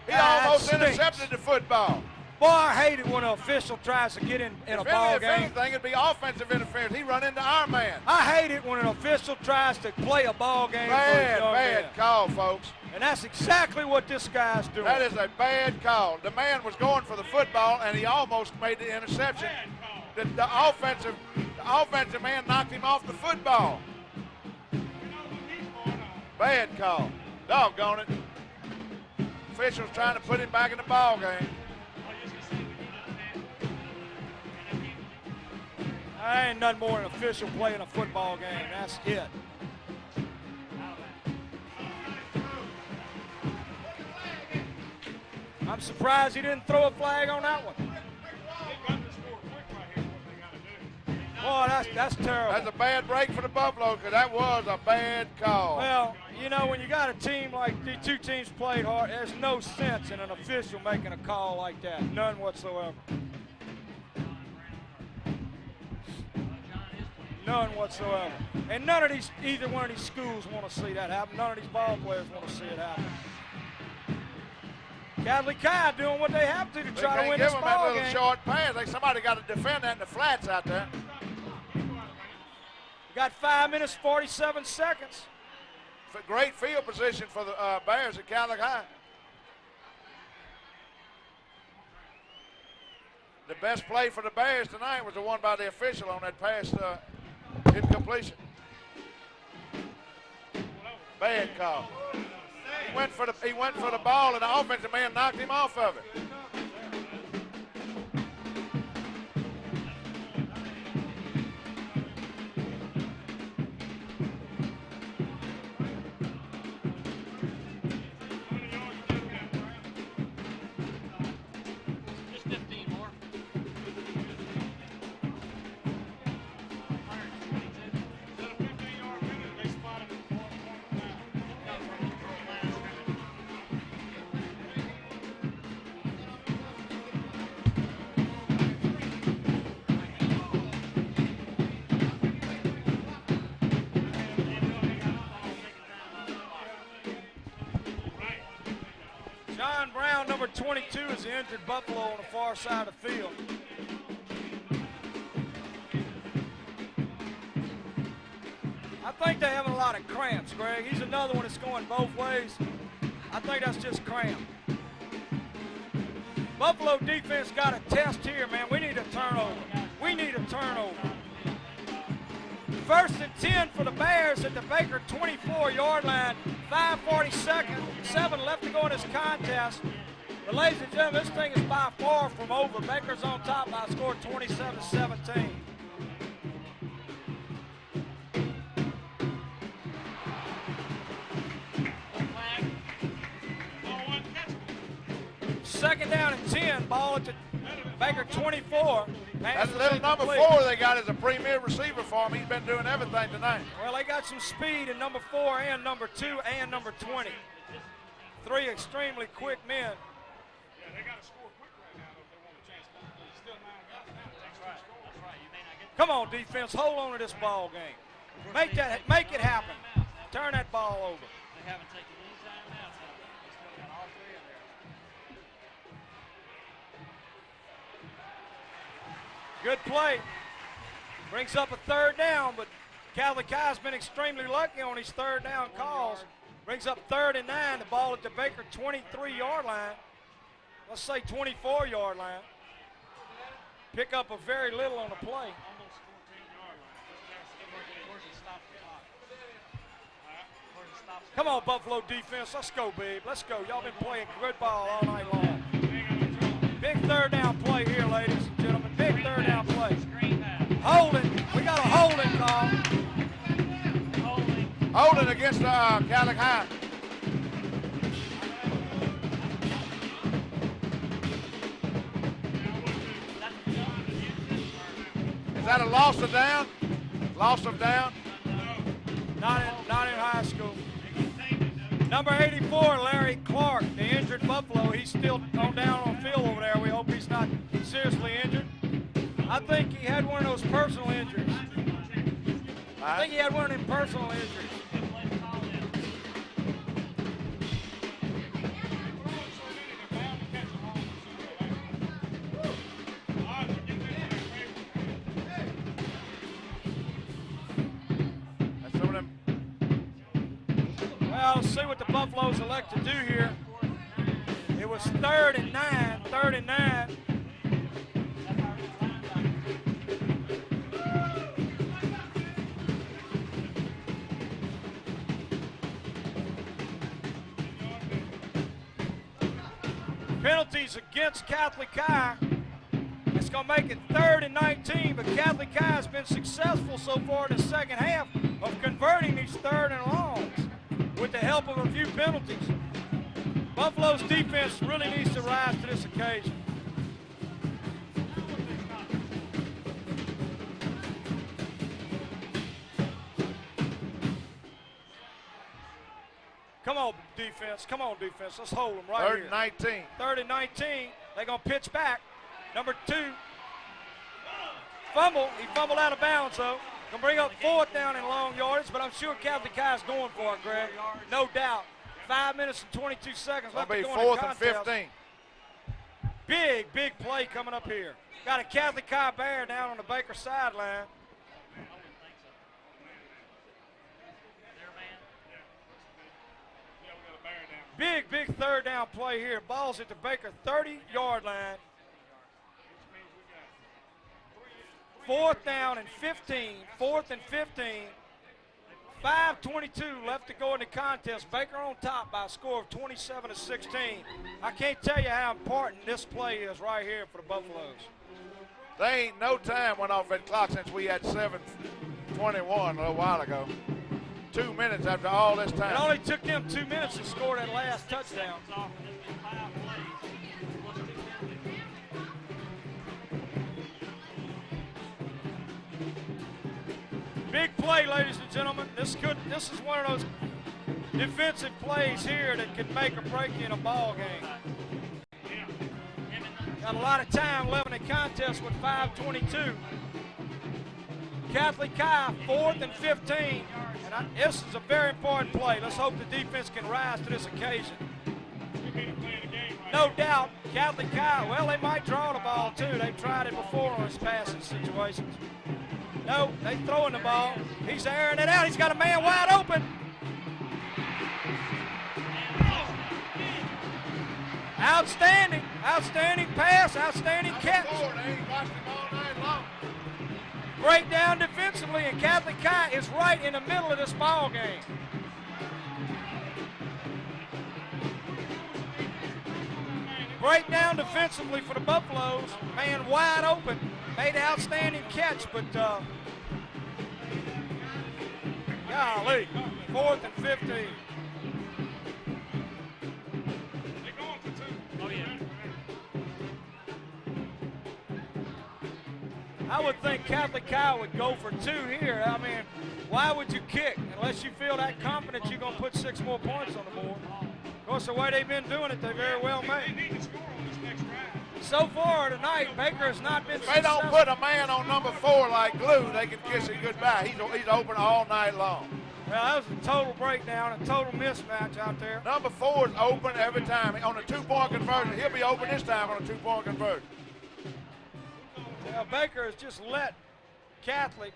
He almost intercepted the football. Boy, I hate it when an official tries to get in a ball game. If anything, it'd be offensive interference. He run into our man. I hate it when an official tries to play a ball game. Bad call, folks. And that's exactly what this guy's doing. That is a bad call. The man was going for the football, and he almost made the interception. The offensive man knocked him off the football. Bad call. Doggone it. Officials trying to put him back in the ball game. I ain't nothing more than an official playing a football game. That's it. I'm surprised he didn't throw a flag on that one. Boy, that's terrible. That's a bad break for the Buffalo because that was a bad call. Well, you know, when you got a team like the 2 teams played hard, there's no sense in an official making a call like that. None whatsoever. None whatsoever. And none of either one of these schools want to see that happen. None of these ball players want to see it happen. Catholic High doing what they have to try to win this ball game. They can't give them that little short pass. Somebody got to defend that in the flats out there. Got 5 minutes, 47 seconds. Great field position for the Bears at Catholic High. The best play for the Bears tonight was the one by the official on that pass incompletion. Bad call. He went for the ball, and the offensive man knocked him off of it. Just 15 more. 122. Instead of 15-yard penalty, they spotted him for a point down. John Brown, number 22, is the injured Buffalo on the far side of the field. I think they're having a lot of cramps, Greg. He's another one that's going both ways. I think that's just cramp. Buffalo defense got a test here, man. We need a turnover. We need a turnover. First and 10 for the Bears at the Baker 24-yard line. 5:47 left to go in this contest. But ladies and gentlemen, this thing is by far from over. Baker's on top by a score of 27-17. Second down and 10, ball at the Baker 24. That little number 4 they got is a premier receiver for him. He's been doing everything tonight. Well, they got some speed in number 4 and number 2 and number 20. 3 extremely quick men. Yeah, they got to score quick right now if they want a chance. There's still 9 guys now. That's right. That's right. You may not get. Come on, defense, hold on to this ball game. Make it happen. Turn that ball over. They haven't taken any timeouts out there. They still got all 3 in there. Good play. Brings up a third down, but Catholic High's been extremely lucky on these third down calls. Brings up 3rd and 9, the ball at the Baker 23-yard line. Let's say 24-yard line. Pick up a very little on the play. Almost 14-yard line. Where's it stop the clock? Where's it stop the Come on, Buffalo defense. Let's go, babe. Let's go. Y'all been playing good ball all night long. Big third down play here, ladies and gentlemen. Big third down play. screen pass. Holding. We got a holding call. Holding. Holding against Catholic High. Is that a loss of down? Loss of down? Not in high school. Number 84, Larry Clark, the injured Buffalo. He's still on down on the field over there. We hope he's not seriously injured. I think he had one of those personal injuries. I think he had one of them personal injuries. That's some of them. Well, let's see what the Buffaloes elect to do here. It was 3rd and 9, 3rd and 9. Penalties against Catholic High. It's going to make it 3rd and 19, but Catholic High has been successful so far in the second half of converting these 3rd and longs with the help of a few penalties. Buffalo's defense really needs to rise to this occasion. Come on, defense. Come on, defense. Let's hold them right 3rd here. and 19. 3rd and 19. They're going to pitch back. Number 2. Fumble. He fumbled out of bounds, though. Going to bring up 4th down in long yardage, but I'm sure Catholic High is going for it, Greg. No doubt. 5 minutes and 22 seconds left to It'll go be in the 4th and contest. 15. Big play coming up here. Got a Catholic High Bear down on the Baker sideline. Big 3rd down play here. Ball's at the Baker 30-yard line. 4th down and 15. 4th and 15. 5:22 left to go in the contest. Baker on top by a score of 27-16. I can't tell you how important this play is right here for the Buffaloes. They ain't no time went off that clock since we had 7:21 a little while ago. 2 minutes after all this time. It only took them 2 minutes to score that last touchdown. Big play, ladies and gentlemen. This is one of those defensive plays here that could make or break you in a ball game. Got a lot of time left in the contest with 5:22. Catholic High, 4th and 15. And this is a very important play. Let's hope the defense can rise to this occasion. No doubt, Catholic High, well, they might draw the ball too. They've tried it before on his passing situations. No, they throwing the ball. He's airing it out. He's got a man wide open. Outstanding pass, outstanding catch. Breakdown defensively, and Catholic High is right in the middle of this ball game. Breakdown defensively for the Buffaloes. Man wide open, made an outstanding catch, but golly, 4th and 15. I would think Catholic High would go for 2 here. I mean, why would you kick unless you feel that confident you're going to put 6 more points on the board? Of course, the way they've been doing it, they very well may. So far tonight, Baker has not been successful. If they don't put a man on number 4 like glue, they can kiss it goodbye. He's open all night long. Well, that was a total breakdown, a total mismatch out there. Number 4 is open every time. On a 2-point conversion, he'll be open this time on a 2-point conversion. Well, Baker has just let Catholic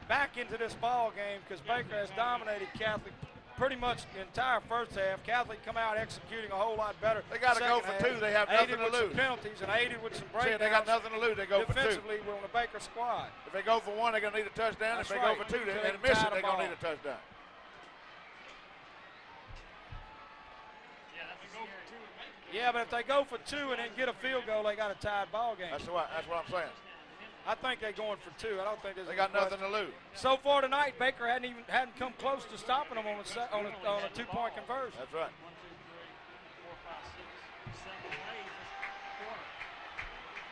back into this ball game because Baker has dominated Catholic pretty much the entire first half. Catholic come out executing a whole lot better. They got to go for 2. They have nothing to lose. Aided with some penalties and aided with some breakdowns. They got nothing to lose. They go for 2. Defensively, we're on the Baker squad. If they go for 1, they're going to need a touchdown. That's if they right. go for 2 They and can miss tie it, the they're going to ball. need a touchdown. Yeah, but if they go for 2 and then get a field goal, they got a tied ball game. That's what I'm saying. I think they're going for 2. I don't think there's. They got nothing to lose. So far tonight, Baker hadn't come close to stopping them on a 2-point conversion. That's right. 1, 2, 3, 4, 5, 6, 7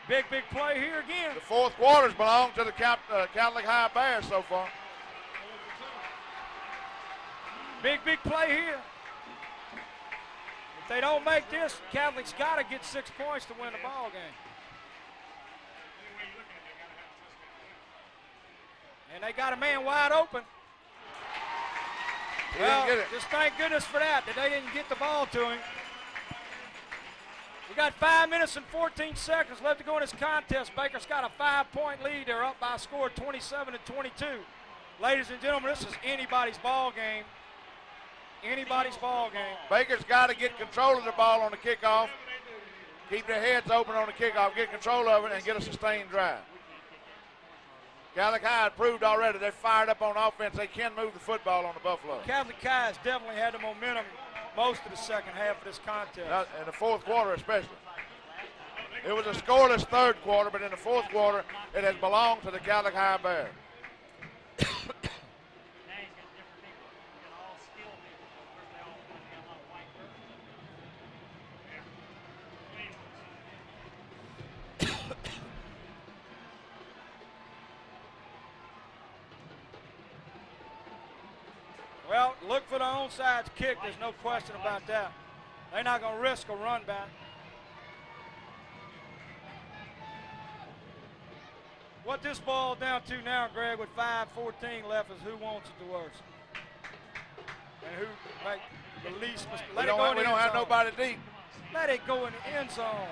plays. Big play here again. The 4th quarters belong to the Catholic High Bears so far. Big play here. If they don't make this, Catholic's got to get 6 points to win the ball game. And they got a man wide open. He didn't get it. Just thank goodness for that they didn't get the ball to him. We got 5 minutes and 14 seconds left to go in this contest. Baker's got a 5-point lead. They're up by a score of 27-22. Ladies and gentlemen, this is anybody's ball game. Anybody's ball game. Baker's got to get control of the ball on the kickoff. Keep their heads open on the kickoff, get control of it, and get a sustained drive. Catholic High had proved already they're fired up on offense. They can move the football on the Buffalo. Catholic High has definitely had the momentum most of the second half of this contest. In the 4th quarter especially. It was a scoreless 3rd quarter, but in the 4th quarter, it has belonged to the Catholic High Bears. Now he's got different people. He's got all skilled people. Of course, they all got a lot of white birds. Well, look for the onside kick. There's no question about that. They're not going to risk a run back. What this ball down to now, Greg, with 5:14 left is who wants it the worst. And who make the least mistake. We don't have nobody deep. Let it go in the end zone.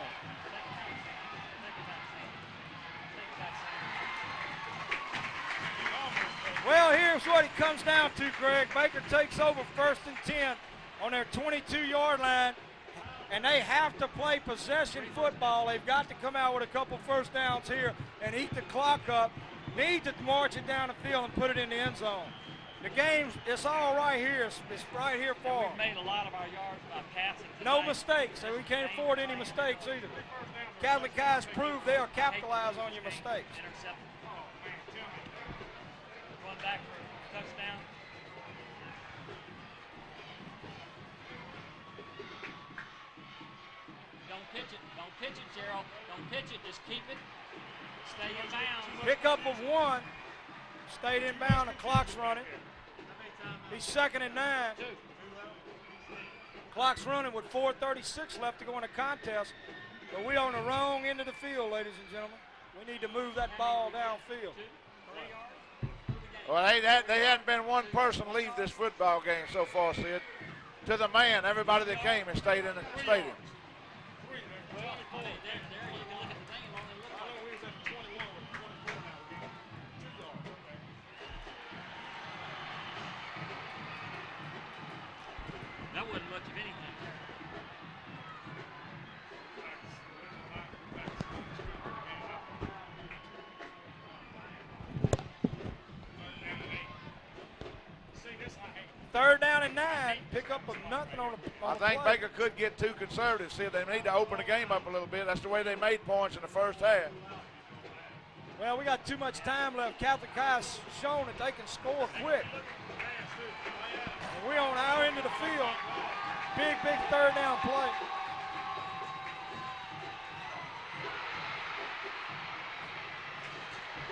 Well, here's what it comes down to, Greg. Baker takes over 1st and 10 on their 22-yard line, and they have to play possession football. They've got to come out with a couple first downs here and eat the clock up. Need to march it down the field and put it in the end zone. The game's, it's all right here. It's right here for We've them. made a lot of our yards by passing. No tonight. mistakes. So we can't afford any mistakes either. Catholic guys prove they'll capitalize on your mistakes. Intercept. Going back for a touchdown. Don't pitch it. Don't pitch it, Jerald. Don't pitch it. Just keep it. Stay in bounds. Pickup of 1. Stayed inbound. The clock's running. He's 2nd and 9. Clock's running with 4:36 left to go in the contest. But we're on the wrong end of the field, ladies and gentlemen. We need to move that ball downfield. Well, they hadn't been one person leave this football game so far, Sid. To the man, everybody that came and stayed in the stadium. That wasn't much of anything. Third down and 9. Pickup of nothing on the I think play. Baker could get too conservative, Sid. They need to open the game up a little bit. That's the way they made points in the first half. Well, we got too much time left. Catholic High's shown that they can score quick. And we're on our end of the field. Big third down play.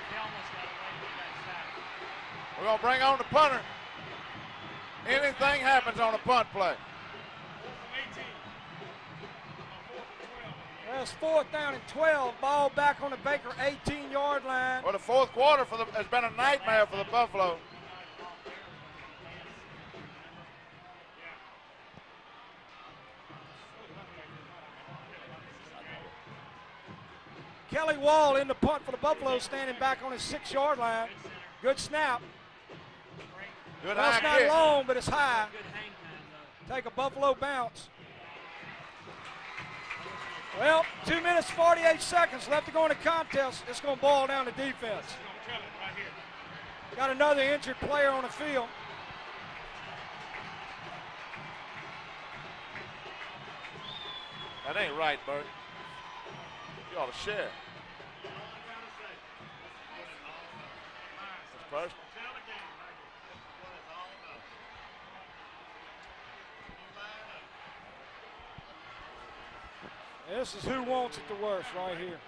They almost got away with that sack. We're going to bring on the punter. Anything happens on a punt play. Well, it's 4th down and 12. Ball back on the Baker 18-yard line. Well, the fourth quarter has been a nightmare for the Buffalo. Kelly Wall in the punt for the Buffalo, standing back on his 6-yard line. Good snap. Good Well, it's high not kick. long, but it's high. Good hang time, though. Take a Buffalo bounce. Well, 2 minutes, 48 seconds left to go in the contest. It's going to boil down to defense. Got another injured player on the field. That ain't right, Bert. You ought to share. It's personal. This is who wants it the worst right here.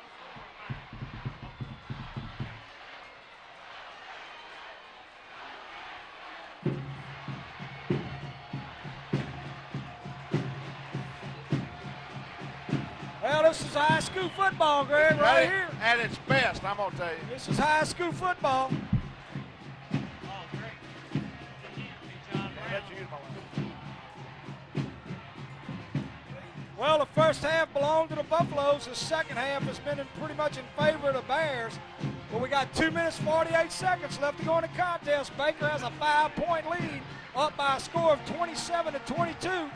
Well, this is high school football, Greg, right here. At its best, I'm going to tell you. This is high school football. Oh, great. Good John I'll Brown. let you use my line. Well, the first half belonged to the Buffaloes. The second half has been pretty much in favor of the Bears. But we got 2 minutes, 48 seconds left to go in the contest. Baker has a 5-point lead, up by a score of 27-22.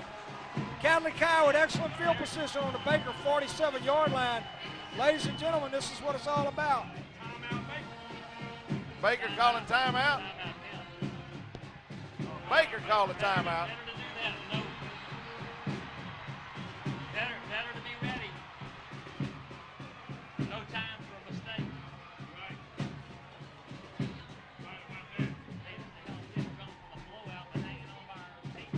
Catholic High with excellent field position on the Baker 47-yard line. Ladies and gentlemen, this is what it's all about. Baker calling timeout. Baker called a timeout. Better to do that. No. Better to be ready. No time for a mistake. They don't come from a blowout, but hanging on by our feet.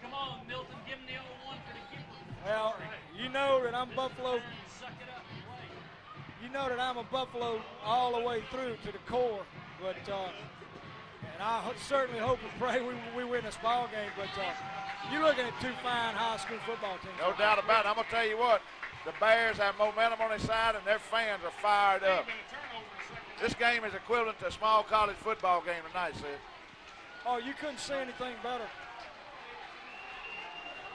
Come on, Milton, give him the old one for the keeper. Well, you know that I'm Buffalo. Suck it up and play. You know that I'm a Buffalo all the way through to the core. But and I certainly hope and pray we win this ball game. But you're looking at two fine high school football teams. No doubt about it. I'm going to tell you what. The Bears have momentum on their side, and their fans are fired up. This game is equivalent to a small college football game tonight, Sid. Oh, you couldn't say anything better.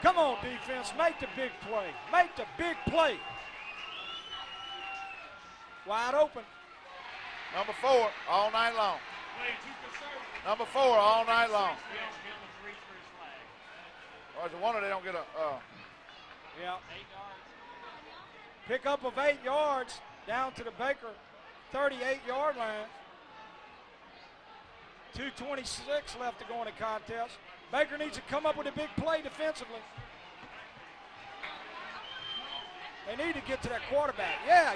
Come on, defense. Make the big play. Make the big play. Wide open. Number 4, all night long. Number 4 all night long. He'll reach for his flag. Or is it wonder they don't get a, Yeah. 8 yards. Pickup of 8 yards down to the Baker 38-yard line. 2:26 left to go in the contest. Baker needs to come up with a big play defensively. They need to get to that quarterback. Yeah.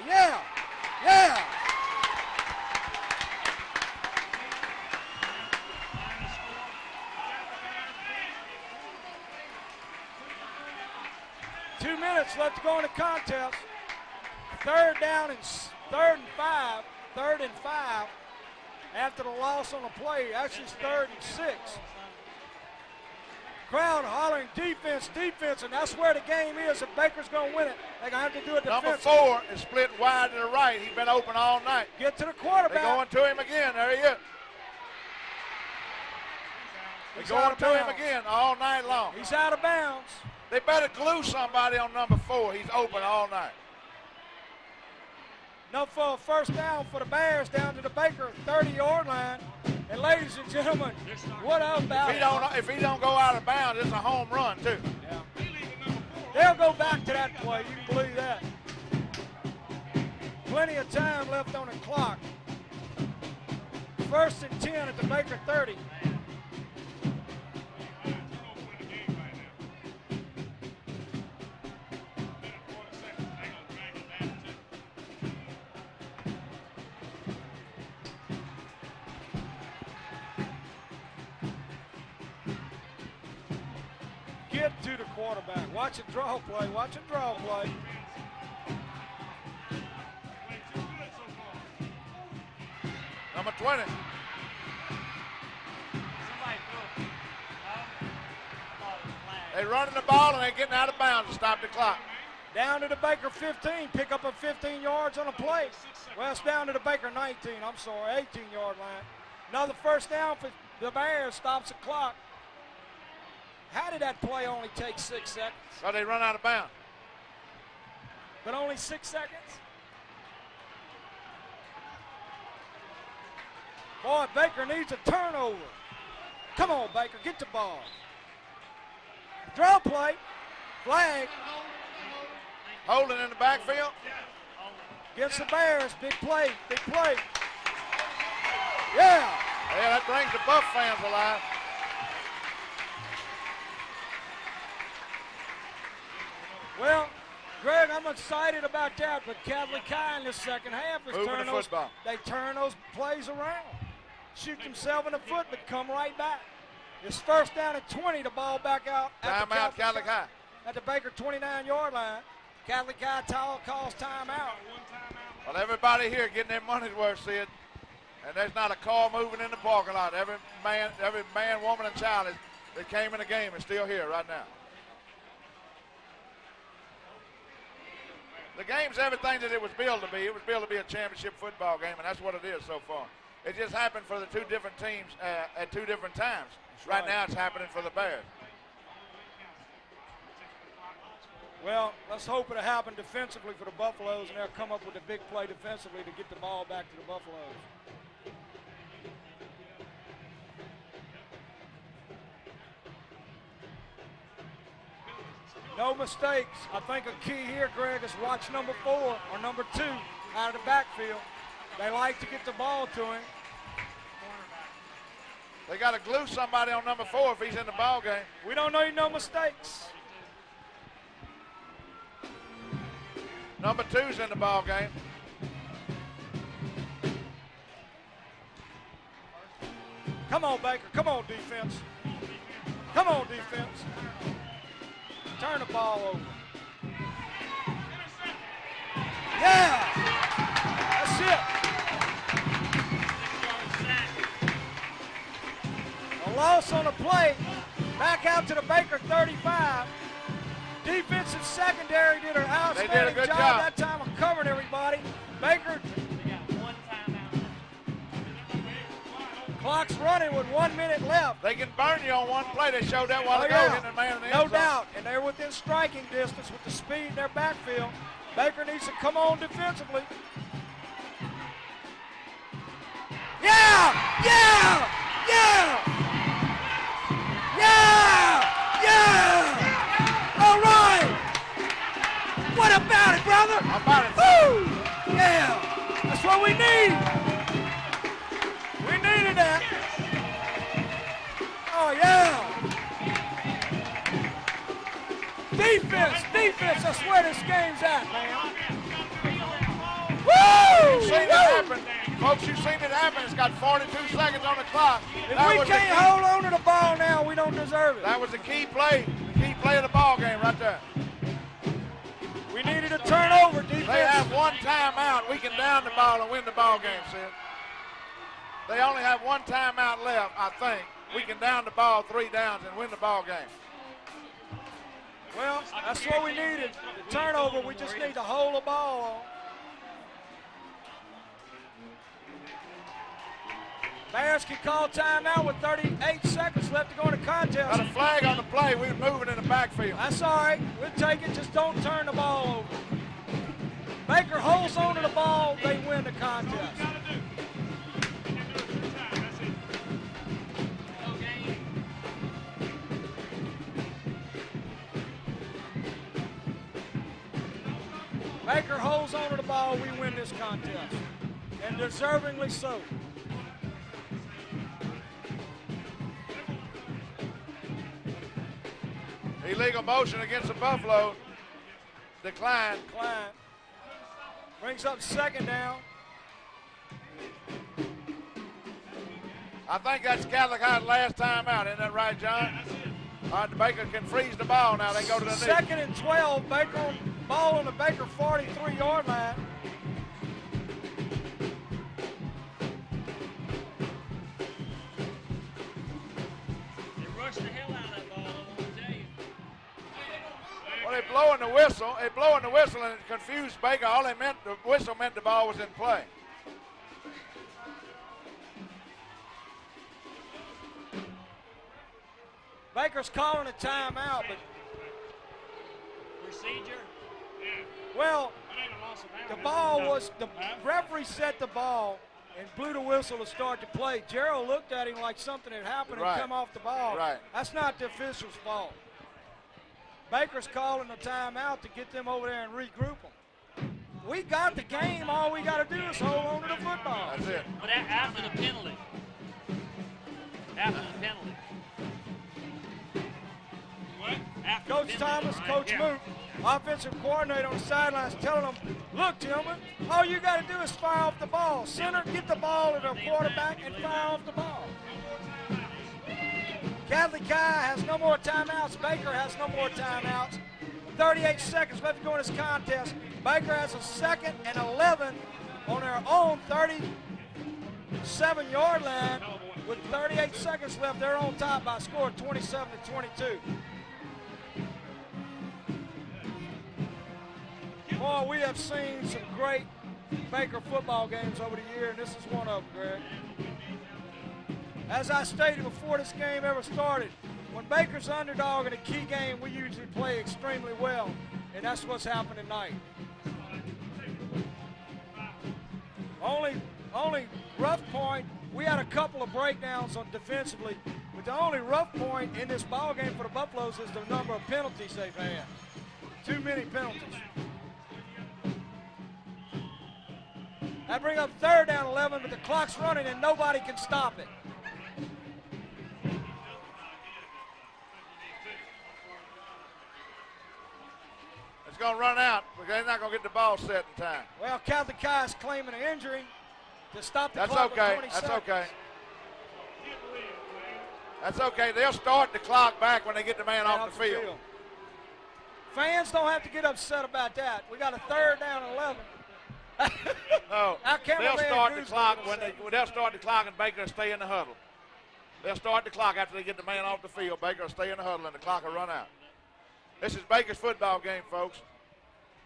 2 minutes left to go in the contest. Third and 5. After the loss on the play, actually it's 3rd and 6. Crowd hollering defense, and that's where the game is. If Baker's going to win it, they're going to have to do it number defensively. 4 is split wide to the right. He's been open all night. Get to the They're quarterback. going to him again. There he is. They're He's going out of to him bounds. again all night long. He's out of bounds. They better glue somebody on number 4. He's open all night. No for a first down for the Bears down to the Baker 30-yard line. And ladies and gentlemen, what about If he don't go out of bounds, it's a home run too. Yeah. They'll go back to that play. You can believe that. Plenty of time left on the clock. 1st and 10 at the Baker 30. Get to the quarterback. Watch it draw play. Number 20. Somebody threw a flag. They're running the ball and they're getting out of bounds to stop the clock. Down to the Baker 15. Pick up of 15 yards on a play. Well, it's down to the Baker 19. 18-yard line. Another first down for the Bears. Stops the clock. How did that play only take 6 seconds? So they run out of bounds. But only 6 seconds? Boy, Baker needs a turnover. Come on, Baker, get the ball. Draw play. Flag. Holding in the backfield. Gets the Bears. Big play. Yeah. Yeah, that brings the Buff fans alive. Well, Greg, I'm excited about that, but Catholic High in the second half is Moving the football. they turn those plays around. Shoot themselves in the foot, but come right back. It's first down at 20, the ball back out. Timeout, Catholic High. At the Baker 29-yard line. Catholic High calls timeout. Well, everybody here getting their money's worth, Sid. And there's not a car moving in the parking lot. Every man, woman, and child that came in the game is still here right now. The game's everything that it was billed to be. It was billed to be a championship football game, and that's what it is so far. It just happened for the 2 different teams at 2 different times. Right now it's happening for the Bears. Well, let's hope it'll happen defensively for the Buffaloes, and they'll come up with a big play defensively to get the ball back to the Buffaloes. No mistakes. I think a key here, Greg, is watch number 4 or number 2 out of the backfield. They like to get the ball to him. They got to glue somebody on number 4 if he's in the ball game. We don't need no mistakes. Number 2's in the ball game. Come on, Baker. Come on, defense. Come on, defense. Turn the ball over. Yeah! That's it. A loss on the play. Back out to the Baker 35. Defensive secondary did an outstanding good job that time of covering everybody. Baker. They got 1 timeout. Clock's running with 1 minute left. They can burn you on one play. They showed that while ago, hitting the man in the end No zone. doubt. And they're within striking distance with the speed in their backfield. Baker needs to come on defensively. Yeah! Yeah! Defense, defense, that's where this game's at, man. You've Woo! seen it happen. Folks, you've seen it happen. It's got 42 seconds on the clock. If we can't hold on to the ball now, we don't deserve it. That was the key play of the ball game right there. We needed a turnover, defense. They have one timeout. We can down the ball and win the ball game, Sid. They only have one timeout left, I think. We can down the ball 3 downs and win the ball game. Well, that's what we needed. The turnover, we just need to hold the ball on. Bears can call timeout with 38 seconds left to go in the contest. Got a flag on the play. We were moving in the backfield. That's all right. We'll take it. Just don't turn the ball over. Baker holds on to the ball. They win the contest. Baker holds on to the ball. We win this contest. And deservingly so. Illegal motion against the Buffalo. Decline. Brings up 2nd down. I think that's Catholic-High's last time out. Isn't that right, John? All right, the Baker can freeze the ball now. They go to the knee. 2nd and 12. Baker ball on the Baker 43-yard line. They rushed the hell out of that ball, I want to tell you. Well, they're blowing the whistle. They're blowing the whistle and it confused Baker. All they meant, the whistle meant the ball was in play. Baker's calling a timeout, but Procedure. well, the ball was, the referee set the ball and blew the whistle to start the play. Jerald looked at him like something had happened and come off the ball. Right. That's not the official's fault. Baker's calling a timeout to get them over there and regroup them. We got the game. All we got to do is hold on to the football. That's it. But after the penalty. After the penalty. What? After Coach the penalty. Thomas, Coach Moot, offensive coordinator on the sidelines, telling them, look, gentlemen, all you got to do is fire off the ball. Center, get the ball to the quarterback and fire off the ball. Catholic High has no more timeouts. Baker has no more timeouts. 38 seconds left to go in this contest. Baker has a 2nd and 11 on their own 37-yard line. With 38 seconds left, they're on top by a score of 27-22. Boy, we have seen some great Baker football games over the year, and this is one of them, Greg. As I stated before this game ever started, when Baker's underdog in a key game, we usually play extremely well, and that's what's happened tonight. Only rough point, we had a couple of breakdowns on defensively, but the only rough point in this ball game for the Buffaloes is the number of penalties they've had. Too many penalties. That brings up 3rd down 11, but the clock's running and nobody can stop it. It's going to run out, but they're not going to get the ball set in time. Well, Catholic High is claiming an injury to stop the That's clock okay. at 20 That's seconds. okay. That's okay. They'll start the clock back when they get the man off the field. Fans don't have to get upset about that. We got a 3rd down and 11. No, Our cameraman they'll start the Drew's clock gonna when say- they'll start the clock and Baker will stay in the huddle. They'll start the clock after they get the man off the field. Baker will stay in the huddle and the clock will run out. This is Baker's football game, folks.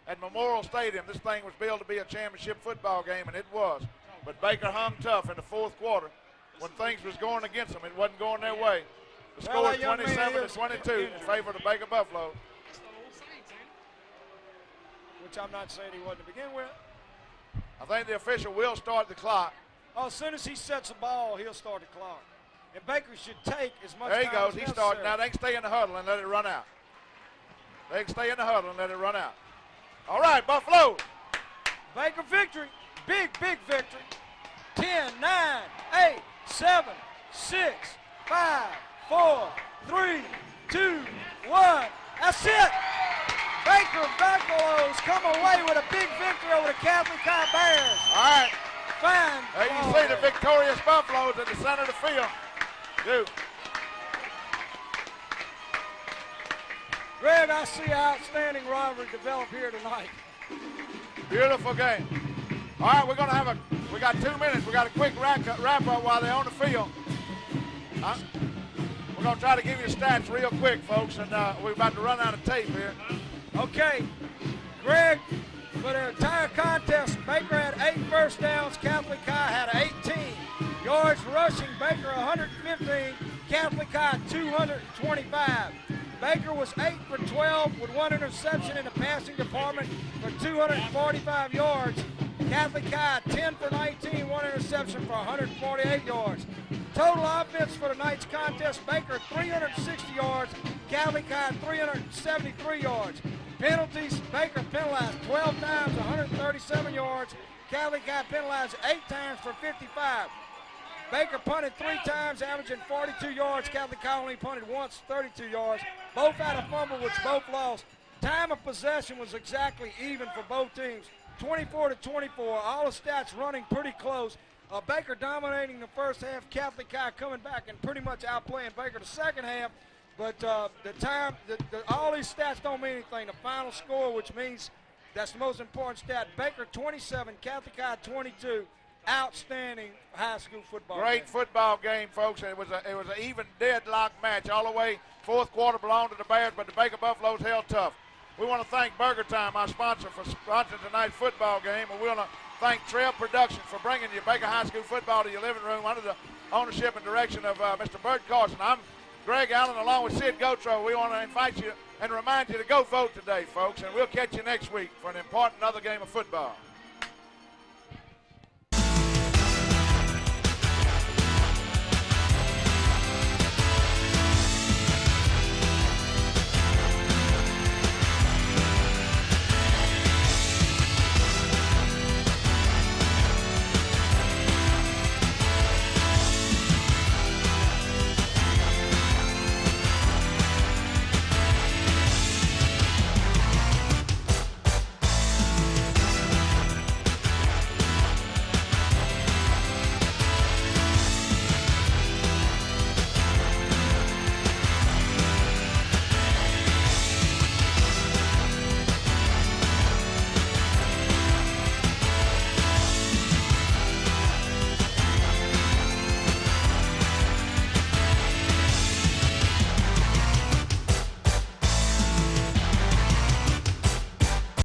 At Memorial Stadium, this thing was billed to be a championship football game, and it was. But Baker hung tough in the 4th quarter. When things was going against them, it wasn't going their way. The Well, score that young man is 27-22 in favor of the Baker Buffalo. Which I'm not saying he wasn't to begin with. I think the official will start the clock. Oh, as soon as he sets the ball, he'll start the clock. And Baker should take as much There he time goes. as He's necessary. starting. Now they can stay in the huddle and let it run out. They can stay in the huddle and let it run out. All right, Buffalo. Baker victory. Big, big victory. 10, 9, 8, 7, 6, 5, 4, 3, 2, 1. That's it. Baker Buffaloes come away with a big victory over the Catholic High Bears. All right. Fine. There you ball see the game. victorious Buffaloes at the center of the field. Dude. Greg, I see outstanding rivalry develop here tonight. Beautiful game. All right, we got 2 minutes. We got a quick wrap up while they're on the field. We're going to try to give you stats real quick, folks, and we're about to run out of tape here. Okay, Greg, for the entire contest, Baker had 8 first downs, Catholic High had 18. Yards rushing, Baker 115, Catholic High 225. Baker was 8 for 12 with 1 interception in the passing department for 245 yards. Catholic High 10 for 19, 1 interception for 148 yards. Total offense for tonight's contest, Baker 360 yards, Catholic High 373 yards. Penalties, Baker penalized 12 times, 137 yards. Catholic High penalized 8 times for 55. Baker punted 3 times, averaging 42 yards. Catholic High only punted once, 32 yards. Both had a fumble, which both lost. Time of possession was exactly even for both teams, 24-24. All the stats running pretty close. Baker dominating the first half, Catholic High coming back and pretty much outplaying Baker the second half. But all these stats don't mean anything. The final score, which means that's the most important stat, Baker 27, Catholic High 22. Outstanding high school football Great game. football game, folks. It was an even deadlock match all the way. Fourth quarter belonged to the Bears, but the Baker Buffaloes held tough. We want to thank Burger Time, our sponsor, for sponsoring tonight's football game. And we want to thank Trail Productions for bringing you Baker High School football to your living room under the ownership and direction of Mr. Bert Carson. I'm Greg Allen along with Sid Gotro. We want to invite you and remind you to go vote today, folks, and we'll catch you next week for an important other game of football.